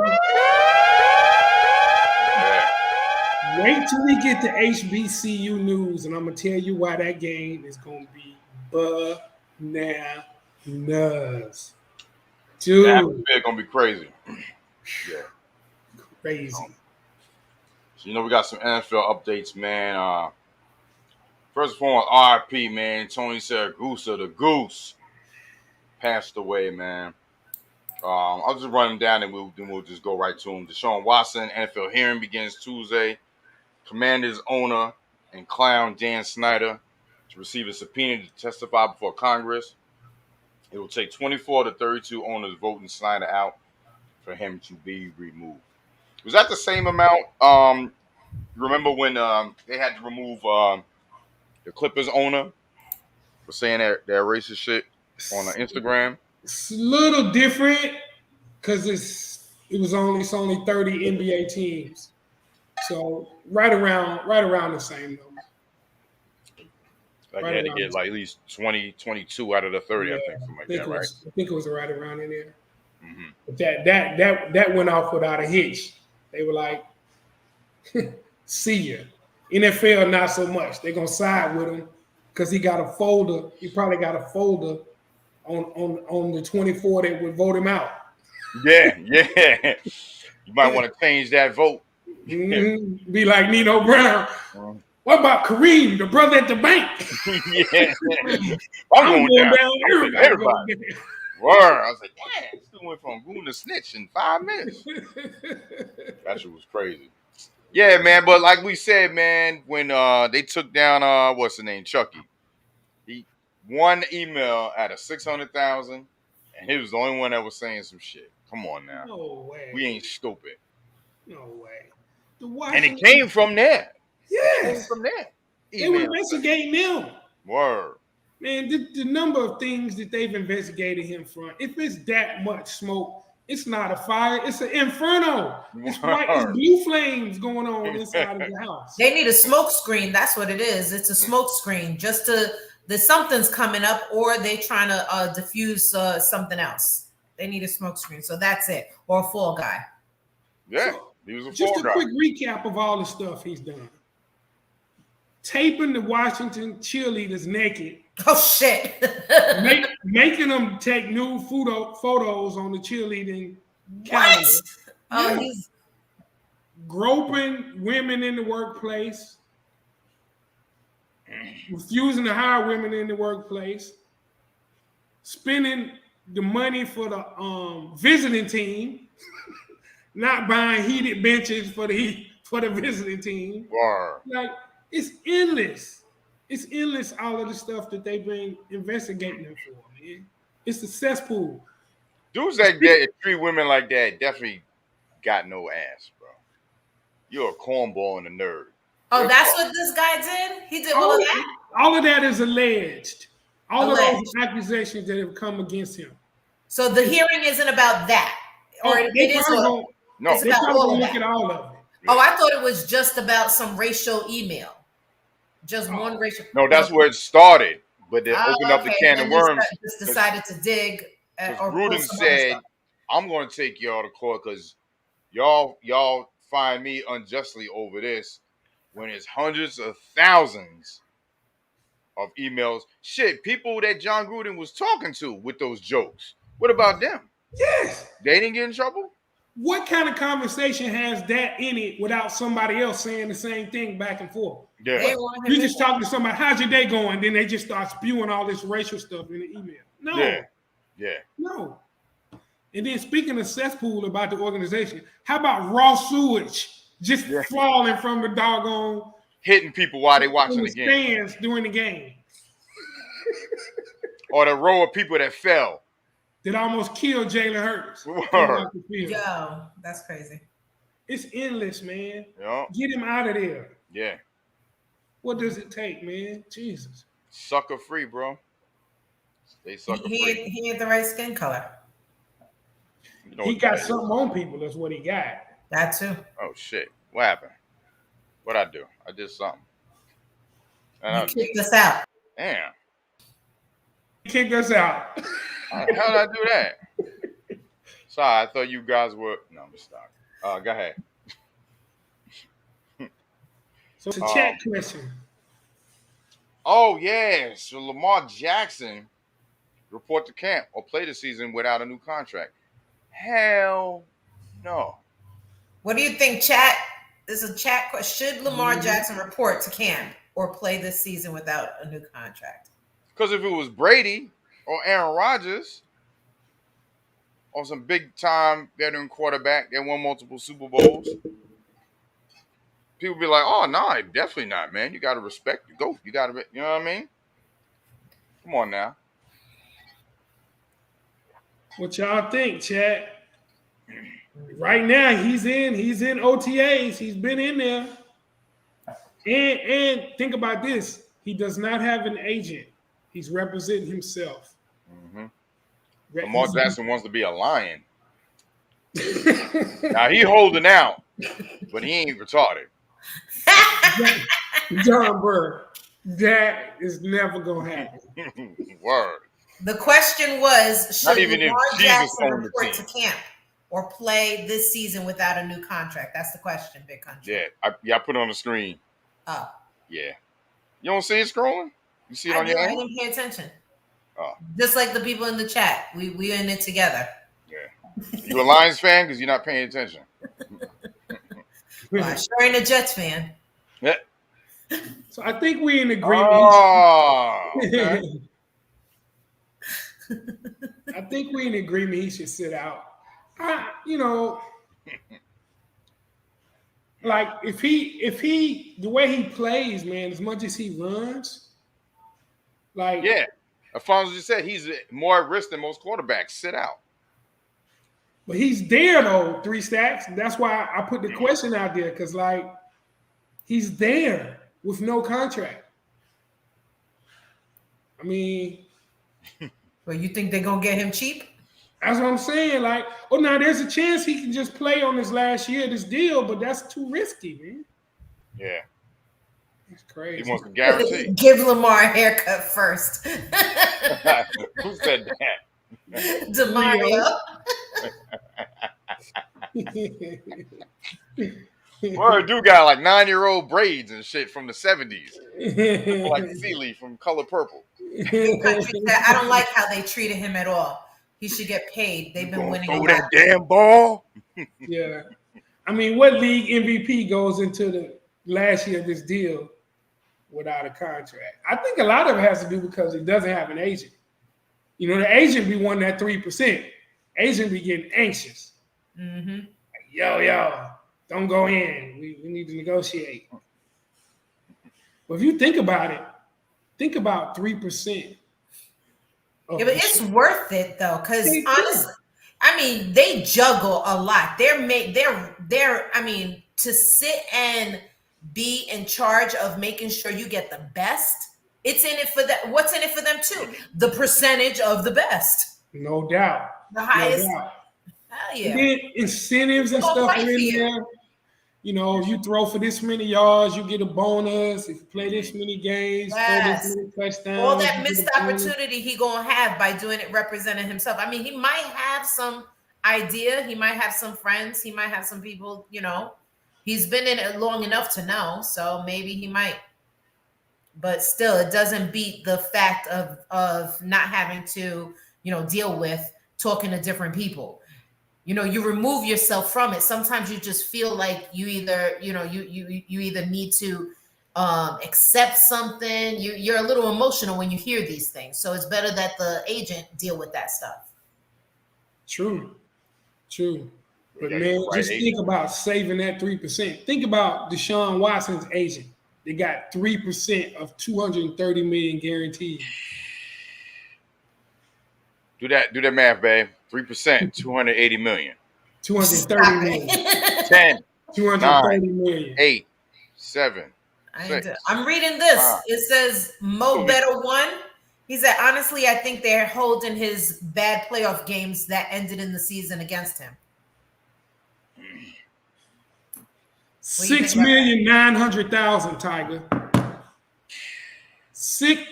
Speaker 1: Wait till we get the HBCU news, and I'm going to tell you why that game is going to be bananas. Dude.
Speaker 3: That's going to be crazy. Yeah.
Speaker 1: Crazy.
Speaker 3: So, we got some NFL updates, man. First of all, RIP, man. Tony Siragusa, the Goose, passed away, man. I'll just run him down, and we'll just go right to him. Deshaun Watson, NFL hearing begins Tuesday. Commanders owner and clown Dan Snyder to receive a subpoena to testify before Congress. It will take 24 to 32 owners voting Snyder out for him to be removed. Was that the same amount? Remember when they had to remove the Clippers owner for saying that racist shit on Instagram?
Speaker 1: It's a little different because it's only 30 NBA teams. So right around the same number.
Speaker 3: Like they had to get like at least 20, 22 out of the 30, I think, something like that, right?
Speaker 1: I think it was right around in there. Mm-hmm. But that went off without a hitch. They were like, see ya. NFL, not so much. They're going to side with him because he got a folder. He probably got a folder on the 24 that would vote him out.
Speaker 3: Yeah. You might want to change that vote.
Speaker 1: Mm-hmm. Be like Nino Brown. What about Kareem, the brother at the bank?
Speaker 3: Yeah. I'm going down. Everybody. Word. I was like, damn, still went from goon to snitch in 5 minutes. That shit was crazy. Yeah, man, but like we said, man, when they took down what's the name, Chucky, he one email out of 600,000, and he was the only one that was saying some shit. Come on now.
Speaker 1: No way.
Speaker 3: We ain't stupid.
Speaker 1: No way.
Speaker 3: And it came from there.
Speaker 1: Yes.
Speaker 3: It came from there.
Speaker 1: They were investigating them.
Speaker 3: Word.
Speaker 1: Man, the number of things that they've investigated him from, if it's that much smoke, it's not a fire, it's an inferno. It's white, it's blue flames going on inside of the house.
Speaker 2: They need a smoke screen. That's what it is. It's a smoke screen. Just there's something's coming up, or they trying to diffuse something else. They need a smoke screen. So that's it. Or a fall guy.
Speaker 3: Yeah, he was a
Speaker 1: just
Speaker 3: fall guy.
Speaker 1: Just a quick recap of all the stuff he's done. Taping the Washington cheerleaders naked.
Speaker 2: Oh, shit.
Speaker 1: making them take nude photos on the cheerleading calendar.
Speaker 2: Oh, he's
Speaker 1: groping women in the workplace. Refusing to hire women in the workplace. Spending the money for the visiting team. Not buying heated benches for the visiting team.
Speaker 3: Wow.
Speaker 1: Like, it's endless. It's endless, all of the stuff that they've been investigating them for, man. It's a cesspool.
Speaker 3: Dudes like that, treat women like that, definitely got no ass, bro. You're a cornball and a nerd.
Speaker 2: Oh, that's what this guy did? He did all of that?
Speaker 1: All of that is alleged. All of those accusations that have come against him.
Speaker 2: So the hearing isn't about that? Or it is
Speaker 3: no,
Speaker 2: it's about all of
Speaker 1: look
Speaker 2: that.
Speaker 1: at all of it.
Speaker 2: Oh, I thought it was just about some racial email. Just one racial.
Speaker 3: No, that's where it started. But they opened up the can of worms.
Speaker 2: Just decided to dig. Or
Speaker 3: Gruden said, I'm going to take y'all to court because y'all find me unjustly over this when it's hundreds of thousands of emails. Shit, people that John Gruden was talking to with those jokes. What about them?
Speaker 1: Yes.
Speaker 3: They didn't get in trouble?
Speaker 1: what kind of conversation has that in it without somebody else saying the same thing back and forth?
Speaker 3: Yeah.
Speaker 1: You just talking to somebody, how's your day going? Then they just start spewing all this racial stuff in the email. No.
Speaker 3: Yeah.
Speaker 1: No. And then speaking of cesspool about the organization, how about raw sewage just falling from the doggone
Speaker 3: hitting people while they watching the game.
Speaker 1: Stands during the game.
Speaker 3: Or the row of people that fell.
Speaker 1: That almost killed Jalen Hurts.
Speaker 2: Yo, that's crazy.
Speaker 1: It's endless, man.
Speaker 3: Yeah.
Speaker 1: Get him out of there.
Speaker 3: Yeah.
Speaker 1: What does it take, man? Jesus.
Speaker 3: Sucker free, bro. Stay sucker free.
Speaker 2: He had the right skin color.
Speaker 3: You know
Speaker 1: he got something on people. That's what he got.
Speaker 2: That too.
Speaker 3: Oh, shit. What happened? What'd I do? I did something.
Speaker 2: You kicked us out.
Speaker 3: Damn.
Speaker 1: He kicked us out.
Speaker 3: How did I do that? Sorry, I thought you guys were. No, I'm just sorry. Go ahead.
Speaker 1: So it's a chat question.
Speaker 3: Oh, yeah. So Lamar Jackson report to camp or play the season without a new contract. Hell no.
Speaker 2: What do you think, chat? This is a chat question. Should Lamar Jackson report to camp or play this season without a new contract?
Speaker 3: Because if it was Brady or Aaron Rodgers or some big-time veteran quarterback that won multiple Super Bowls, people be like, oh, no, definitely not, man. You got to respect the GOAT. You got to, you know what I mean? Come on now.
Speaker 1: What y'all think, chat? Right now, he's in OTAs. He's been in there. And think about this. He does not have an agent. He's representing himself.
Speaker 3: Mm-hmm. Lamar Jackson wants to be a Lion. Now, he holding out, but he ain't retarded.
Speaker 1: John Burr, that is never going to happen.
Speaker 3: Word.
Speaker 2: The question was, should Lamar Jackson report to
Speaker 3: team.
Speaker 2: camp or play this season without a new contract? That's the question, Big Country.
Speaker 3: Yeah, I put it on the screen.
Speaker 2: Oh.
Speaker 3: Yeah. You don't see it scrolling? You see it on your end?
Speaker 2: I didn't pay attention.
Speaker 3: Oh.
Speaker 2: Just like the people in the chat. We in it together.
Speaker 3: Yeah. You a Lions fan because you're not paying attention.
Speaker 2: Well, I sure ain't a Jets fan.
Speaker 3: Yeah.
Speaker 1: So I think we in agreement.
Speaker 3: Oh, okay.
Speaker 1: I think we in agreement he should sit out. Like if he the way he plays, man, as much as he runs, like
Speaker 3: Alfonso just said he's more at risk than most quarterbacks. Sit out.
Speaker 1: But he's there though, 3 stacks. That's why I put the question out there, because like he's there with no contract. I mean,
Speaker 2: well, you think they're gonna get him cheap?
Speaker 1: That's what I'm saying. Like, now there's a chance he can just play on this last year, this deal, but that's too risky, man.
Speaker 3: Yeah.
Speaker 1: That's crazy.
Speaker 3: He wants to guarantee.
Speaker 2: Give Lamar a haircut first.
Speaker 3: Who said that?
Speaker 2: DeMario.
Speaker 3: Well, dude got like 9-year-old braids and shit from the 70s. Like Sealy from Color Purple.
Speaker 2: I don't like how they treated him at all. He should get paid. They've been winning.
Speaker 3: Throw that damn ball.
Speaker 1: Yeah. I mean, what league MVP goes into the last year of this deal without a contract? I think a lot of it has to do because he doesn't have an agent. You know, the agent be wanting that 3%. Agent be getting anxious.
Speaker 2: Mm-hmm.
Speaker 1: Like, yo, don't go in. We need to negotiate. But if you think about it, think about 3%.
Speaker 2: Yeah, but it's worth it though, because honestly, I mean, they juggle a lot. I mean, to sit and be in charge of making sure you get the best, it's in it for that. What's in it for them too? The percentage of the best.
Speaker 1: No doubt.
Speaker 2: The highest.
Speaker 1: No doubt.
Speaker 2: Hell yeah.
Speaker 1: And then incentives and stuff are in there. You know, if you throw for this many yards, you get a bonus. If you play this many games, throw this many touchdowns.
Speaker 2: All that missed opportunity he gonna have by doing it, representing himself. I mean, he might have some idea. He might have some friends. He might have some people, you know. He's been in it long enough to know, so maybe he might. But still, it doesn't beat the fact of not having to, you know, deal with talking to different people. you remove yourself from it. Sometimes you just feel like you either, you either need to accept something. You're a little emotional when you hear these things. So it's better that the agent deal with that stuff.
Speaker 1: True. But
Speaker 3: Yeah,
Speaker 1: man,
Speaker 3: right,
Speaker 1: just think about saving that 3%. Think about Deshaun Watson's agent. They got 3% of 230 million guaranteed.
Speaker 3: Do that math, babe. 3%, 280 million.
Speaker 1: 230 million.
Speaker 3: 10,
Speaker 1: 230 million.
Speaker 3: 8, 7. 6.
Speaker 2: I'm reading this. It says Mo Better won. He said, honestly, I think they're holding his bad playoff games that ended in the season against him.
Speaker 1: 6,900,000, Tiger.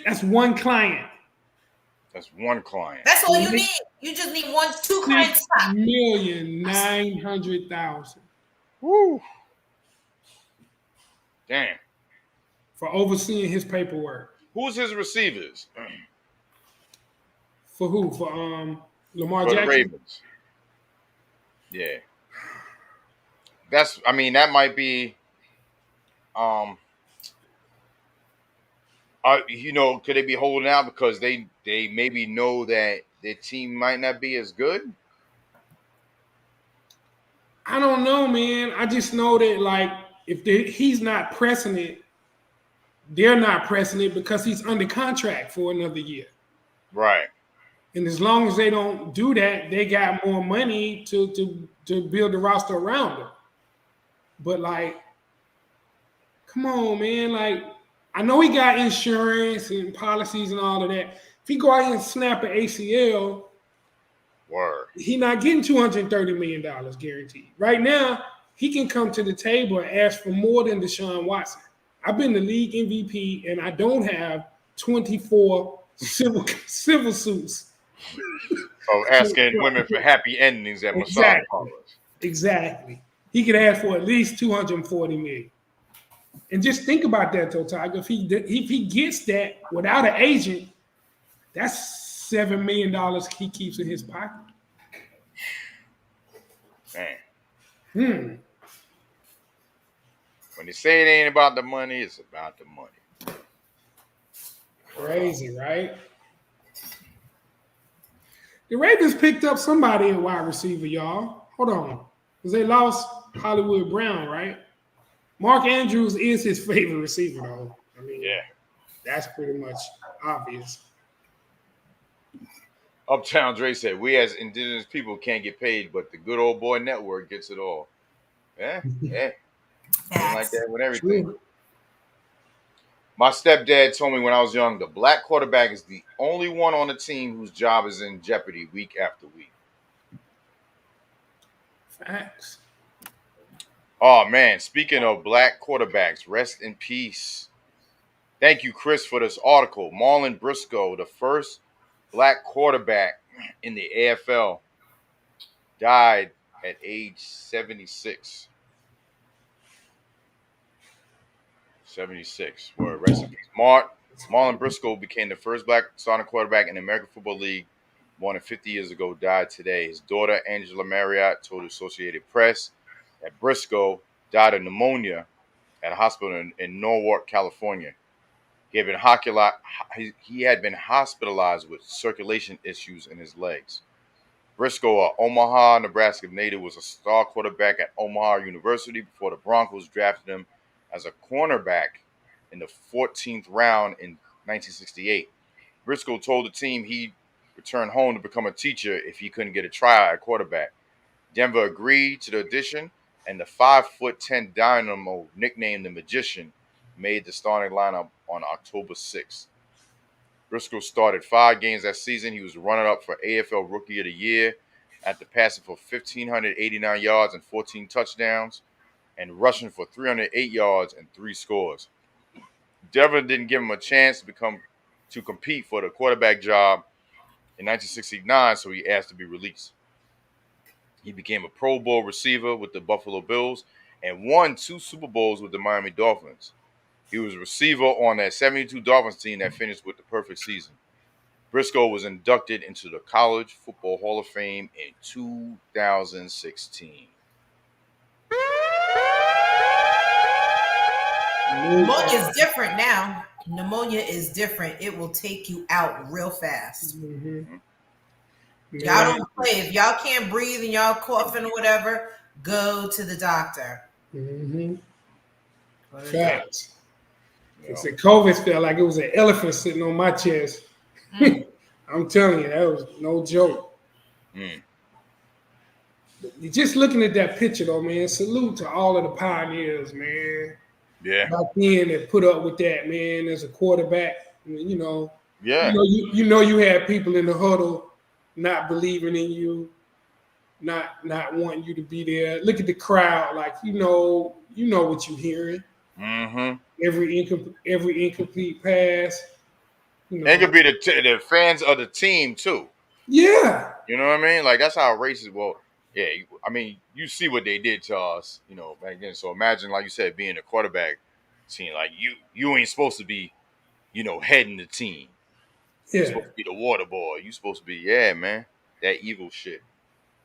Speaker 1: That's one client.
Speaker 3: That's one client.
Speaker 2: That's all you need. You just need two clients.
Speaker 1: 6,900,000.
Speaker 3: Woo. Damn.
Speaker 1: For overseeing his paperwork.
Speaker 3: Who's his receivers?
Speaker 1: For who? For Lamar
Speaker 3: For
Speaker 1: Jackson?
Speaker 3: the Ravens. Yeah. That might be could they be holding out because they maybe know that their team might not be as good?
Speaker 1: I don't know, man. I just know that, like, if he's not pressing it, they're not pressing it because he's under contract for another year.
Speaker 3: Right.
Speaker 1: And as long as they don't do that, they got more money to build the roster around them. But, like, come on, man. Like, I know he got insurance and policies and all of that. If he go out here and snap an ACL, he not getting $230 million guaranteed. Right now, he can come to the table and ask for more than Deshaun Watson. I've been the league MVP, and I don't have 24 civil suits.
Speaker 3: Oh, asking women for happy endings at massage parlors.
Speaker 1: Exactly. He could ask for at least $240 million. And just think about that, though, Tiger. If he gets that without an agent, that's $7 million he keeps in his pocket.
Speaker 3: Man. When they say it ain't about the money, it's about the money.
Speaker 1: Crazy, right? The Ravens picked up somebody at wide receiver, y'all. Hold on. Because they lost Hollywood Brown, right? Mark Andrews is his favorite receiver, though. I mean, yeah, that's pretty much obvious.
Speaker 3: Uptown Dre said, we as indigenous people can't get paid, but the good old boy network gets it all. Yeah. Like that with everything. True. My stepdad told me when I was young, the black quarterback is the only one on the team whose job is in jeopardy week after week.
Speaker 1: Facts.
Speaker 3: Oh, man. Speaking of black quarterbacks, rest in peace. Thank you, Chris, for this article. Marlon Briscoe, the first black quarterback in the AFL, died at age 76. 76. Word. Rest in peace. Marlon Briscoe became the first black starting quarterback in the American Football League more than 50 years ago, died today. His daughter, Angela Marriott, told Associated Press that Briscoe died of pneumonia at a hospital in Norwalk, California. He had been hospitalized with circulation issues in his legs. Briscoe, an Omaha, Nebraska native, was a star quarterback at Omaha University before the Broncos drafted him as a cornerback in the 14th round in 1968. Briscoe told the team he'd return home to become a teacher if he couldn't get a tryout at quarterback. Denver agreed to the audition, and the 5'10" dynamo, nicknamed the Magician, made the starting lineup on October 6th. Briscoe started 5 games that season. He was runner-up for AFL Rookie of the Year after passing for 1,589 yards and 14 touchdowns and rushing for 308 yards and 3 scores. Denver didn't give him a chance to compete for the quarterback job in 1969, so he asked to be released. He became a Pro Bowl receiver with the Buffalo Bills and won 2 Super Bowls with the Miami Dolphins. He was a receiver on that 72 Dolphins team that finished with the perfect season. Briscoe was inducted into the College Football Hall of Fame in 2016.
Speaker 2: Pneumonia is different now. Pneumonia is different. It will take you out real fast.
Speaker 1: Mm-hmm.
Speaker 2: Y'all don't play. If y'all can't breathe and y'all coughing or whatever, go to the doctor.
Speaker 1: Mm-hmm. Facts. It said COVID felt like it was an elephant sitting on my chest. I'm telling you, that was no joke. Just looking at that picture, though, man, salute to all of the pioneers, man.
Speaker 3: Yeah.
Speaker 1: Back then, that put up with that, man, as a quarterback. You know,
Speaker 3: Yeah.
Speaker 1: You had people in the huddle not believing in you, not wanting you to be there. Look at the crowd, like you know what you're hearing.
Speaker 3: Mm-hmm.
Speaker 1: Every incomplete pass. You know.
Speaker 3: It could be the fans of the team too.
Speaker 1: Yeah.
Speaker 3: You know what I mean? Like that's how racist. Well, yeah. I mean, you see what they did to us, you know, back then. So imagine, like you said, being a quarterback team. Like you ain't supposed to be, you know, heading the team. You're supposed to be the water boy. You're supposed to be, yeah, man, that evil shit.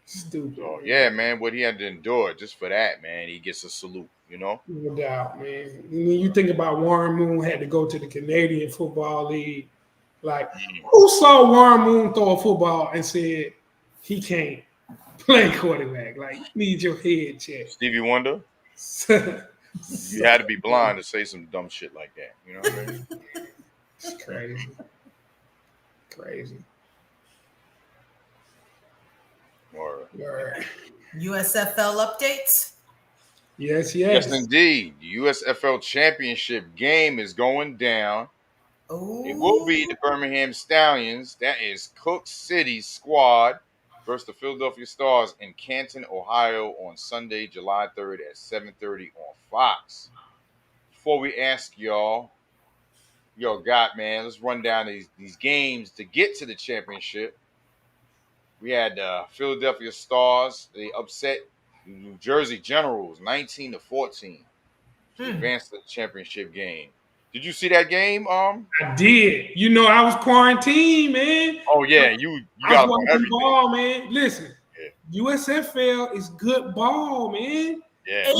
Speaker 1: Stupid.
Speaker 3: So, yeah, man, what he had to endure just for that, man, he gets a salute, you know?
Speaker 1: No doubt, man. When you think about Warren Moon had to go to the Canadian Football League, like, who saw Warren Moon throw a football and said he can't play quarterback? Like, you need your head checked.
Speaker 3: Stevie Wonder? You had to be blind to say some dumb shit like that. You know what I mean?
Speaker 1: It's crazy. Crazy.
Speaker 3: All right.
Speaker 2: USFL updates?
Speaker 1: Yes.
Speaker 3: Yes, indeed. The USFL championship game is going down.
Speaker 2: Ooh.
Speaker 3: It will be the Birmingham Stallions. That is Cook City's squad versus the Philadelphia Stars in Canton, Ohio on Sunday, July 3rd at 7:30 on Fox. Before we ask y'all, man, let's run down these games to get to the championship. We had Philadelphia Stars. They upset the New Jersey Generals 19-14 to advance to the championship game. Did you see that game?
Speaker 1: I did. You know, I was quarantined, man.
Speaker 3: Oh yeah, you got watching
Speaker 1: ball, man. Listen, USFL is good ball, man.
Speaker 3: Yeah,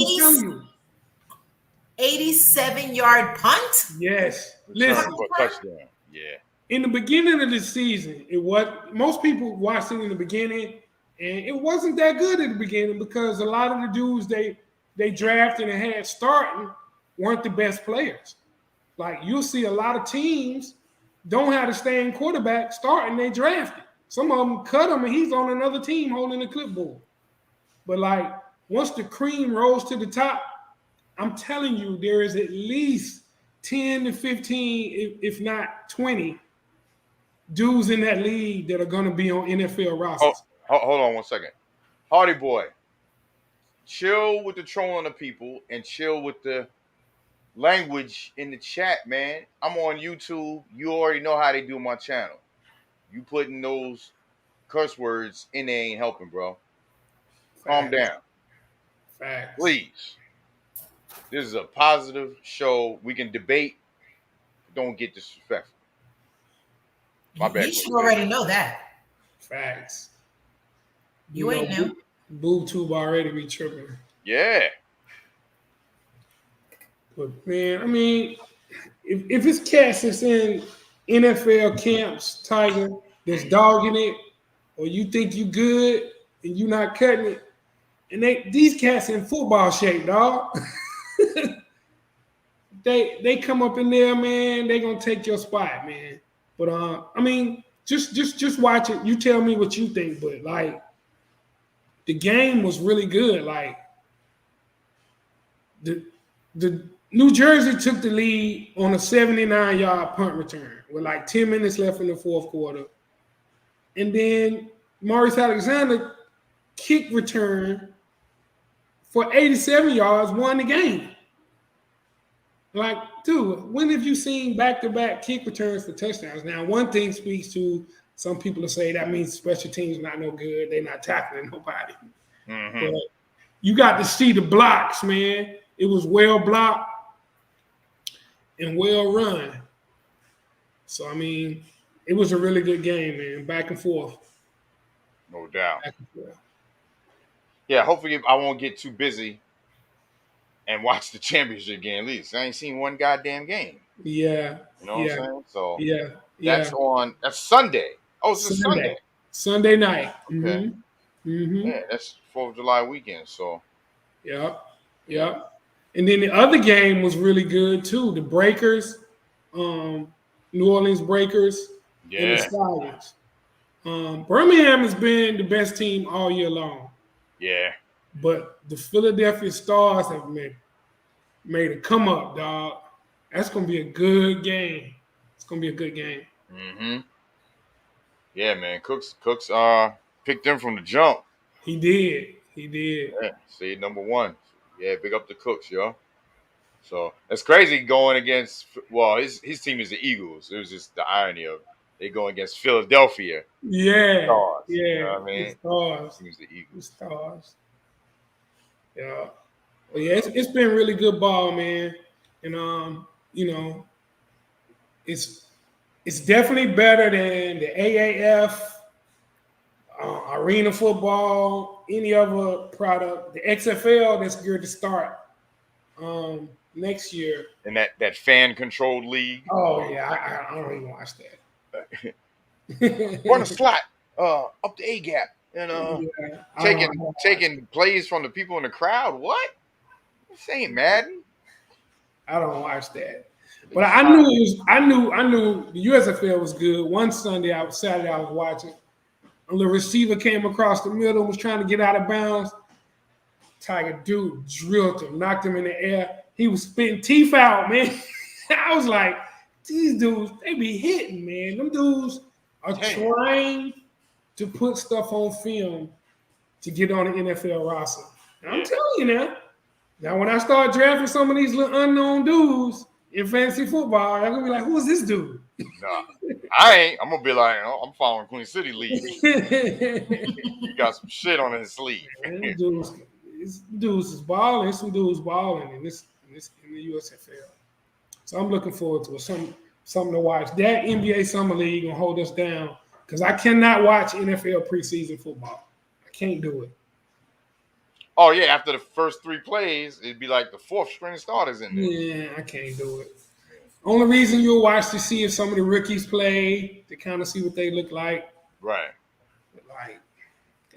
Speaker 2: 87-yard punt.
Speaker 1: Yes, listen,
Speaker 3: for a touchdown. Yeah.
Speaker 1: In the beginning of the season, most people watched it in the beginning, and it wasn't that good at the beginning because a lot of the dudes they drafted and had starting weren't the best players. Like you'll see a lot of teams don't have the staying quarterback starting, they drafted. Some of them cut him and he's on another team holding the clipboard. But like once the cream rose to the top, I'm telling you, there is at least 10 to 15, if not 20 dudes in that league that are going to be on NFL rosters.
Speaker 3: Hold on one second. Hardy boy, chill with the trolling of people and chill with the language in the chat, man. I'm on YouTube. You already know how they do my channel. You putting those curse words in there ain't helping, bro. Calm down.
Speaker 1: Facts.
Speaker 3: Please. This is a positive show. We can debate. Don't get disrespectful. My bad.
Speaker 2: You should already know that.
Speaker 1: Facts.
Speaker 2: You ain't new.
Speaker 1: Boob tube already be tripping.
Speaker 3: Yeah.
Speaker 1: But man, I mean, if it's cats that's in NFL camps, Tiger, that's dogging it, or you think you good and you not cutting it, and these cats in football shape, dog. they come up in there, man. They gonna take your spot, man. But I mean, just watch it. You tell me what you think. But like, the game was really good. Like the New Jersey took the lead on a 79-yard punt return with like 10 minutes left in the fourth quarter, and then Maurice Alexander kick return for 87 yards, won the game. Like, dude, when have you seen back-to-back kick returns for touchdowns? Now, one thing speaks to some people to say that means special teams not no good. They're not tackling nobody.
Speaker 3: Mm-hmm.
Speaker 1: But you got to see the blocks, man. It was well blocked and well run. So, I mean, It was a really good game, man. Back and forth.
Speaker 3: No doubt.
Speaker 1: Back and forth.
Speaker 3: Yeah, hopefully I won't get too busy and watch the championship game at least. I ain't seen one goddamn game.
Speaker 1: Yeah.
Speaker 3: You know what I'm saying? So
Speaker 1: Yeah.
Speaker 3: That's Sunday. Oh, it's a Sunday.
Speaker 1: Sunday night.
Speaker 3: Okay. Yeah, that's 4th of July weekend. So
Speaker 1: Yep. And then the other game was really good too. The Breakers, New Orleans Breakers, and the Stallions. Birmingham has been the best team all year long.
Speaker 3: Yeah.
Speaker 1: But the Philadelphia Stars have made a come up, dog. That's gonna be a good game. It's gonna be a good game.
Speaker 3: Mm-hmm. Yeah, man. Cooks picked them from the jump.
Speaker 1: He did.
Speaker 3: Yeah, see, number one. Yeah, big up the Cooks, yo. So it's crazy going against. Well, his team is the Eagles. It was just the irony of they going against Philadelphia.
Speaker 1: Yeah,
Speaker 3: Stars,
Speaker 1: yeah.
Speaker 3: You know what I mean?
Speaker 1: Stars.
Speaker 3: Team's the Eagles.
Speaker 1: Stars. Yeah. Well, yeah, it's been really good ball, man. And you know, it's definitely better than the AAF, arena football, any other product. The XFL that's good to start next year.
Speaker 3: And that fan controlled league.
Speaker 1: Oh yeah, I don't even watch that.
Speaker 3: Run a slot up the A gap and taking plays from the people in the crowd. What? This ain't Madden.
Speaker 1: I don't watch that. But I knew the USFL was good. One Saturday I was watching. And the receiver came across the middle, was trying to get out of bounds. Tiger dude drilled him, knocked him in the air. He was spitting teeth out, man. I was like, these dudes, they be hitting, man. Them dudes are trying to put stuff on film to get on the NFL roster. And I'm telling you now. Now, when I start drafting some of these little unknown dudes in fantasy football, I'm gonna be like, "Who is this dude?"
Speaker 3: Nah, I ain't. I'm gonna be like, oh, I'm following Queen City League. He got some shit on his sleeve.
Speaker 1: Dudes is balling. Some dudes balling in the USFL. So I'm looking forward to it. Something to watch. That NBA Summer League gonna hold us down because I cannot watch NFL preseason football. I can't do it.
Speaker 3: Oh yeah, after the first 3 plays, it'd be like the 4th string starters in there.
Speaker 1: Yeah, I can't do it. Only reason you'll watch to see if some of the rookies play, to kind of see what they look like.
Speaker 3: Right.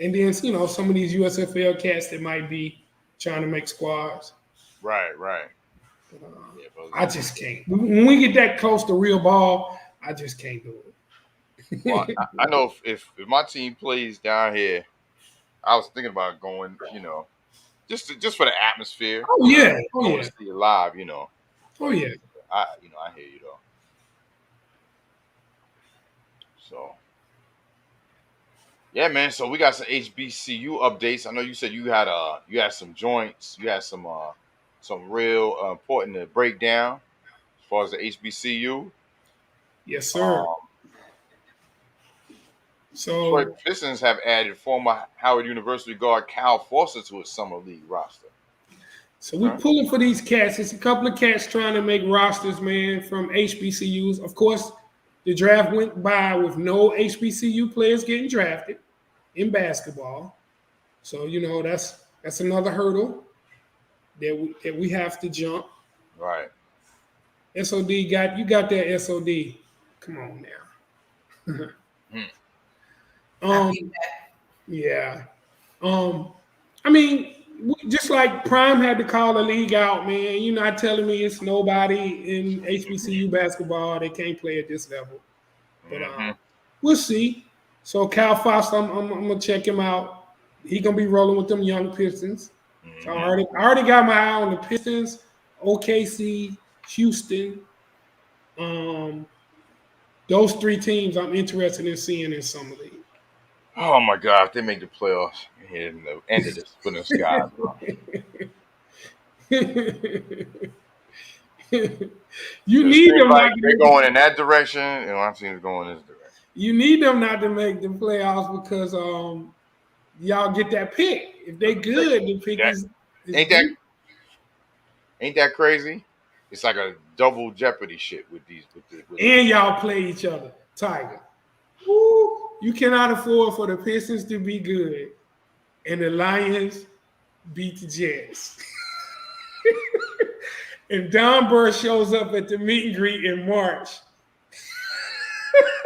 Speaker 1: And then, you know, some of these USFL cats that might be trying to make squads.
Speaker 3: Right.
Speaker 1: I just can't. When we get that close to real ball, I just can't do it.
Speaker 3: Well, I know if my team plays down here, I was thinking about going, you know, just for the atmosphere.
Speaker 1: Oh yeah,
Speaker 3: I want to see it live, you know.
Speaker 1: Oh yeah.
Speaker 3: I hear you though. So, yeah, man. So we got some HBCU updates. I know you said you had some joints, you had some real important to break down as far as the HBCU.
Speaker 1: Yes, sir. So
Speaker 3: Detroit Pistons have added former Howard University guard Cal Foster to its summer league roster.
Speaker 1: So we're pulling for these cats. It's a couple of cats trying to make rosters, man, from HBCUs. Of course, the draft went by with no HBCU players getting drafted in basketball. So, you know, that's another hurdle that we have to jump.
Speaker 3: Right.
Speaker 1: SOD you got that SOD. Come on now. Yeah. I mean, just like Prime had to call the league out, man. You're not telling me it's nobody in HBCU basketball that can't play at this level. But we'll see. So Cal Foster, I'm gonna check him out. He gonna be rolling with them young Pistons. So I already got my eye on the Pistons, OKC, Houston. Those 3 teams I'm interested in seeing in summer league.
Speaker 3: Oh my God, if they make the playoffs in the end of this for the sky, bro.
Speaker 1: You need them
Speaker 3: like they're going in that direction, and my team's going this direction.
Speaker 1: You need them not to make the playoffs because y'all get that pick. If they good, the pick is
Speaker 3: ain't that crazy? It's like a double jeopardy shit with these.
Speaker 1: And y'all play each other. Tiger. Woo, you cannot afford for the Pistons to be good and the Lions beat the Jets. And Don Burr shows up at the meet and greet in March.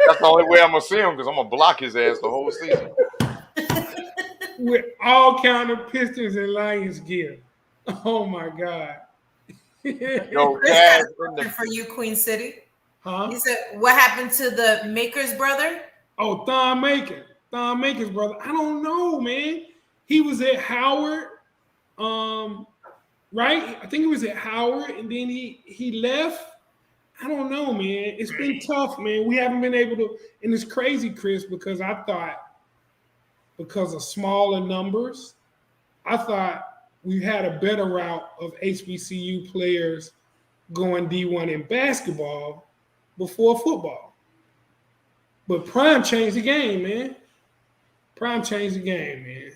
Speaker 3: That's the only way I'm gonna see him because I'm gonna block his ass the whole season.
Speaker 1: With all kind of Pistons and Lions gear. Oh my God.
Speaker 3: Yo,
Speaker 2: Chris
Speaker 3: Cass,
Speaker 2: has a question for you, Queen City.
Speaker 1: Huh?
Speaker 2: He said, what happened to the Maker's brother?
Speaker 1: Oh, Thon Maker. Thon Maker's brother. I don't know, man. He was at Howard. Right? I think he was at Howard, and then he left. I don't know, man. It's been tough, man. We haven't been able to, and it's crazy, Chris, because I thought because of smaller numbers, I thought we had a better route of HBCU players going D1 in basketball before football. But Prime changed the game, man. Prime changed the game, man.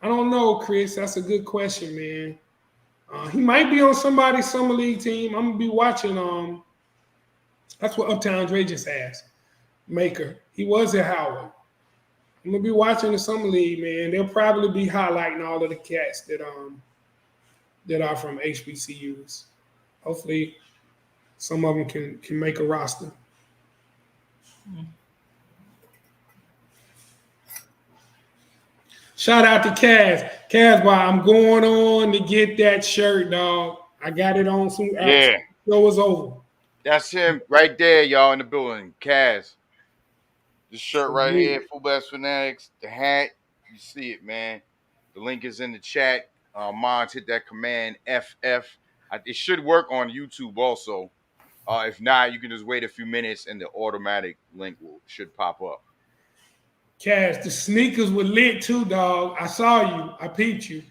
Speaker 1: I don't know, Chris. That's a good question, man. He might be on somebody's summer league team. I'm gonna be watching. That's what Uptown Dre just asked. Maker. He was at Howard. I'm gonna be watching the summer league, man. They'll probably be highlighting all of the cats that are from HBCUs. Hopefully, some of them can make a roster. Shout out to Kaz. Kaz, boy, I'm going on to get that shirt, dog. I got it on soon.
Speaker 3: Yeah.
Speaker 1: Show is over.
Speaker 3: That's him right there, y'all, in the building. Kaz. This shirt right here, Fullblast Fanatics, the hat, you see it, man. The link is in the chat. Mons, hit that command FF. It should work on YouTube also. If not, you can just wait a few minutes and the automatic link should pop up.
Speaker 1: Cash, the sneakers were lit too, dog. I saw you. I peeped you.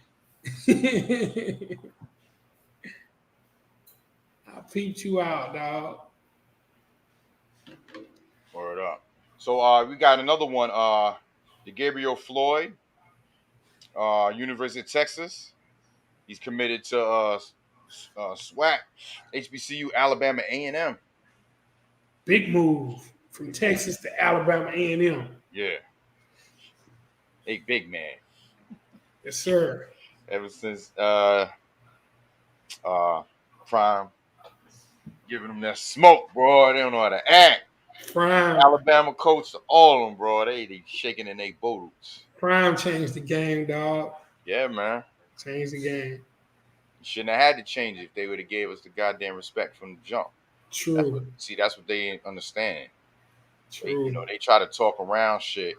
Speaker 1: I peeped you out, dog.
Speaker 3: Word up. So we got another one. The Gabriel Floyd, University of Texas. He's committed to SWAC, HBCU, Alabama A&M.
Speaker 1: Big move from Texas to Alabama A&M.
Speaker 3: Yeah. A big man.
Speaker 1: Yes, sir.
Speaker 3: Ever since Prime giving them that smoke, bro. They don't know how to act.
Speaker 1: Prime.
Speaker 3: Alabama coach to all of them, bro. They shaking in their boots.
Speaker 1: Prime changed the game, dog.
Speaker 3: Yeah, man.
Speaker 1: Changed the game.
Speaker 3: Shouldn't have had to change it if they would have gave us the goddamn respect from the jump.
Speaker 1: True.
Speaker 3: That's what they ain't understand.
Speaker 1: True.
Speaker 3: They try to talk around shit,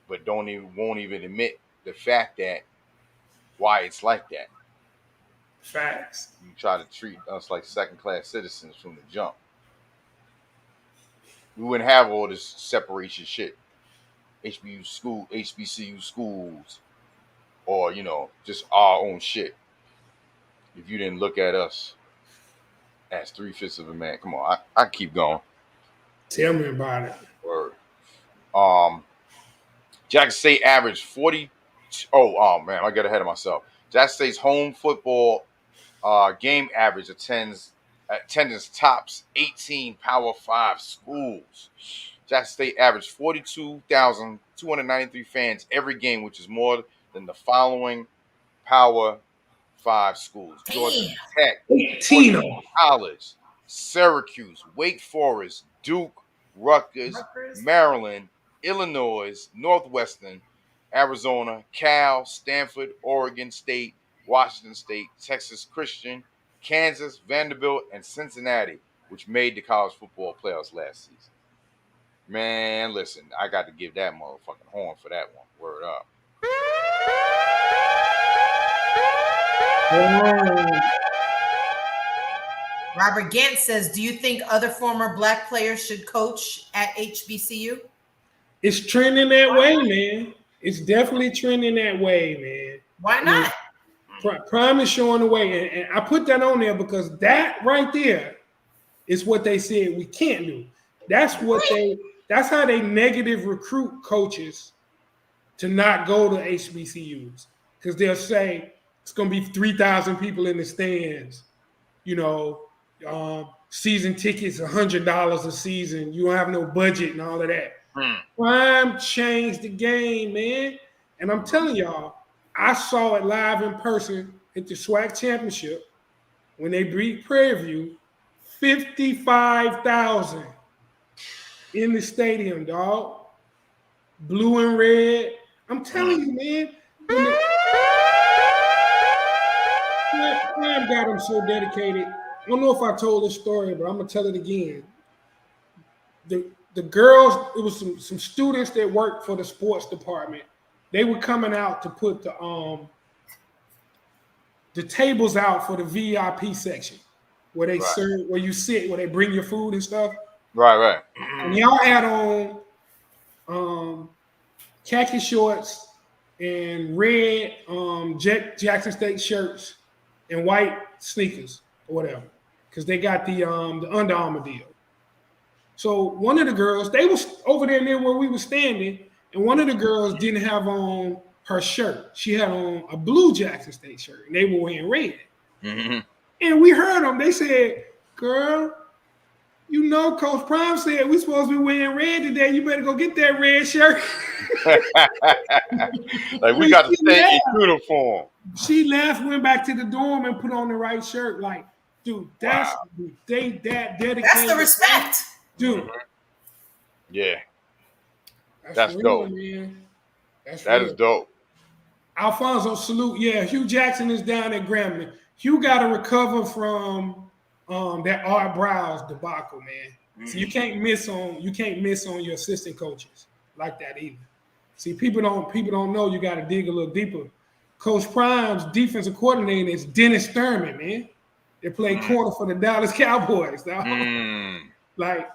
Speaker 3: but won't even admit the fact that why it's like that.
Speaker 1: Facts.
Speaker 3: You try to treat us like second-class citizens from the jump. We wouldn't have all this separation shit. HBCU schools, or just our own shit. If you didn't look at us as 3/5 of a man, come on, I keep going.
Speaker 1: Tell me about it.
Speaker 3: Word. Jackson State averaged 40. Oh man, I got ahead of myself. Jackson State's home football game average attendance tops 18 Power 5 schools. Jackson State averaged 42,293 fans every game, which is more than the following Power 5 schools: Georgia Tech,
Speaker 1: 18
Speaker 3: College, Syracuse, Wake Forest, Duke, Rutgers, Maryland, Illinois, Northwestern, Arizona, Cal, Stanford, Oregon State, Washington State, Texas Christian, Kansas, Vanderbilt, and Cincinnati, which made the college football playoffs last season. Man, listen, I got to give that motherfucking horn for that one. Word up.
Speaker 2: Robert Gant says, do you think other former black players should coach at HBCU?
Speaker 1: It's trending that way, man. It's definitely trending that way, man.
Speaker 2: Why not?
Speaker 1: Prime is showing the way. And I put that on there because that right there is what they said we can't do. That's how they negative recruit coaches to not go to HBCUs. Because they'll say it's going to be 3,000 people in the stands. season tickets, $100 a season. You don't have no budget and all of that. Prime changed the game, man. And I'm telling y'all, I saw it live in person at the SWAC Championship when they beat Prairie View, 55,000 in the stadium, dog. Blue and red. I'm telling you, man. Prime got him so dedicated. I don't know if I told this story, but I'm gonna tell it again. The girls, it was some students that worked for the sports department. They were coming out to put the tables out for the VIP section, where they serve, where you sit, where they bring your food and stuff.
Speaker 3: Right.
Speaker 1: And y'all had on khaki shorts and red Jackson State shirts and white sneakers or whatever, because they got the Under Armour deal. So one of the girls, they was over there near where we were standing, and one of the girls didn't have on her shirt. She had on a blue Jackson State shirt, and they were wearing red. Mm-hmm. And we heard them. They said, "Girl, you know Coach Prime said we supposed to be wearing red today. You better go get that red shirt."
Speaker 3: Like, we got to stay in uniform.
Speaker 1: She left, went back to the dorm, and put on the right shirt. Like, dude, that's that dedicated.
Speaker 2: That's the respect.
Speaker 1: Dude.
Speaker 3: Yeah. That's
Speaker 1: real,
Speaker 3: dope.
Speaker 1: Man.
Speaker 3: That is dope.
Speaker 1: Alfonso, salute. Yeah, Hugh Jackson is down at Grambling. Hugh got to recover from that Art Browse debacle, man. Mm-hmm. So you can't miss on your assistant coaches like that either. See, people don't know you got to dig a little deeper. Coach Prime's defensive coordinator is Dennis Thurman, man. They played corner for the Dallas Cowboys, dog. Like,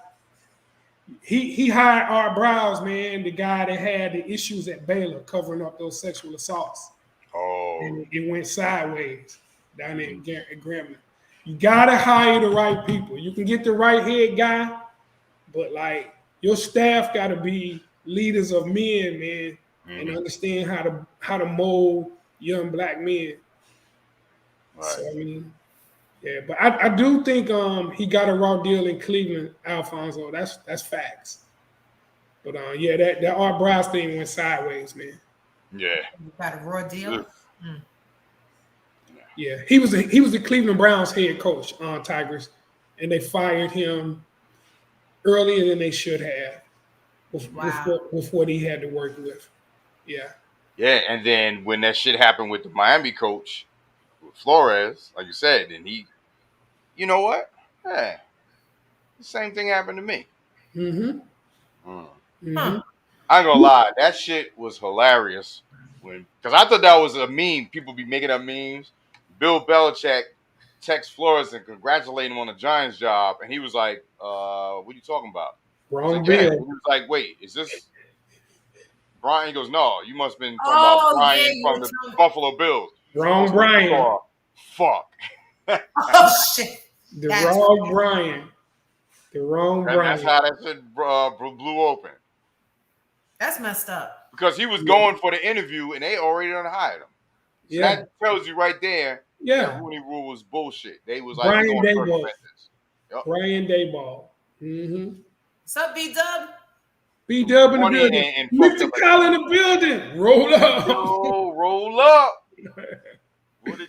Speaker 1: he hired Art Browse, man, the guy that had the issues at Baylor covering up those sexual assaults. Oh. And it went sideways down there at Grambling. You got to hire the right people. You can get the right head guy, but, like, your staff got to be leaders of men, man, and understand how to mold young black men. Right. So, I mean, yeah, but I do think he got a raw deal in Cleveland, Alfonso. That's facts. But yeah, that Art Browse thing went sideways, man.
Speaker 3: Yeah.
Speaker 2: You got a raw deal?
Speaker 1: Yeah. He was the Cleveland Browns head coach on Tigers, and they fired him earlier than they should have with what he had to work with. Yeah. Yeah,
Speaker 3: and then when that shit happened with the Miami coach, with Flores, like you said, and he, you know what? Yeah, the same thing happened to me. I ain't gonna lie, that shit was hilarious because I thought that was a meme. People be making up memes. Bill Belichick texts Flores and congratulate him on the Giants job, and he was like, "What are you talking about?"
Speaker 1: Wrong Bill.
Speaker 3: He was like, "Wait, is this Brian?" He goes, "No, you must have been talking about Brian from the Buffalo Bills."
Speaker 1: Wrong Brian.
Speaker 3: Oh, fuck.
Speaker 2: Oh, shit.
Speaker 1: The wrong Brian.
Speaker 3: That's how that shit blew open.
Speaker 2: That's messed up.
Speaker 3: Because he was going for the interview and they already done hired him. So that tells you right there that Rooney Rule was bullshit. They was like,
Speaker 1: Brian Dayball.
Speaker 3: Yep.
Speaker 1: Brian Dayball.
Speaker 2: What's up, B-Dub?
Speaker 1: B-Dub in the building. Mr. Kyle in the building. Roll up.
Speaker 3: Yo, roll up. What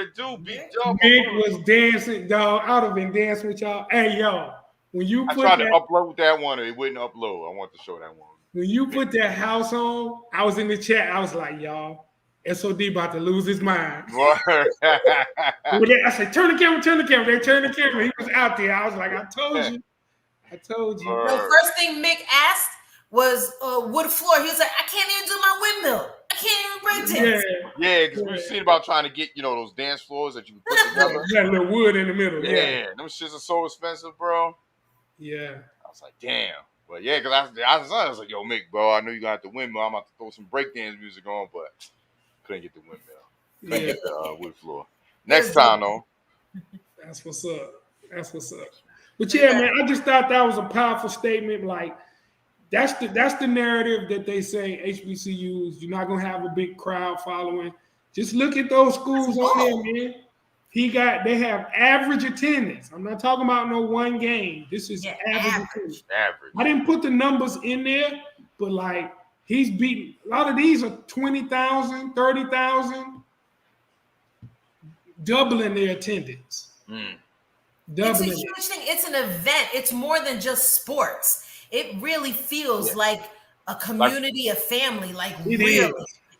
Speaker 3: it do? B-Dub.
Speaker 1: Nick was dancing, dog. I would have been dancing with y'all. Hey, yo. When you
Speaker 3: I tried to upload that one, it wouldn't upload. I want to show that one.
Speaker 1: When you put that house on, I was in the chat. I was like, y'all, SOD about to lose his mind. I said, turn the camera. They turned the camera. He was out there. I was like, I told you.
Speaker 2: The first thing Mick asked was wood floor. He was like, I can't even do my windmill. I can't even break dance.
Speaker 3: Yeah, because we've seen about trying to get, those dance floors that you put together.
Speaker 1: That little wood in the middle.
Speaker 3: Yeah, them shits are so expensive, bro.
Speaker 1: Yeah.
Speaker 3: I was like, damn. But yeah, because I was like, yo, Mick, bro, I know you got the windmill. I'm about to throw some breakdance music on, but couldn't get the windmill. Couldn't get the wood floor. Next time, though.
Speaker 1: That's what's up. But yeah, man, I just thought that was a powerful statement. Like, that's the narrative that they say HBCUs, you're not gonna have a big crowd following. Just look at those schools on there, man. They have average attendance. I'm not talking about no one game. This is average attendance.
Speaker 3: Average.
Speaker 1: I didn't put the numbers in there, but like he's beating a lot of these are 20,000, 30,000, doubling their attendance.
Speaker 2: It's a huge thing. It's an event. It's more than just sports. It really feels like a community, a family. Like really,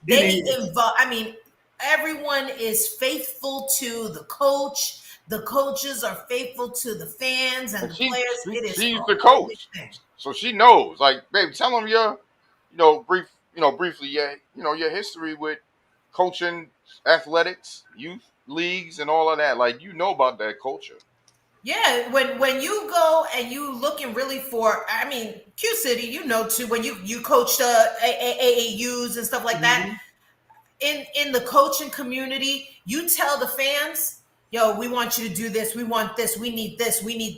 Speaker 2: they involve. I mean, everyone is faithful to the coach. The coaches are faithful to the fans and the players.
Speaker 3: She's the coach, so she knows. Like, baby, tell them your, briefly, your history with coaching, athletics, youth leagues, and all of that. Like, you know about that culture.
Speaker 2: Yeah, when you go and you looking really for, I mean, Q City, too, when you coached AAUs and stuff like that, in the coaching community, you tell the fans, yo, we want you to do this, we want this, we need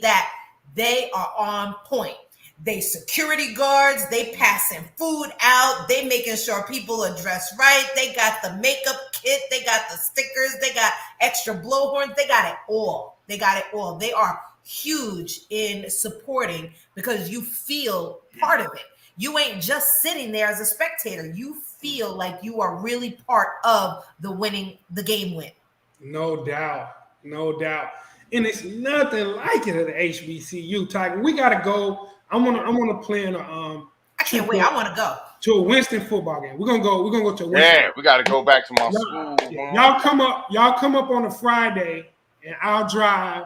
Speaker 2: that. They are on point. They security guards, they passing food out, they making sure people are dressed right, they got the makeup kit, they got the stickers, they got extra blowhorns, they got it all. They are huge in supporting because you feel part of it. You ain't just sitting there as a spectator. You feel like you are really part of the game win.
Speaker 1: No doubt. And it's nothing like it at the HBCU, Tiger. We gotta go. I wanna plan a
Speaker 2: I can't wait. I want to go
Speaker 1: to a Winston football game. We're gonna go to a Winston.
Speaker 3: Yeah, we gotta go back to my school.
Speaker 1: Y'all come up on a Friday. And I'll drive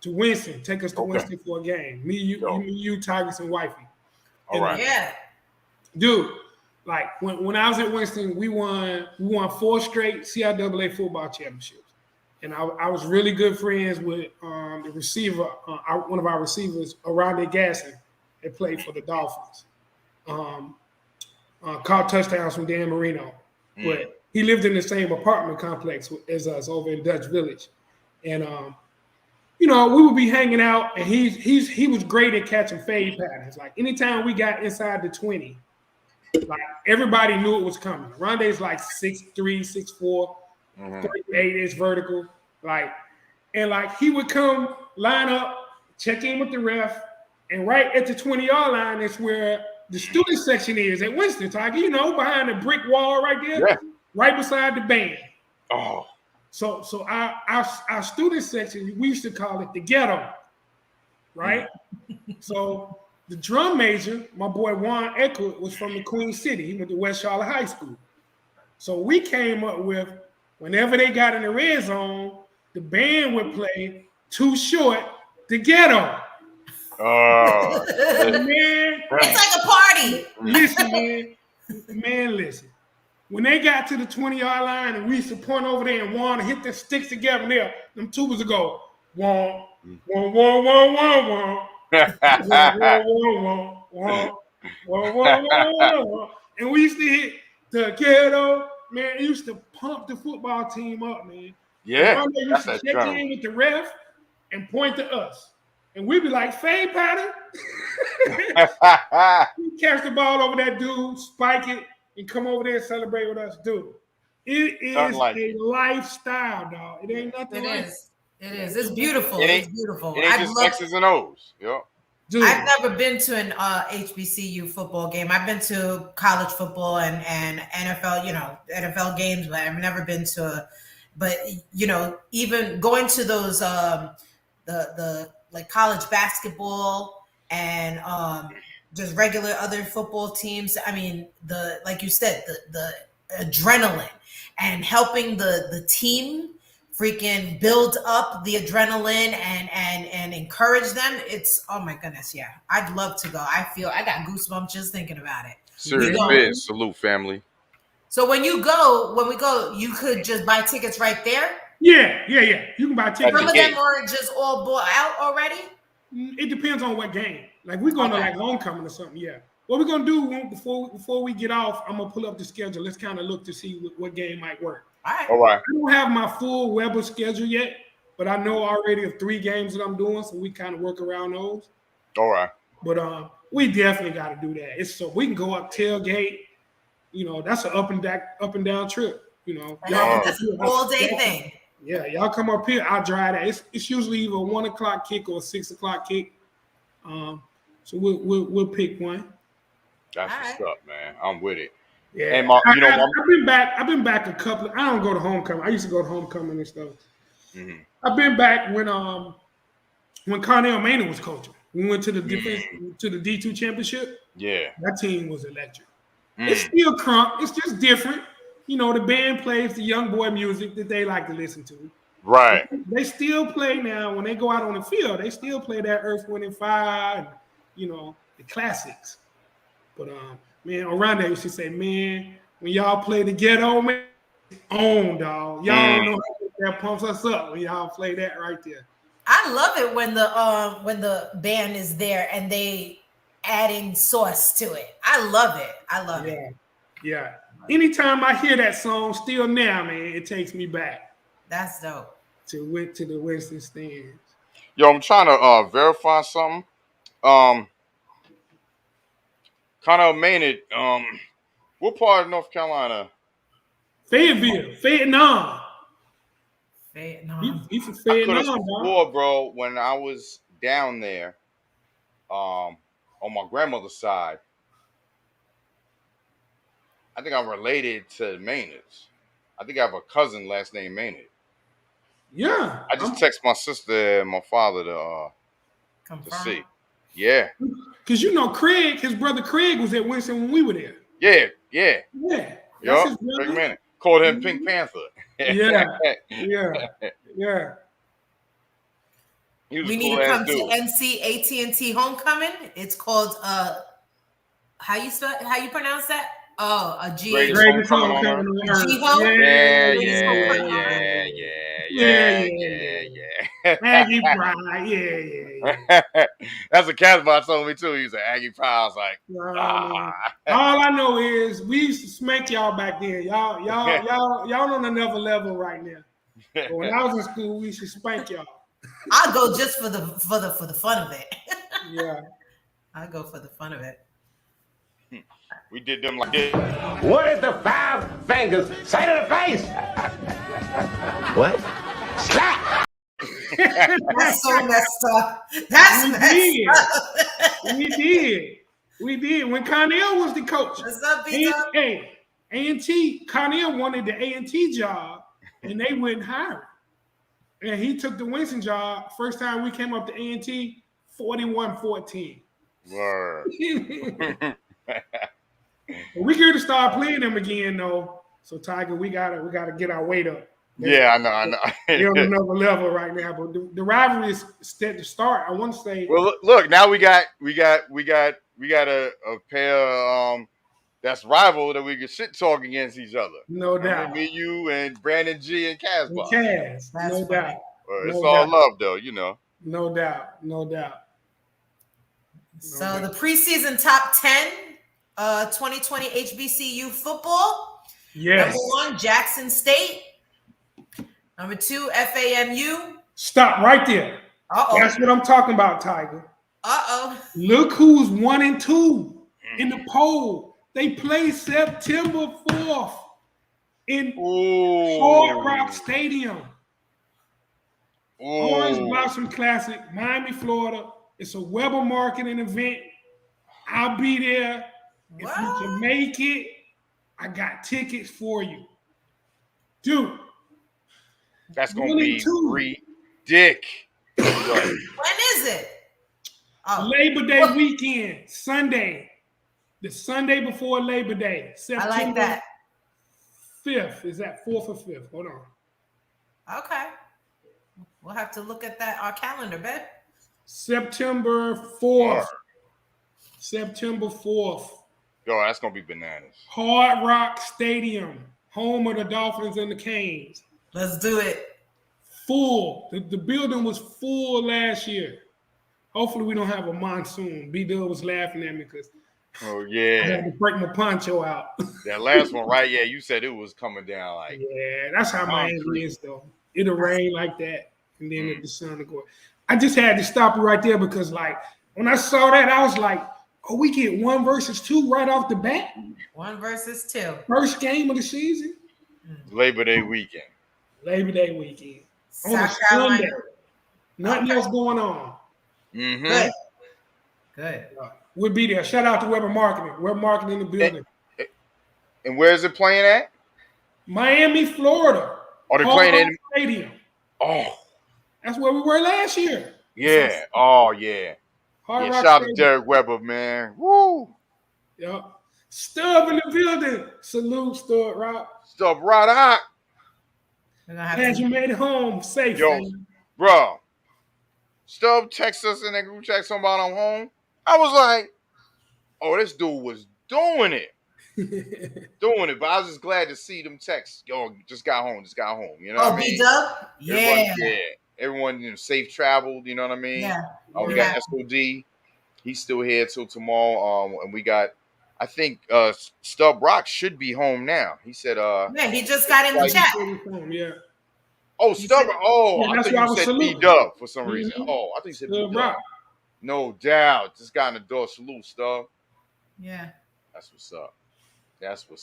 Speaker 1: to Winston. Take us to Winston for a game. Me, you, Tigers, and Wifey.
Speaker 3: All right.
Speaker 2: Yeah.
Speaker 1: Dude, like when I was at Winston, we won 4 straight CIAA football championships. And I was really good friends with the receiver, one of our receivers, Aronde Gasson, that played for the Dolphins. Caught touchdowns from Dan Marino. But he lived in the same apartment complex as us over in Dutch Village. And we would be hanging out, and he was great at catching fade patterns. Like anytime we got inside the 20, like everybody knew it was coming. Ronde's like 6'3", 6'4", 38-inch vertical. And he would come, line up, check in with the ref, and right at the 20-yard line is where the student section is at Winston, Tiger. Behind the brick wall right there, right beside the band.
Speaker 3: Oh.
Speaker 1: So our student section, we used to call it the ghetto, right? So the drum major, my boy Juan Eckwood, was from the Queen City. He went to West Charlotte High School. So we came up with, whenever they got in the red zone, the band would play Too Short, the Ghetto.
Speaker 3: Oh.
Speaker 1: Man,
Speaker 2: it's like a party.
Speaker 1: Listen, man, listen. When they got to the 20-yard line and we used to point over there and want to hit the sticks together there, them tubas would go, wah, wah, wah, wah, wah, wah. And we used to hit the ghetto, man. It used to pump the football team up, man.
Speaker 3: Yeah.
Speaker 1: They used to check in with the ref and point to us. And we'd be like, fade pattern. We catch the ball over that dude, spike it, and come over there and celebrate with us, dude. It is a lifestyle, dog. It ain't nothing like it.
Speaker 2: It is. It's beautiful.
Speaker 3: It's beautiful. It ain't just X's and O's. Yeah.
Speaker 2: Dude. I've never been to an HBCU football game. I've been to college football and NFL, NFL games, but I've never been to even going to those the like college basketball and just regular other football teams. I mean, like you said, the adrenaline and helping the team freaking build up the adrenaline and encourage them. It's, oh my goodness, yeah. I'd love to go. I got goosebumps just thinking about it.
Speaker 3: Serious biz. Salute, family.
Speaker 2: So when we go, you could just buy tickets right there?
Speaker 1: Yeah. You can buy tickets.
Speaker 2: Some of them are just all bought out already?
Speaker 1: It depends on what game. Like we're going to like homecoming or something, yeah. What we're going to do before we get off, I'm going to pull up the schedule. Let's kind of look to see what game might work.
Speaker 3: All right.
Speaker 1: I don't have my full Weber schedule yet, but I know already of 3 games that I'm doing, so we kind of work around those.
Speaker 3: All right.
Speaker 1: But we definitely got to do that. It's so we can go up tailgate. That's an up and down trip.
Speaker 2: That's an all day thing.
Speaker 1: Yeah, y'all come up here, I'll drive that. It's usually either a 1 o'clock kick or a 6 o'clock kick. So we'll pick one.
Speaker 3: That's what's up, man. I'm with it.
Speaker 1: Yeah,
Speaker 3: and
Speaker 1: I've been back a couple. I don't go to homecoming. I used to go to homecoming and stuff.
Speaker 3: Mm-hmm.
Speaker 1: I've been back when Cornell Maynard was coaching. We went to the to the D2 championship.
Speaker 3: Yeah,
Speaker 1: that team was electric. It's still crunk. It's just different. You know, the band plays the young boy music that they like to listen to.
Speaker 3: Right.
Speaker 1: They still play now when they go out on the field. They still play that Earth, Wind, and Fire, and, you know, the classics. But man, around there, you should say, man, when y'all play the ghetto, man, it's on, dog. Y'all don't know how that pumps us up when y'all play that right there.
Speaker 2: I love it when the band is there and they adding sauce to it. I love it. I love it.
Speaker 1: Yeah. Anytime I hear that song, still now, man, it takes me back.
Speaker 2: That's dope.
Speaker 1: To the Winston stands.
Speaker 3: Yo, I'm trying to verify something. Connell Maynard, what part of North Carolina?
Speaker 1: Fayetteville, Vietnam.
Speaker 2: Vietnam.
Speaker 1: He's from Vietnam,
Speaker 3: I could have swore, bro, when I was down there, on my grandmother's side, I think I'm related to Maynards. I think I have a cousin last name Maynard.
Speaker 1: Yeah.
Speaker 3: I just text my sister and my father to see. Yeah.
Speaker 1: Because you know Craig, his brother Craig was at Winston when we were there.
Speaker 3: Yeah.
Speaker 1: Yup.
Speaker 3: Big minute. Called him Pink Panther.
Speaker 1: Yeah.
Speaker 2: We need to come to NC AT&T homecoming. It's called how you pronounce that? Oh, a G.
Speaker 1: Greatest homecoming. Yeah. Aggie Pride. Yeah.
Speaker 3: That's what Casbah told me too. He was an Aggie Pride. I was like,
Speaker 1: All I know is we used to smack y'all back then. Y'all on another level right now. But when I was in school, we used to spank y'all.
Speaker 2: I'll go just for the fun of it.
Speaker 1: Yeah.
Speaker 2: I'll go for the fun of it.
Speaker 3: We did them like this.
Speaker 5: What did the 5 fingers say to the face? What? Slap!
Speaker 2: That's so messed up. That's messed up.
Speaker 1: We did. When Cornell was the coach.
Speaker 2: What's up, B-Dub?
Speaker 1: A&T, Cornell wanted the A&T job, and they wouldn't hire him. And he took the Winston job. First time we came up to A&T, 41-14.
Speaker 3: Word.
Speaker 1: We here to start playing them again, though. So Tiger, we gotta get our weight up.
Speaker 3: Yeah, I know.
Speaker 1: We're on another level right now, but the rivalry is set to start. I want to say.
Speaker 3: Well, look, now we got a pair that's rival that we can shit talk against each other.
Speaker 1: No doubt.
Speaker 3: Me, you, and Brandon G and Casbah.
Speaker 1: No doubt.
Speaker 3: It's all love, though, you know.
Speaker 1: No doubt.
Speaker 2: So the preseason top 10, 2020 HBCU football.
Speaker 1: Yes.
Speaker 2: Number 1, Jackson State. Number 2, FAMU.
Speaker 1: Stop right there.
Speaker 2: Uh-oh.
Speaker 1: That's what I'm talking about, Tiger.
Speaker 2: Uh-oh.
Speaker 1: Look who's 1 and 2 in the poll. They play September 4th in Hard Rock Stadium. Orange Blossom Classic, Miami, Florida. It's a Weber marketing event. I'll be there. If you can make it, I got tickets for you. Dude.
Speaker 3: That's going to be ridiculous.
Speaker 2: When is it?
Speaker 1: Labor Day weekend, Sunday. The Sunday before Labor Day. September
Speaker 2: I like that.
Speaker 1: 5th. Is that 4th or 5th? Hold on.
Speaker 2: Okay. We'll have to look at our calendar, babe.
Speaker 1: September 4th. September 4th.
Speaker 3: Yo, that's going to be bananas.
Speaker 1: Hard Rock Stadium, home of the Dolphins and the Canes.
Speaker 2: Let's do it.
Speaker 1: Full. The building was full last year. Hopefully we don't have a monsoon. B-Dub was laughing at me because I had to break my poncho out.
Speaker 3: That last one, right? Yeah, you said it was coming down like.
Speaker 1: Yeah, that's how Miami is, though. It'll rain like that, and then the sun will go. I just had to stop it right there because, like, when I saw that, I was like, oh, we get 1 versus 2 right off the bat?
Speaker 2: 1 versus 2.
Speaker 1: First game of the season?
Speaker 3: Labor Day weekend.
Speaker 1: Labor Day weekend. On a
Speaker 2: South Carolina.
Speaker 1: Sunday. Nothing else going on.
Speaker 3: Mm-hmm.
Speaker 2: Good.
Speaker 1: We'll be there. Shout out to Weber Marketing. Weber Marketing in the building.
Speaker 3: And where is it playing at?
Speaker 1: Miami, Florida.
Speaker 3: Are they
Speaker 1: Hard
Speaker 3: playing
Speaker 1: Rock
Speaker 3: in?
Speaker 1: Stadium.
Speaker 3: Oh,
Speaker 1: That's where we were last year.
Speaker 3: yeah. Oh, yeah.
Speaker 1: Hard
Speaker 3: Yeah,
Speaker 1: Rock
Speaker 3: shout out to
Speaker 1: Stadium.
Speaker 3: Derek Weber, man. Woo.
Speaker 1: Yep. Stub in the building. Salute, Stub Rock.
Speaker 3: Stuff right out.
Speaker 2: We're gonna have
Speaker 1: Glad you
Speaker 2: to.
Speaker 1: made it home safe.
Speaker 3: Yo.
Speaker 1: man.
Speaker 3: Bro. Stubb texted us in that group chat something about I'm home. I was like, oh, this dude was doing it. But I was just glad to see them texts. Yo, just got home. You know what I mean?
Speaker 2: B-Dub? Yeah.
Speaker 3: Everyone safe traveled, you know what I mean?
Speaker 2: Yeah.
Speaker 3: We got SOD. He's still here till tomorrow. And we got, I think Stubb Rock should be home now. He said
Speaker 2: Yeah, he just got in the chat.
Speaker 1: Yeah.
Speaker 3: oh, Stubb. Oh,
Speaker 1: Yeah,
Speaker 3: I
Speaker 1: that's
Speaker 3: thought
Speaker 1: why I
Speaker 3: you
Speaker 1: was
Speaker 3: said
Speaker 1: saluting.
Speaker 3: B-Dub for some
Speaker 1: Mhm.
Speaker 3: reason. Oh, I thought you said
Speaker 1: Stubb
Speaker 3: B-Dub.
Speaker 1: Rock.
Speaker 3: No doubt. Just got in the door. Salute, Stubb.
Speaker 2: Yeah.
Speaker 3: That's what's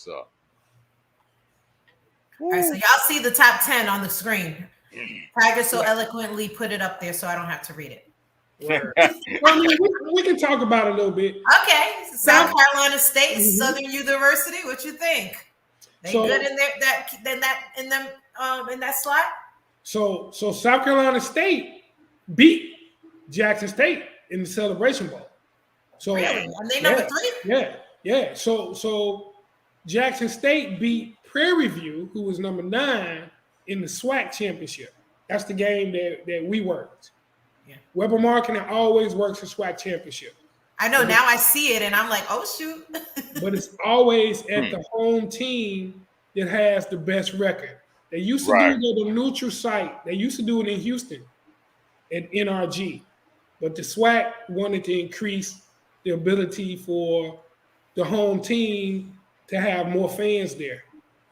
Speaker 3: up.
Speaker 2: All right, so y'all see the top 10 on the screen. Tiger so eloquently put it up there so I don't have to read it.
Speaker 1: Word. Well, I mean, we can talk about it a little bit.
Speaker 2: Okay. South Carolina State, Southern University. What you think? They
Speaker 1: So-
Speaker 2: good in that slot?
Speaker 1: So South Carolina State beat Jackson State in the Celebration Bowl. So
Speaker 2: Really? And they number 3?
Speaker 1: Yeah. So Jackson State beat Prairie View, who was number 9 in the SWAC championship. That's the game that we worked.
Speaker 2: Yeah.
Speaker 1: Weber Marketing always works the SWAC championship,
Speaker 2: I know. Now I see it and I'm like, oh, shoot.
Speaker 1: but it's always at the home team that has the best record. They used to do it at a neutral site. They used to do it in Houston at NRG, but the SWAC wanted to increase the ability for the home team to have more fans there.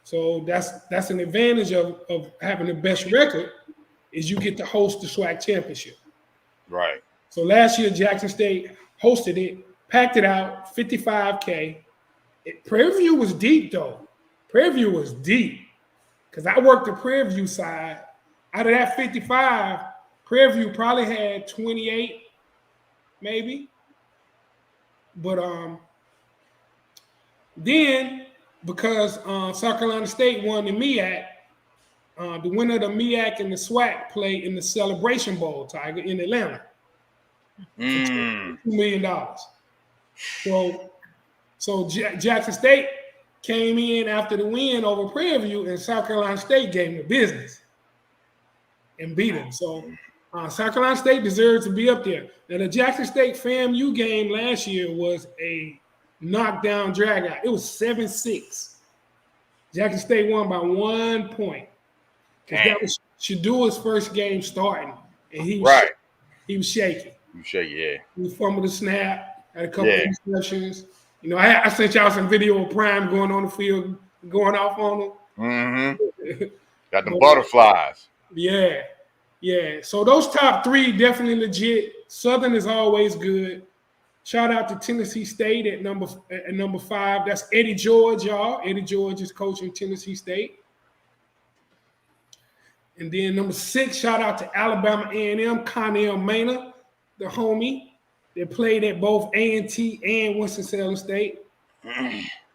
Speaker 1: So that's an advantage of having the best record is you get to host the SWAC championship.
Speaker 3: Right.
Speaker 1: So last year, Jackson State hosted it, packed it out, 55K. Prairie View was deep, though. Prairie View was deep because I worked the Prairie View side. Out of that 55, Prairie View probably had 28, maybe. But then, because South Carolina State won the MEAC, the winner of the MEAC and the SWAC played in the Celebration Bowl, Tiger, in Atlanta. $2 million. So Jackson State came in after the win over Prairie View, and South Carolina State gave them business and beat them. So South Carolina State deserves to be up there. Now, the Jackson State FAMU game last year was a knockdown dragout. It was 7-6. Jackson State won by 1 point. That was Shadua's first game starting, and he was shaky.
Speaker 3: You shaky, yeah.
Speaker 1: He fumbled the snap, had a couple of interceptions. You know, I sent y'all some video of Prime going on the field, going off on him.
Speaker 3: Mm-hmm. Got the butterflies.
Speaker 1: Yeah. So those top 3 definitely legit. Southern is always good. Shout out to Tennessee State at number 5. That's Eddie George, y'all. Eddie George is coaching Tennessee State. And then number 6, shout out to Alabama A&M, Connell Maynard, the homie. They played at both A&T and Winston-Salem State.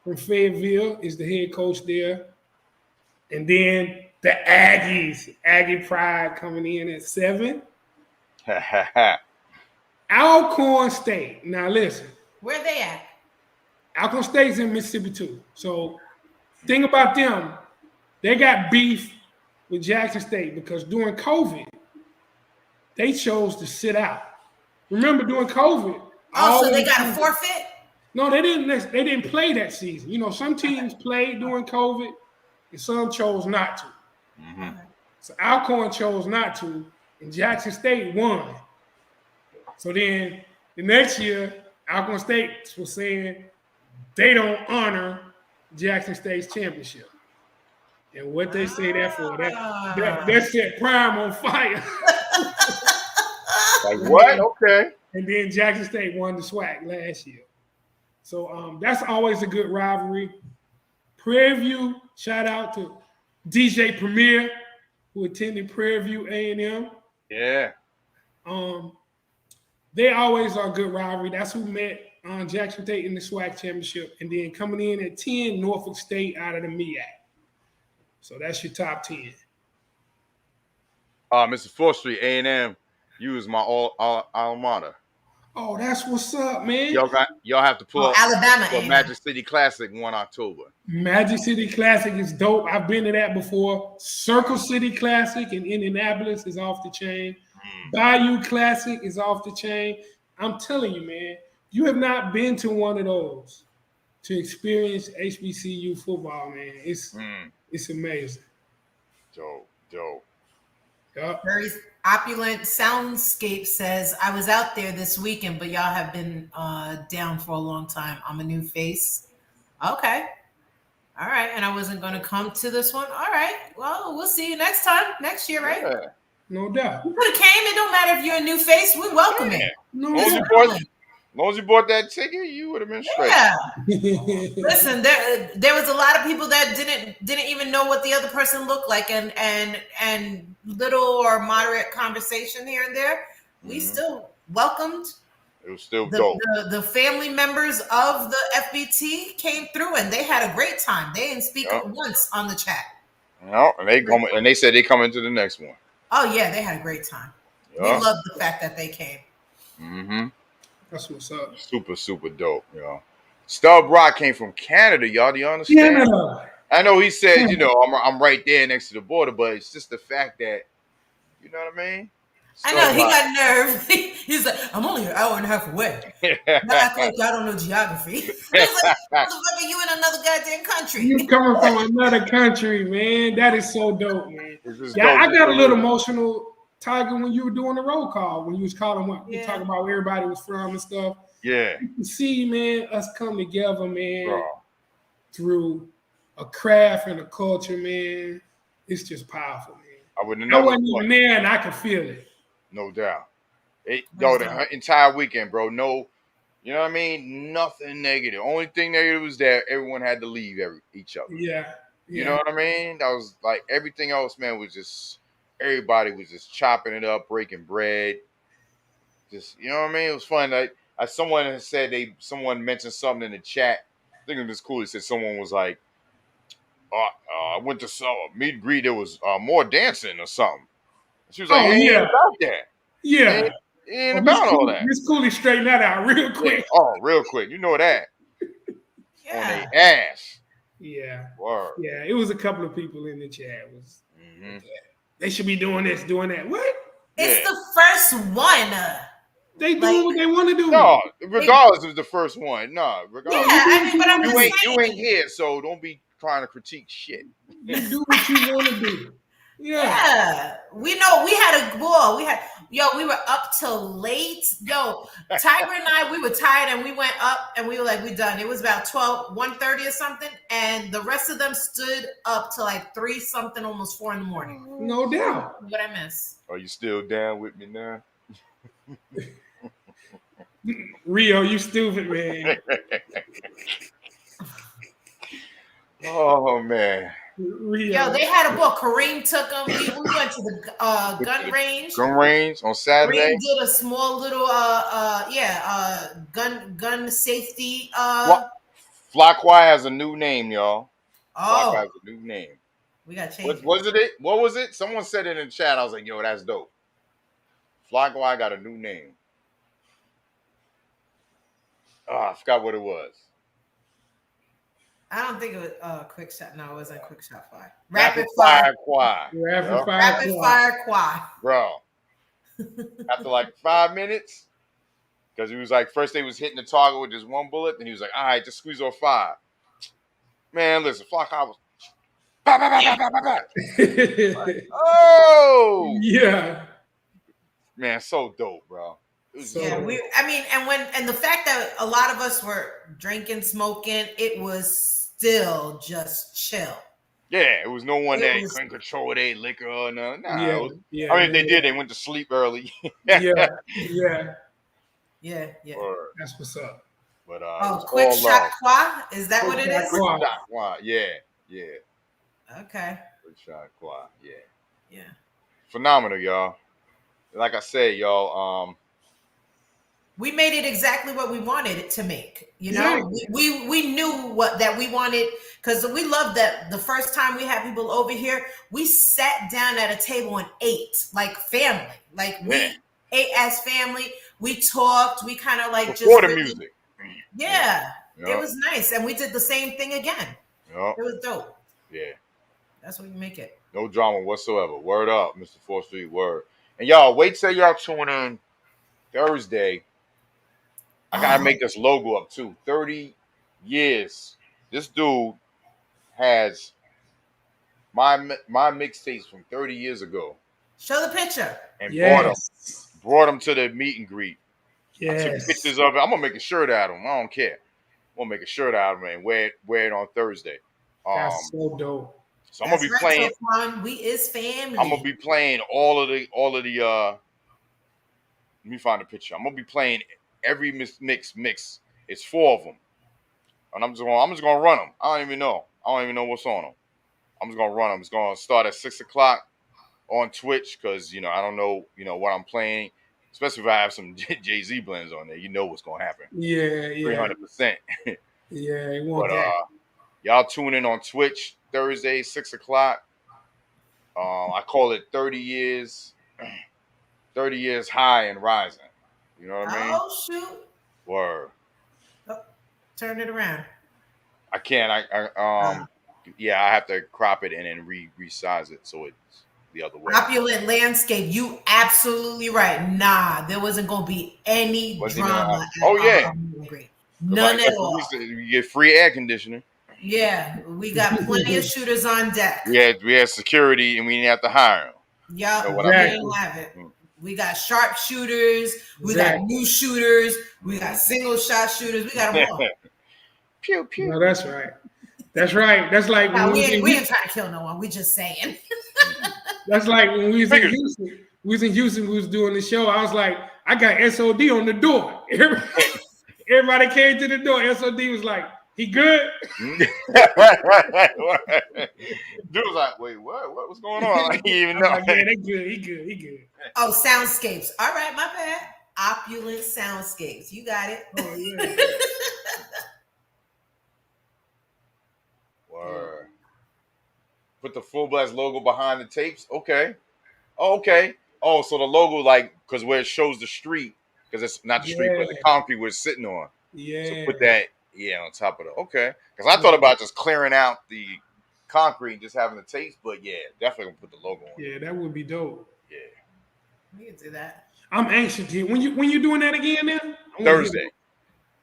Speaker 1: From Fayetteville is the head coach there. And then the Aggies, Aggie Pride coming in at 7. Alcorn State. Now listen.
Speaker 2: Where they at?
Speaker 1: Alcorn State's in Mississippi too. So thing about them, they got beef with Jackson State because during COVID, they chose to sit out. Remember during COVID?
Speaker 2: So they got a forfeit?
Speaker 1: No, they didn't. They didn't play that season. You know, some teams played during COVID, and some chose not to.
Speaker 3: Mm-hmm.
Speaker 1: So Alcorn chose not to, and Jackson State won. So then the next year, Alcorn State was saying they don't honor Jackson State's championship. And what they say that for, that set Prime on fire.
Speaker 3: Like what? Okay.
Speaker 1: And then Jackson State won the SWAC last year. So that's always a good rivalry. Prairie View, shout out to DJ Premier. who attended Prairie View A&M.
Speaker 3: Yeah.
Speaker 1: They always are a good rivalry. That's who met Jackson State in the SWAC championship. And then coming in at 10, Norfolk State out of the MEAC. So that's your top 10.
Speaker 3: Mr. 4th Street, A&M, you was my alma mater.
Speaker 1: Oh, that's what's up, man.
Speaker 3: Y'all have to pull up
Speaker 2: Alabama
Speaker 3: for Magic City Classic 1 October.
Speaker 1: Magic City Classic is dope. I've been to that before. Circle City Classic in Indianapolis is off the chain. Bayou Classic is off the chain. I'm telling you, man, you have not been to one of those to experience HBCU football, man. It's amazing.
Speaker 3: Dope.
Speaker 1: Yep.
Speaker 2: Very opulent soundscape says, I was out there this weekend, but y'all have been down for a long time. I'm a new face. Okay. All right. And I wasn't going to come to this one. All right. Well, we'll see you next year, right?
Speaker 3: Yeah.
Speaker 1: No doubt.
Speaker 2: You could have came. It don't matter if you're a new face. We welcome it.
Speaker 1: No
Speaker 3: As
Speaker 1: doubt.
Speaker 3: long as you bought that ticket, you would have been straight.
Speaker 2: Yeah. Listen, there was a lot of people that didn't even know what the other person looked like, and little or moderate conversation here and there. We still welcomed.
Speaker 3: It was still dope.
Speaker 2: The family members of the FBT came through, and they had a great time. They didn't speak once on the chat.
Speaker 3: No, and they said they come into the next one.
Speaker 2: Oh yeah, they had a great time. We loved the fact that they came.
Speaker 3: Mm-hmm.
Speaker 1: That's what's up.
Speaker 3: Super dope, Stub Rock came from Canada, y'all. Do you understand?
Speaker 1: Canada.
Speaker 3: I know he said, I'm right there next to the border, but it's just the fact that, you know what I mean?
Speaker 2: I know, he got nerve. He's like, I'm only an hour and a half away. Not acting like y'all don't know geography. It's like, motherfucker, you in another goddamn country.
Speaker 1: You coming from another country, man. That is so dope, man. Yeah,
Speaker 3: dope.
Speaker 1: I got a little emotional, Tiger, when you were doing the roll call, when you was calling what you talking about where everybody was from and stuff.
Speaker 3: Yeah.
Speaker 1: You can see, man, us come together, man,
Speaker 3: Bro.
Speaker 1: through a craft and a culture, man. It's just powerful, man.
Speaker 3: I wouldn't
Speaker 1: I
Speaker 3: know.
Speaker 1: wasn't even there, and I could feel it.
Speaker 3: No doubt. The entire weekend, bro. No, you know what I mean? Nothing negative. Only thing negative was that everyone had to leave each other.
Speaker 1: Yeah.
Speaker 3: You know what I mean? That was like everything else, man, was just everybody was just chopping it up, breaking bread. Just, you know what I mean? It was fun. Like someone had said someone mentioned something in the chat. I think it was cool. It said someone was like, I went to some meet and greet. There was more dancing or something. She was like, ain't about that.
Speaker 1: Yeah.
Speaker 3: It ain't about all that.
Speaker 1: Miss Cooley straighten that out real quick.
Speaker 3: Yeah. Oh, real quick. You know that. On their ass.
Speaker 1: Yeah.
Speaker 3: Word.
Speaker 1: Yeah. It was a couple of people in the chat. They should be doing this, doing that. What?
Speaker 2: It's the first one.
Speaker 1: They do what they want to do.
Speaker 3: No, regardless of the first one. No, regardless.
Speaker 2: Yeah, I mean, but I'm just saying.
Speaker 3: You ain't here, so don't be trying to critique shit.
Speaker 1: You do what you want to do.
Speaker 2: Yeah. We know we had a ball. We were up till late. Yo, Tiger and I, we were tired and we went up and we were like, we done. It was about 1:30 or something. And the rest of them stood up till like 3 something, almost 4 in the morning.
Speaker 1: No doubt.
Speaker 2: What I miss.
Speaker 3: Are you still down with me now?
Speaker 1: Rio, you stupid, man.
Speaker 3: Oh, man.
Speaker 1: Rio.
Speaker 2: Yo, they had a ball. Kareem took them. We went to the gun range.
Speaker 3: Gun range on Saturday.
Speaker 2: Kareem did a small little gun safety.
Speaker 3: Flockwire has a new name, y'all.
Speaker 2: Oh,
Speaker 3: Flockwire has a new name.
Speaker 2: We got to change.
Speaker 3: What was it? Someone said it in the chat. I was like, yo, that's dope. Flockwire got a new name. Oh, I forgot what it was.
Speaker 2: I don't think it was quick shot. No, it wasn't quick shot fire.
Speaker 3: Rapid fire quad.
Speaker 2: Rapid fire quad.
Speaker 3: Bro. After like 5 minutes, because he was like, first they was hitting the target with just 1 bullet, then he was like, all right, just squeeze off 5. Man, listen, Flockwire was like, oh
Speaker 1: yeah.
Speaker 3: Man, so dope, bro.
Speaker 2: Yeah, and the fact that a lot of us were drinking, smoking, it was still just chill.
Speaker 3: Yeah, it was no one that couldn't control their liquor or nothing. Nah, I mean, if they did, they went to sleep early.
Speaker 1: Yeah.
Speaker 3: That's
Speaker 1: what's up.
Speaker 3: But
Speaker 2: quick shot quad? Is that what it is?
Speaker 3: Quick shot quad, yeah.
Speaker 2: Okay.
Speaker 3: Quick shot quad, yeah.
Speaker 2: Yeah.
Speaker 3: Phenomenal, y'all. Like I said, y'all.
Speaker 2: We made it exactly what we wanted it to make. You know,
Speaker 1: Exactly.
Speaker 2: we knew that we wanted, because we loved that the first time we had people over here, we sat down at a table and ate like family. Like we ate as family. We talked. We kind of like
Speaker 3: Before
Speaker 2: just
Speaker 3: the
Speaker 2: really,
Speaker 3: music.
Speaker 2: Yeah,
Speaker 3: Yeah.
Speaker 2: it was nice, and we did the same thing again.
Speaker 3: Yeah.
Speaker 2: It was dope.
Speaker 3: Yeah.
Speaker 2: That's what you make it.
Speaker 3: No drama whatsoever. Word up, Mr. 4th Street. Word. And y'all, wait till y'all tune in Thursday. I gotta make this logo up too. 30 years. This dude has my mixtapes from 30 years ago.
Speaker 2: Show the picture.
Speaker 3: And
Speaker 1: Yes.
Speaker 3: brought him to the meet and greet.
Speaker 1: Yes.
Speaker 3: I took pictures of it. I'm gonna make a shirt out of him. I don't care. I'm gonna make a shirt out of him and wear it on Thursday.
Speaker 1: That's so dope.
Speaker 3: So I'm gonna be playing.
Speaker 2: So we is family.
Speaker 3: I'm gonna be playing all of the. Let me find a picture. I'm gonna be playing every mix. It's 4 of them, and I'm just gonna run them. I don't even know what's on them. I'm just gonna run them. It's gonna start at 6:00 on Twitch because I don't know what I'm playing. Especially if I have some Jay-Z blends on there, you know what's gonna happen.
Speaker 1: Yeah.
Speaker 3: 300%.
Speaker 1: Yeah, you want that.
Speaker 3: Y'all tune in on Twitch Thursday, 6:00. I call it 30 years high and rising. You know what I mean?
Speaker 2: Oh shoot!
Speaker 3: Word.
Speaker 2: Oh, turn it around.
Speaker 3: I can't. I have to crop it and then resize it so it's the other way.
Speaker 2: Opulent landscape. You absolutely right. Nah, there wasn't gonna be any drama. None at all.
Speaker 3: You get free air conditioning.
Speaker 2: Yeah, we got plenty of shooters on deck.
Speaker 3: We had security and we didn't have to hire them.
Speaker 2: Yeah,
Speaker 3: You know
Speaker 2: we didn't have it. We got sharp shooters. We got new shooters. We got single shot shooters. We got them all.
Speaker 3: Pew pew.
Speaker 1: No, that's right. That's right. That's like
Speaker 2: when we ain't trying to kill no one. We just saying.
Speaker 1: That's like when we was in Houston. We was in Houston. We was doing the show. I was like, I got SOD on the door. Everybody came to the door. SOD was like, he good?
Speaker 3: Dude was like, wait, what? What was going on? Like, he didn't even know.
Speaker 1: Like, yeah, they good. He good.
Speaker 2: Oh, soundscapes. All right, my bad. Opulent soundscapes. You got it. Oh, yeah.
Speaker 3: Word. Put the Fullblast logo behind the tapes. Okay. Oh, okay. Oh, so the logo, like, because where it shows the street, because it's not the street, but the concrete we're sitting on.
Speaker 1: Yeah.
Speaker 3: So put that, on top of it. Okay. Because I thought about just clearing out the concrete and just having the tapes, but definitely gonna put the logo on.
Speaker 1: Yeah, that would be dope.
Speaker 3: Yeah.
Speaker 2: We can do that.
Speaker 1: I'm anxious to hear. When you doing that again now?
Speaker 3: Thursday.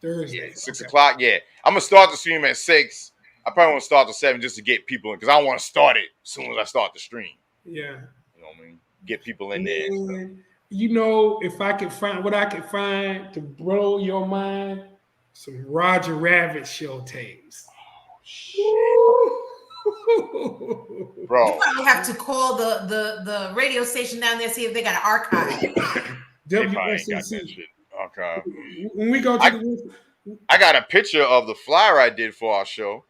Speaker 1: Thursday.
Speaker 3: Yeah, 6:00. Yeah. I'm gonna start the stream at 6. I probably want to start at 7 just to get people in because I want to start it as soon as I start the stream.
Speaker 1: Yeah.
Speaker 3: You know what I mean? Get people in there.
Speaker 1: If I can find what I can find to blow your mind, some Roger Rabbit show tapes.
Speaker 3: Oh shit. Bro.
Speaker 2: You probably have to call the radio station down there, see if they got an archive.
Speaker 1: WSCC.
Speaker 3: Okay.
Speaker 1: When we go to
Speaker 3: I got a picture of the flyer I did for our show.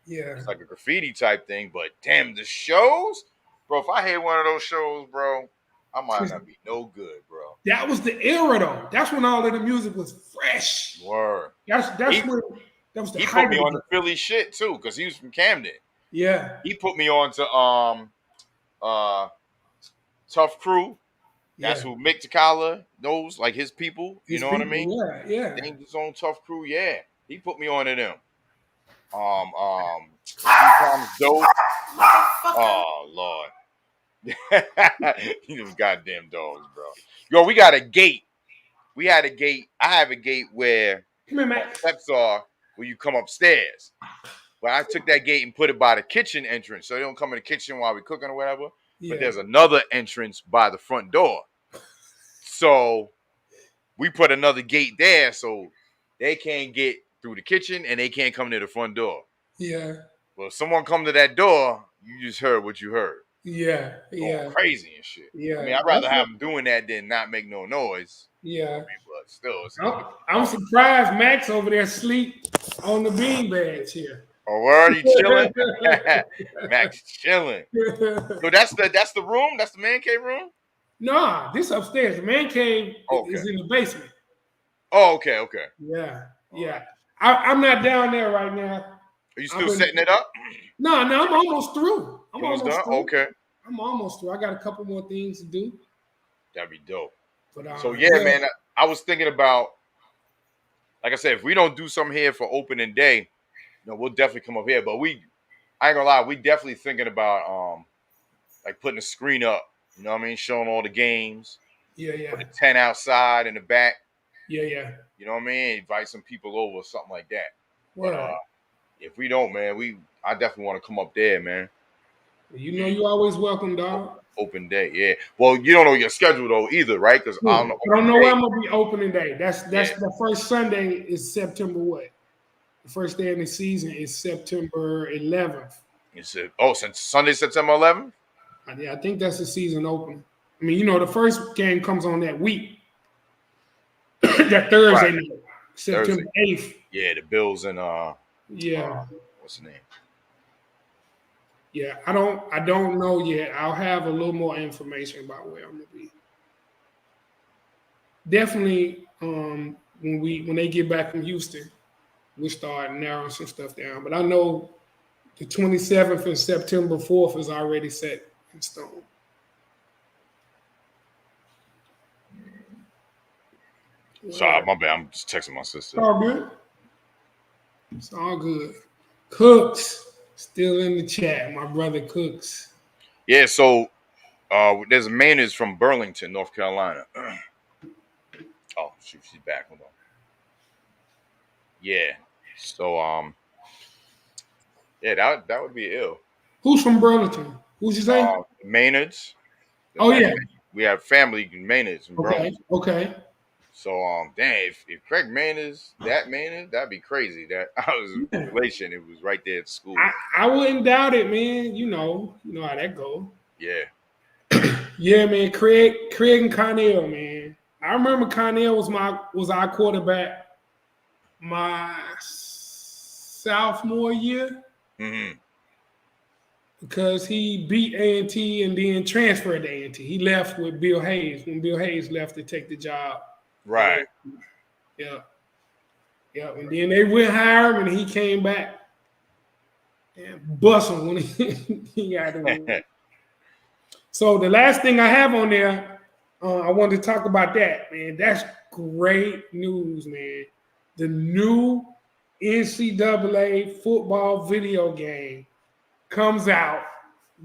Speaker 1: Yeah.
Speaker 3: It's like a graffiti type thing, but damn, the shows, bro. If I had one of those shows, bro, I might not be no good, bro.
Speaker 1: That was the era, though. That's when all of the music was fresh.
Speaker 3: Word.
Speaker 1: That's when that was the.
Speaker 3: He put me on the Philly shit too, because he was from Camden.
Speaker 1: Yeah.
Speaker 3: He put me on to Tough Crew. That's who Mick Takala knows, like his people. You know what I mean?
Speaker 1: Yeah.
Speaker 3: Named his own Tough Crew. Yeah, he put me on to them. Dope. Oh Lord, those goddamn dogs, bro. Yo, we got a gate. We had a gate. I have a gate where steps are where you come upstairs. But I took that gate and put it by the kitchen entrance, so they don't come in the kitchen while we're cooking or whatever. Yeah. But there's another entrance by the front door. So we put another gate there so they can't get through the kitchen and they can't come to the front door.
Speaker 1: Yeah.
Speaker 3: Well, if someone come to that door, you just heard what you heard.
Speaker 1: Yeah.
Speaker 3: Going crazy and shit.
Speaker 1: Yeah.
Speaker 3: I mean, I'd rather have them doing that than not make no noise.
Speaker 1: Yeah.
Speaker 3: I mean, but still.
Speaker 1: I'm surprised Max over there sleep on the beanbags here.
Speaker 3: Oh, where are you chilling? Max chilling. So that's the room. That's the man cave room.
Speaker 1: Nah, this upstairs. The man cave is in the basement.
Speaker 3: Oh, okay.
Speaker 1: Yeah. I'm not down there right now.
Speaker 3: Are you still setting it up?
Speaker 1: No, I'm almost through. I'm almost
Speaker 3: done?
Speaker 1: through.
Speaker 3: Okay.
Speaker 1: I'm almost through. I got a couple more things to do.
Speaker 3: That'd be dope.
Speaker 1: But,
Speaker 3: so man, I was thinking about, like I said, if we don't do something here for opening day, we'll definitely come up here. But I ain't gonna lie, we definitely thinking about like putting a screen up. You know what I mean? Showing all the games.
Speaker 1: Yeah.
Speaker 3: Put a tent outside in the back.
Speaker 1: Yeah.
Speaker 3: You know what I mean? Invite some people over or something like that.
Speaker 1: But,
Speaker 3: if we don't, man, I definitely want to come up there, man.
Speaker 1: You know, you always welcome, dog.
Speaker 3: Open day, yeah. Well, you don't know your schedule though either, right? Because I don't know.
Speaker 1: I don't know where I'm gonna be opening day. That's the first Sunday is September what? The first day of the season is September 11th.
Speaker 3: Since Sunday, September 11th?
Speaker 1: Yeah, I think that's the season opening. I mean, the first game comes on that week. That Thursday night, September 8th.
Speaker 3: Yeah, the Bills and what's the name?
Speaker 1: Yeah, I don't know yet. I'll have a little more information about where I'm gonna be. Definitely, when they get back from Houston, we'll start narrowing some stuff down. But I know the 27th and September 4th is already set in stone.
Speaker 3: Sorry, my bad. I'm just texting my sister.
Speaker 1: All good. It's all good. Cooks still in the chat. My brother Cooks.
Speaker 3: Yeah, so there's a man from Burlington, North Carolina. Oh, shoot, she's back. Hold on. Yeah. So that would be ill.
Speaker 1: Who's from Burlington? Who's your name?
Speaker 3: Maynards.
Speaker 1: Oh yeah.
Speaker 3: We have family in Maynards in Burlington.
Speaker 1: Okay.
Speaker 3: So dang, if Craig Maynards, that'd be crazy. That I was in relation. It was right there at school.
Speaker 1: I wouldn't doubt it, man. You know how that goes.
Speaker 3: Yeah.
Speaker 1: Yeah, man. Craig and Connell, man. I remember Connell was our quarterback my sophomore year.
Speaker 3: Mm-hmm.
Speaker 1: Because he beat A&T and then transferred to A&T. He left with Bill Hayes when Bill Hayes left to take the job.
Speaker 3: Right.
Speaker 1: Yeah. And then they went hire him, and he came back and bust him when he got to win. So the last thing I have on there, I wanted to talk about that, man. That's great news, man. The new NCAA football video game comes out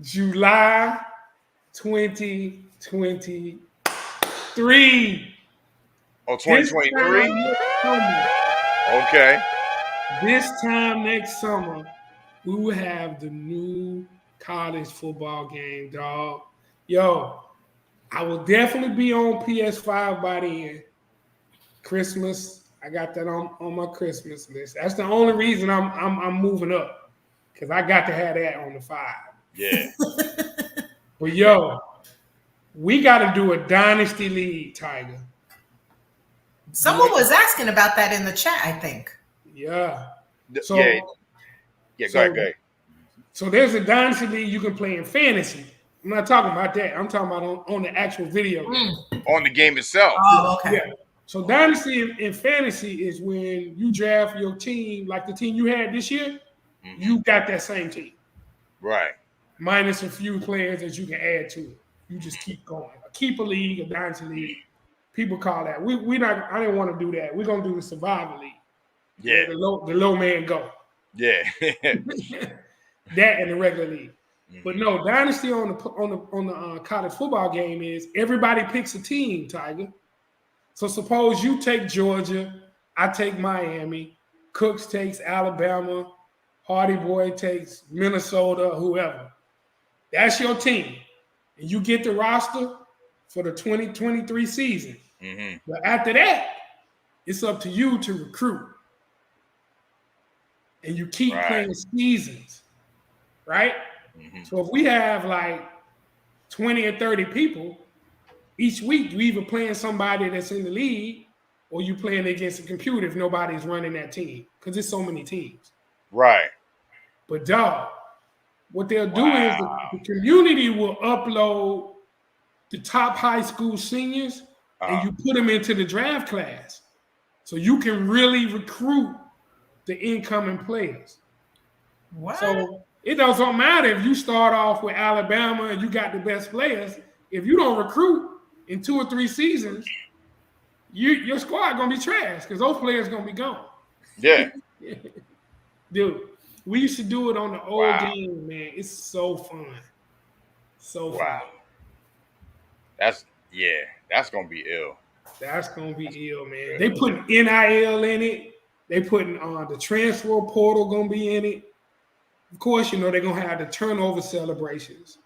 Speaker 1: July 2023.
Speaker 3: Oh, 2023? Okay.
Speaker 1: This time next summer, we will have the new college football game, dog. Yo, I will definitely be on PS5 by then. Christmas, I got that on my Christmas list. That's the only reason I'm moving up, because I got to have that on the 5.
Speaker 3: Yeah.
Speaker 1: But yo, we got to do a Dynasty League, Tiger.
Speaker 2: Someone was asking about that in the chat, I think.
Speaker 1: Yeah. So,
Speaker 3: go ahead.
Speaker 1: So there's a Dynasty League you can play in fantasy. I'm not talking about that. I'm talking about on the actual video game.
Speaker 3: On the game itself.
Speaker 2: Oh, okay.
Speaker 1: Yeah. So Dynasty in fantasy is when you draft your team, like the team you had this year, you got that same team.
Speaker 3: Right.
Speaker 1: Minus a few players that you can add to it. You just keep going. A keeper league, a Dynasty League. People call that. I didn't want to do that. We're gonna do the survival league.
Speaker 3: Yeah.
Speaker 1: The low man go.
Speaker 3: Yeah.
Speaker 1: That and the regular league. But no, Dynasty on the college football game is everybody picks a team, Tiger. So suppose you take Georgia, I take Miami, Cooks takes Alabama, Hardy Boy takes Minnesota, whoever. That's your team. And you get the roster for the 2023 season.
Speaker 3: Mm-hmm.
Speaker 1: But after that, it's up to you to recruit. And you keep playing seasons, right? Mm-hmm. So if we have like 20 or 30 people, each week you either playing somebody that's in the league or you playing against a computer if nobody's running that team, because there's so many teams.
Speaker 3: Right.
Speaker 1: But dog, what they'll do is the community will upload the top high school seniors and you put them into the draft class. So you can really recruit the incoming players.
Speaker 2: What?
Speaker 1: So it doesn't matter if you start off with Alabama and you got the best players. If you don't recruit in 2 or 3 seasons, your squad gonna be trash because those players gonna be gone.
Speaker 3: Yeah.
Speaker 1: Dude, we used to do it on the old game, man. It's so fun. So fun.
Speaker 3: That's gonna be ill.
Speaker 1: That's gonna be ill, man. They putting NIL in it. They putting the transfer portal gonna be in it. Of course, they're gonna have the turnover celebrations.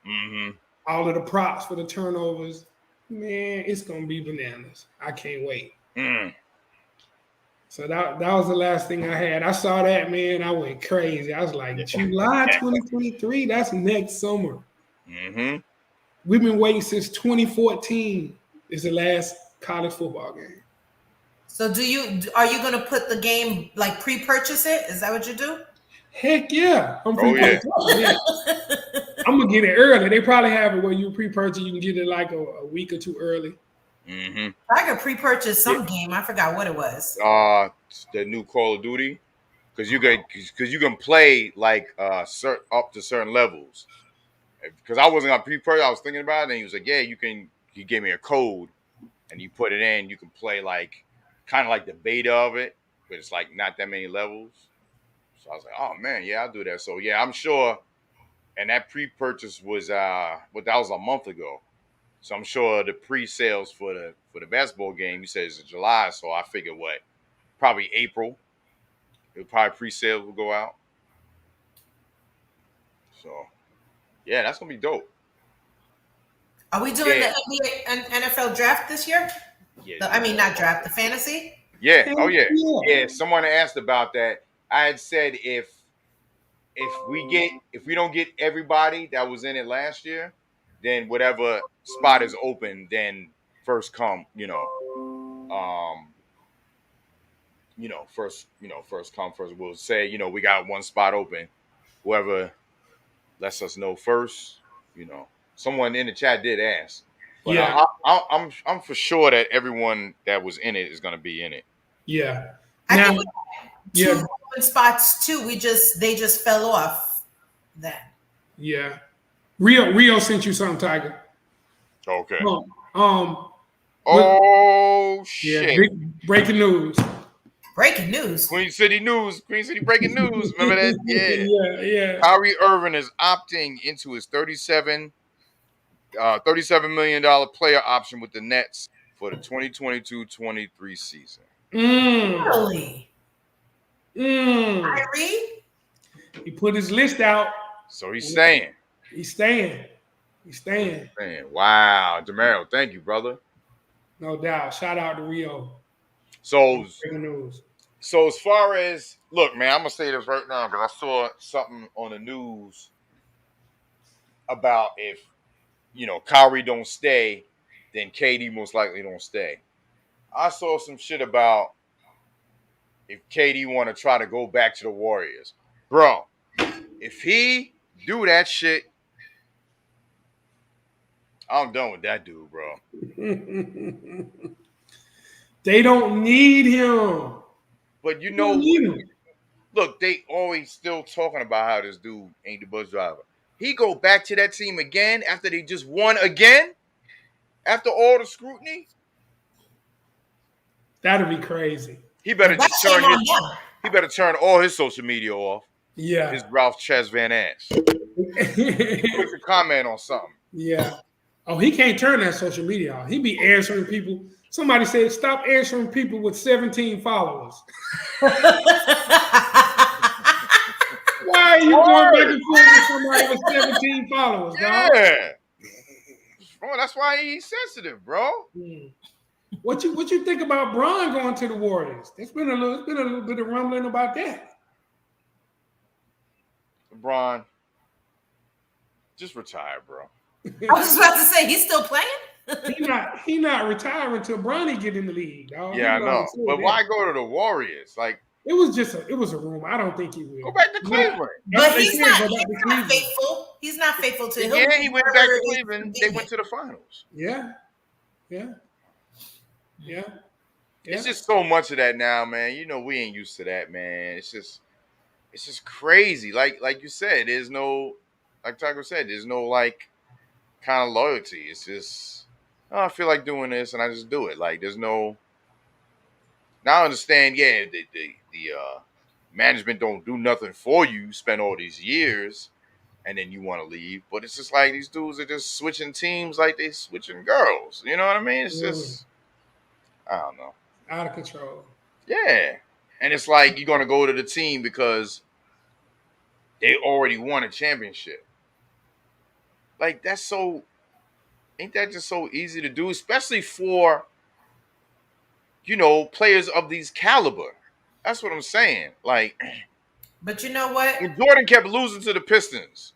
Speaker 3: Mm-hmm.
Speaker 1: All of the props for the turnovers. Man, it's gonna be bananas. I can't wait. So that was the last thing I had. I saw that, man. I went crazy. I was like, July 2023. That's next summer.
Speaker 3: Mm-hmm.
Speaker 1: We've been waiting since 2014. Is the last college football game.
Speaker 2: So are you going to put the game, like pre-purchase it? Is that what you do?
Speaker 1: Heck yeah. I'm I'm going to get it early. They probably have it where you pre-purchase. You can get it like a week or 2 early.
Speaker 3: Mm-hmm.
Speaker 2: I could pre-purchase some game. I forgot what it was.
Speaker 3: The new Call of Duty. Because you can play like up to certain levels. Because I wasn't going to pre-purchase. I was thinking about it. And he was like, yeah, you can. He gave me a code. And you put it in. You can play like kind of like the beta of it. But it's like not that many levels. So I was like, oh, man, yeah, I'll do that. So, yeah, I'm sure. And that pre-purchase was that was a month ago. So I'm sure the pre-sales for the basketball game, you said it's in July. So I figured probably April. Probably pre-sales will go out. So, yeah, that's going to be dope.
Speaker 2: Are we doing the NBA and NFL draft this year?
Speaker 3: Yeah.
Speaker 2: Not draft, the fantasy?
Speaker 3: Yeah. Oh, yeah. Yeah, someone asked about that. I had said if we don't get everybody that was in it last year, then whatever spot is open, then first come, first come first. We'll say, we got one spot open. Whoever lets us know first, Someone in the chat did ask. But
Speaker 1: yeah.
Speaker 3: I'm for sure that everyone that was in it is going to be in it.
Speaker 1: Yeah.
Speaker 2: I think we had 2 open spots too. They just fell off then.
Speaker 1: Yeah. Rio sent you something, Tiger.
Speaker 3: Okay.
Speaker 1: Shit. Yeah, breaking news.
Speaker 2: Breaking news.
Speaker 3: Queen City breaking news. Remember that? Yeah.
Speaker 1: Yeah.
Speaker 3: Kyrie Irving is opting into his $37 million player option with the Nets for the 2022-23 season.
Speaker 2: Really?
Speaker 1: Kyrie? He put his list out.
Speaker 3: So he's staying.
Speaker 1: He's staying.
Speaker 3: Wow. Demaro, thank you, brother.
Speaker 1: No doubt. Shout out to Rio.
Speaker 3: So,
Speaker 1: breaking news.
Speaker 3: So as far as, look, man, I'm going to say this right now because I saw something on the news about if, Kyrie don't stay, then KD most likely don't stay. I saw some shit about if KD want to try to go back to the Warriors. Bro, if he do that shit, I'm done with that dude, bro.
Speaker 1: They don't need him.
Speaker 3: But look, they always still talking about how this dude ain't the bus driver. He go back to that team again after they just won again? After all the scrutiny?
Speaker 1: That'd be crazy.
Speaker 3: He better turn all his social media off.
Speaker 1: Yeah.
Speaker 3: His Ralph Ches Van Ass. Put a comment on something.
Speaker 1: Yeah. Oh, he can't turn that social media off. He be answering people. Somebody said, stop answering people with 17 followers. Why are you going back and forth with somebody with 17 followers, dog?
Speaker 3: Yeah. Bro, that's why he's sensitive, bro.
Speaker 1: What you think about Bron going to the Warriors? There's been a little bit of rumbling about that.
Speaker 3: LeBron, just retire, bro.
Speaker 2: I was just about to say, he's still playing?
Speaker 1: He not retiring until Bronny get in the league, dog.
Speaker 3: Yeah, I know. But why go to the Warriors? Like,
Speaker 1: It was a rumor. I don't think he will.
Speaker 3: Go back to Cleveland.
Speaker 2: But
Speaker 1: They
Speaker 2: he's
Speaker 1: can't
Speaker 2: not,
Speaker 1: go back
Speaker 2: he's
Speaker 1: to
Speaker 2: not
Speaker 1: Cleveland.
Speaker 2: faithful. He's not faithful to him.
Speaker 3: Yeah, he went back to Cleveland. They went to the finals.
Speaker 1: Yeah.
Speaker 3: It's just so much of that now, man. You know, we ain't used to that, man. It's just crazy. Like you said, there's no, like Tiger said, there's no like kind of loyalty. It's just, oh, I feel like doing this, and I just do it. Like there's no. Now I understand. Yeah, the management don't do nothing for you. You spend all these years, and then you want to leave. But it's just like these dudes are just switching teams like they switching girls. You know what I mean? It's just, I don't know.
Speaker 1: Out of control.
Speaker 3: Yeah. And it's like you're going to go to the team because they already won a championship. Like, ain't that just so easy to do? Especially for, you know, players of these caliber. That's what I'm saying. Like,
Speaker 2: but you know what?
Speaker 3: when Jordan kept losing to the Pistons,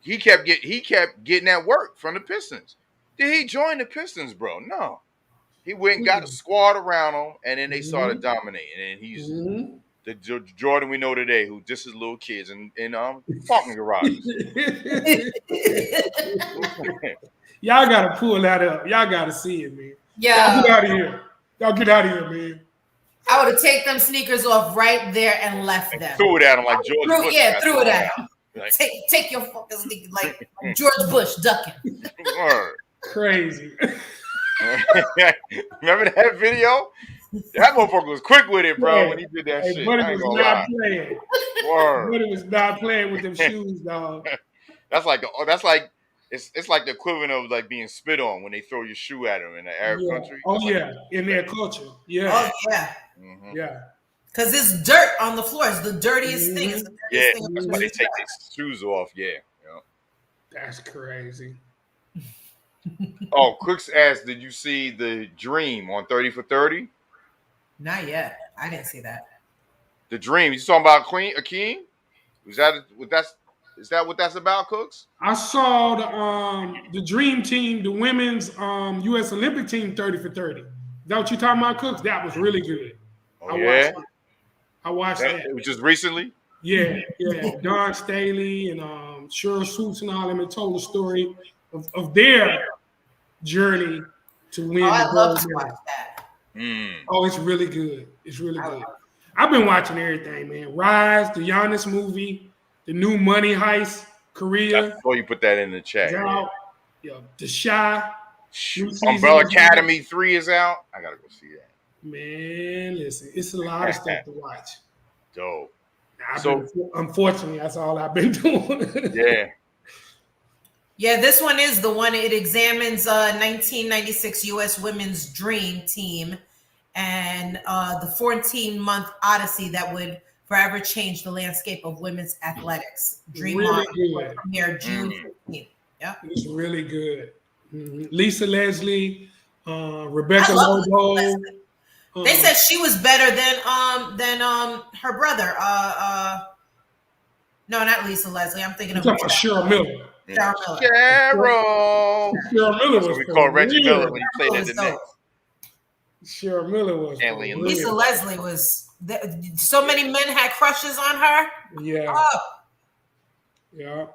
Speaker 3: he kept getting that work from the Pistons. Did he join the Pistons, bro? No. He went and got a squad around him, and then they started dominating. And he's the Jordan we know today, who just is little kids in parking garages.
Speaker 1: Y'all gotta pull that up. Y'all gotta see it, man.
Speaker 2: Yeah.
Speaker 1: Y'all get out of here. Y'all get out of here, man.
Speaker 2: I would have taken them sneakers off right there and left them.
Speaker 3: Threw it at him like George Bush.
Speaker 2: Yeah, threw it at him.
Speaker 3: Like,
Speaker 2: Take your fucking sneakers like George Bush ducking.
Speaker 1: Crazy.
Speaker 3: Remember that video? That motherfucker was quick with it, bro, when he did that shit.
Speaker 1: Buddy
Speaker 3: I ain't
Speaker 1: was
Speaker 3: gonna
Speaker 1: not
Speaker 3: lie.
Speaker 1: playing.
Speaker 3: Word.
Speaker 1: Buddy was not playing with them shoes, dog.
Speaker 3: It's like the equivalent of like being spit on when they throw your shoe at them in the Arab country.
Speaker 1: Oh yeah, in their culture. Yeah.
Speaker 2: Oh yeah.
Speaker 3: Mm-hmm.
Speaker 1: Yeah.
Speaker 2: Because it's dirt on the floor. It's the dirtiest thing. It's the dirtiest thing
Speaker 3: That's why they take their shoes off. Yeah.
Speaker 1: That's crazy.
Speaker 3: Oh, Crooks asked, did you see the Dream on 30 for 30?
Speaker 2: Not yet. I didn't see that.
Speaker 3: The Dream. You talking about Akeem? Is that what that's about, Cooks?
Speaker 1: I saw the Dream Team, the women's U.S. Olympic team, 30 for 30. Is that what you talking about, Cooks? That was really good.
Speaker 3: Oh, yeah?
Speaker 1: I watched that.
Speaker 3: It was just recently?
Speaker 1: Yeah. Don Staley and Cheryl Swoops and all them, and told the story of their journey to win.
Speaker 2: I
Speaker 1: the
Speaker 2: love
Speaker 1: gold
Speaker 2: to
Speaker 1: medal.
Speaker 2: watch that.
Speaker 1: Oh, it's really good. It's really good. I've been watching everything, man. Rise, the Giannis movie, the new Money Heist, Korea.
Speaker 3: Before you put that in the chat.
Speaker 1: Yeah. The Shy.
Speaker 3: Umbrella Academy 3 is out. I gotta go see that.
Speaker 1: Man, listen, it's a lot of stuff to watch.
Speaker 3: Dope.
Speaker 1: Unfortunately, that's all I've been doing.
Speaker 3: Yeah.
Speaker 2: Yeah, this one is the one. It examines 1996 U.S. Women's Dream Team and the 14-month odyssey that would forever change the landscape of women's athletics. Dream
Speaker 1: really
Speaker 2: on premiere June 15th. Yeah,
Speaker 1: it's really good. Lisa Leslie, Rebecca Lobo.
Speaker 2: They said she was better than her brother. No, not Lisa Leslie. I'm thinking of
Speaker 1: Cheryl Miller.
Speaker 3: Cheryl
Speaker 1: Miller was
Speaker 3: we call Reggie Miller when he played at the Knicks.
Speaker 1: Cheryl Miller was.
Speaker 2: Lisa Leslie was. So many men had crushes on her.
Speaker 1: Yeah.
Speaker 2: Oh.
Speaker 1: Yeah.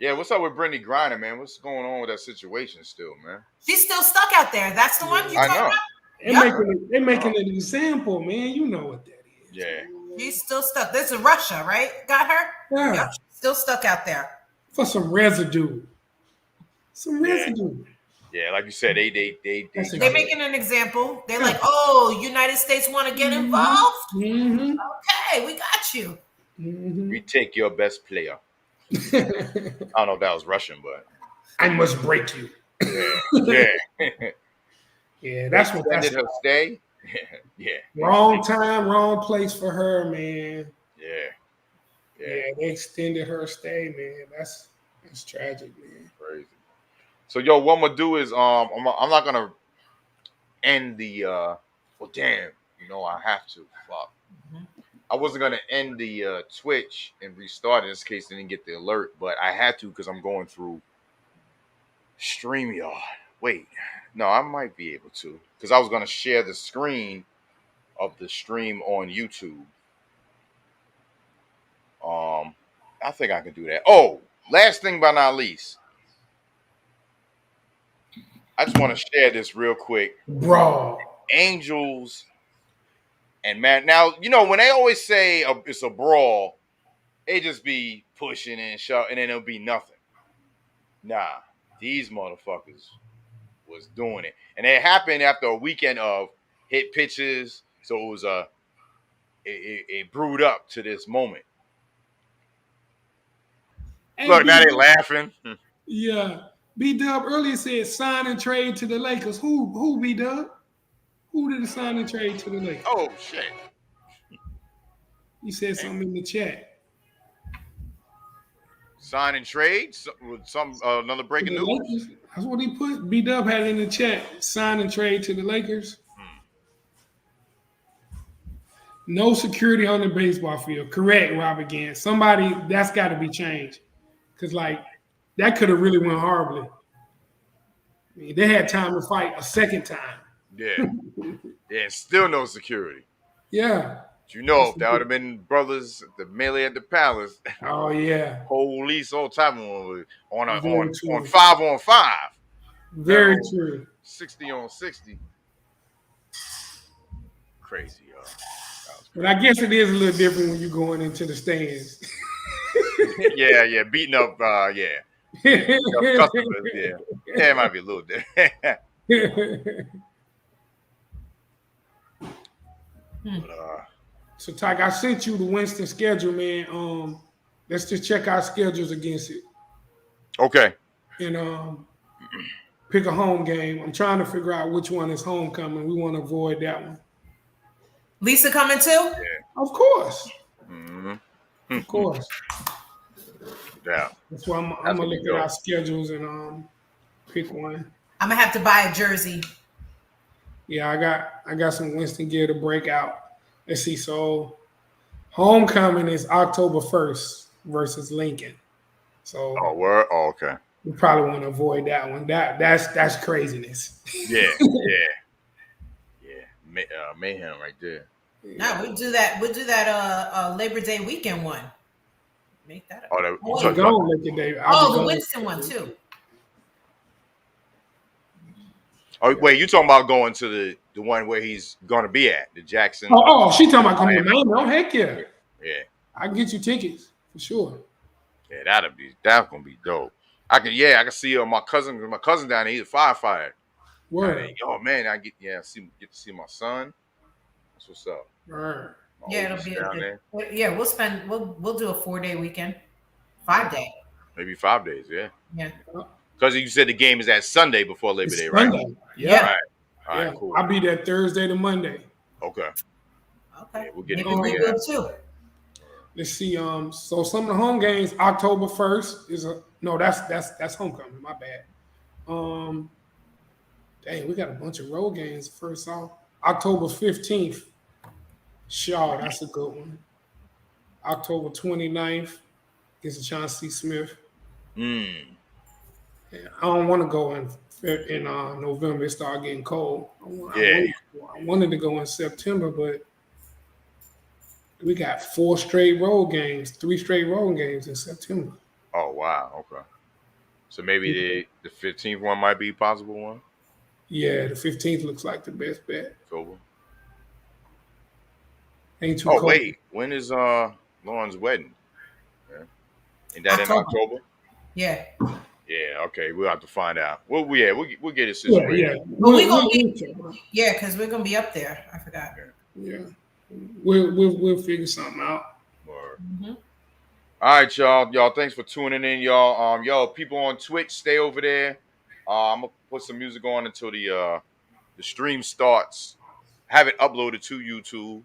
Speaker 3: Yeah, what's up with Brittney Griner, man? What's going on with that situation still, man?
Speaker 2: She's still stuck out there. That's the one you talking about?
Speaker 1: They're making an example, man. You know what that is.
Speaker 3: Yeah.
Speaker 2: She's still stuck. This is Russia, right? Got her?
Speaker 1: Yeah.
Speaker 2: She's still stuck out there.
Speaker 1: For some residue.
Speaker 3: Yeah, like you said, they
Speaker 2: making an example. They're like, oh, United States want to get involved?
Speaker 1: Mm-hmm.
Speaker 2: Okay, we got you.
Speaker 1: Mm-hmm.
Speaker 3: We take your best player. I don't know if that was Russian, but
Speaker 1: I must break you.
Speaker 3: Yeah.
Speaker 1: Yeah, that's what
Speaker 3: did her stay. Yeah.
Speaker 1: Wrong time, wrong place for her, man.
Speaker 3: Yeah,
Speaker 1: they extended her stay, man. That's tragic, man.
Speaker 3: Crazy. So, yo, what I'm gonna do is, I'm not gonna end the. Well, damn, I have to. Fuck.
Speaker 2: Mm-hmm.
Speaker 3: I wasn't gonna end the Twitch and restart in this case I didn't get the alert, but I had to because I'm going through StreamYard. Wait, no, I might be able to because I was gonna share the screen of the stream on YouTube. I think I can do that. Oh, last thing but not least, I just want to share this real quick.
Speaker 1: Bro.
Speaker 3: Angels and man, now you know when they always say it's a brawl, they just be pushing and shoving, and then it'll be nothing. Nah, these motherfuckers was doing it, and it happened after a weekend of hit pitches, so it was it brewed up to this moment.
Speaker 1: Hey,
Speaker 3: Look, now they laughing.
Speaker 1: Yeah. B-Dub earlier said sign and trade to the Lakers. Who B-Dub? Who did the sign and trade to the Lakers?
Speaker 3: Oh shit!
Speaker 1: He said something in the chat.
Speaker 3: Sign and trade with some another breaking news.
Speaker 1: Lakers, that's what he put. B-Dub had in the chat. Sign and trade to the Lakers. No security on the baseball field. Correct, Rob, again. Somebody, that's got to be changed. Because, like, that could have really went horribly. I mean, they had time to fight a second time.
Speaker 3: Yeah. Yeah, still no security.
Speaker 1: Yeah.
Speaker 3: But you know, if that would have been brothers, the melee at the palace.
Speaker 1: Oh, yeah.
Speaker 3: Police all time on
Speaker 1: Very true.
Speaker 3: 5-on-5.
Speaker 1: Very true.
Speaker 3: 60-on-60. Crazy, y'all.
Speaker 1: But I guess it is a little different when you're going into the stands.
Speaker 3: yeah, beating up, yeah. Customers, yeah. Yeah, it might be a little different.
Speaker 1: So, Tyke, I sent you the Winston schedule, man. Let's just check our schedules against it.
Speaker 3: Okay.
Speaker 1: And pick a home game. I'm trying to figure out which one is homecoming. We want to avoid that one.
Speaker 2: Lisa coming too?
Speaker 3: Yeah.
Speaker 1: Of course.
Speaker 3: Mm-hmm.
Speaker 1: Of course.
Speaker 3: Yeah.
Speaker 1: That's why I'm gonna look at our schedules and pick one.
Speaker 2: I'm gonna have to buy a jersey.
Speaker 1: Yeah, I got some Winston gear to break out. Let's see. So homecoming is October 1st versus Lincoln. So
Speaker 3: okay.
Speaker 1: we probably want to avoid that one. That's craziness.
Speaker 3: Yeah. Mayhem right there.
Speaker 2: No, we'll do that Labor Day weekend one. Make that up.
Speaker 1: The
Speaker 2: Winston one too.
Speaker 3: Oh wait, you talking about going to the one where he's gonna be at, the Jackson?
Speaker 1: Oh, she talking about coming to Maine? Oh, heck yeah.
Speaker 3: Yeah.
Speaker 1: I can get you tickets for sure.
Speaker 3: Yeah, that's gonna be dope. I can see my cousin down there, he's a firefighter.
Speaker 1: Word.
Speaker 3: Oh man, I get to see my son. That's what's up.
Speaker 1: Word.
Speaker 2: Yeah, it'll be down there. Yeah, we'll do a 4-day weekend. 5-day.
Speaker 3: Maybe 5 days, yeah.
Speaker 2: Yeah.
Speaker 3: Because you said the game is at Sunday before Labor Day, right?
Speaker 1: Sunday. Yeah.
Speaker 3: All right, cool.
Speaker 1: I'll be there Thursday to Monday.
Speaker 3: Okay.
Speaker 2: Okay.
Speaker 3: Yeah, we'll get it.
Speaker 2: Maybe we will too.
Speaker 1: Let's see. So some of the home games, October 1st is that's homecoming. My bad. Dang, we got a bunch of road games first off. October 15th. Shaw, that's a good one. October 29th gets a chance to see Smith. Yeah, I don't want to go in November. It start getting cold. I wanted to go in September, but we got 3 straight road games in September.
Speaker 3: Oh wow, okay. So maybe the 15th one might be a possible one.
Speaker 1: Yeah, the 15th looks like the best bet.
Speaker 3: October.
Speaker 1: Ain't too cold.
Speaker 3: Wait, when is Lauren's wedding? Yeah. Ain't that in October?
Speaker 2: Yeah.
Speaker 3: Yeah, okay. We'll have to find out. We'll get it situated.
Speaker 1: Yeah.
Speaker 2: Well, because we're gonna be up there. I forgot.
Speaker 1: Yeah. We'll figure something out.
Speaker 2: Mm-hmm.
Speaker 3: All right, y'all. Y'all, thanks for tuning in, y'all. Yo, people on Twitch, stay over there. I'm gonna put some music on until the stream starts. I have it uploaded to YouTube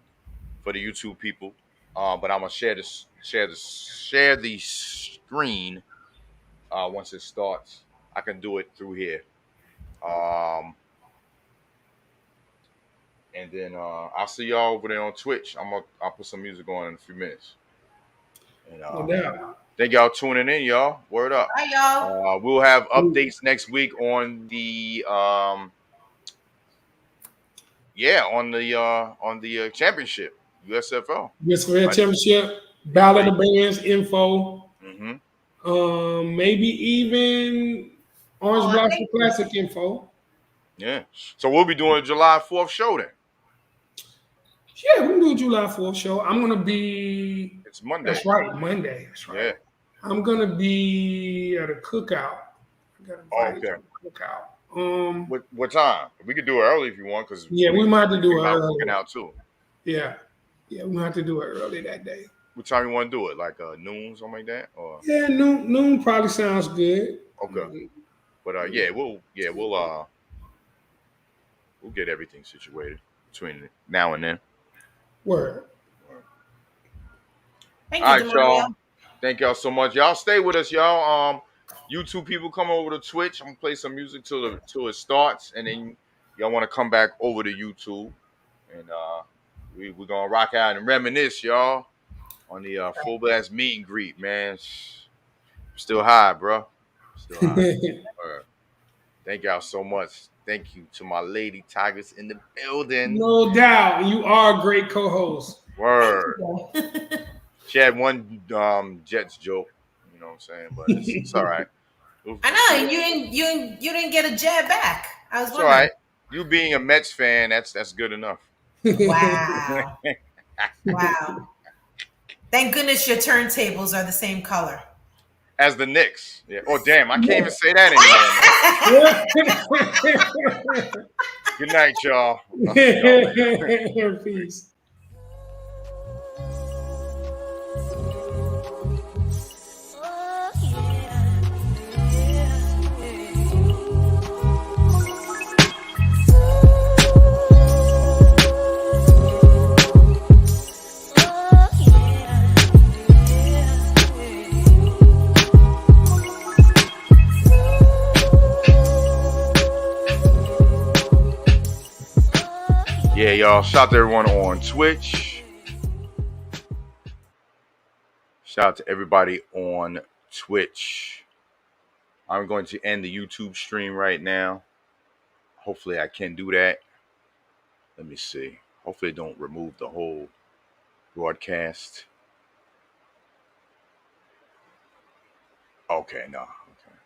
Speaker 3: for the YouTube people. But I'm gonna share the screen once it starts. I can do it through here. And then I'll see y'all over there on Twitch. I'll put some music on in a few minutes. And thank y'all tuning in, y'all. Word up.
Speaker 2: Bye, y'all.
Speaker 3: We'll have updates next week on the Yeah, on the championship, USFL.
Speaker 1: USFL championship, Battle of the Bands info. Maybe even Orange Blossom Classic info.
Speaker 3: Yeah. So we'll be doing a July 4th show then.
Speaker 1: Yeah, we can do a July 4th show. I'm gonna be.
Speaker 3: It's Monday.
Speaker 1: That's right, Monday. That's right.
Speaker 3: Yeah.
Speaker 1: I'm gonna be at a cookout. I got invited to a cookout.
Speaker 3: What time? We could do it early if you want, because
Speaker 1: yeah, we might have to do it early.
Speaker 3: Working out too.
Speaker 1: Yeah, we might have to do it early that day.
Speaker 3: What time you want to do it? Like noon, something like that, or
Speaker 1: yeah, noon probably sounds good.
Speaker 3: Okay, but we'll get everything situated between now and then.
Speaker 1: Word.
Speaker 2: Thank
Speaker 3: All
Speaker 2: you,
Speaker 3: right, y'all. Thank y'all so much. Y'all stay with us, y'all. YouTube people come over to Twitch. I'm gonna play some music till it starts, and then y'all want to come back over to YouTube, and we're gonna rock out and reminisce, y'all, on the Fullblast meet and greet, man. Still high, bro. Still high. Thank y'all so much. Thank you to my lady Tigers in the building.
Speaker 1: No doubt, you are a great co-host.
Speaker 3: Word. She had one Jets joke, you know what I'm saying, but it's all right.
Speaker 2: I know you didn't get a jab back. I was wondering.
Speaker 3: All right. You being a Mets fan, that's good enough.
Speaker 2: Wow. Wow. Thank goodness your turntables are the same color.
Speaker 3: As the Knicks. Yeah. Oh damn, I can't even say that anymore. Good night, y'all.
Speaker 1: Peace.
Speaker 3: Yeah, y'all. Shout out to everyone on Twitch. Shout out to everybody on Twitch. I'm going to end the YouTube stream right now. Hopefully I can do that. Let me see. Hopefully it don't remove the whole broadcast. Okay, no. Okay.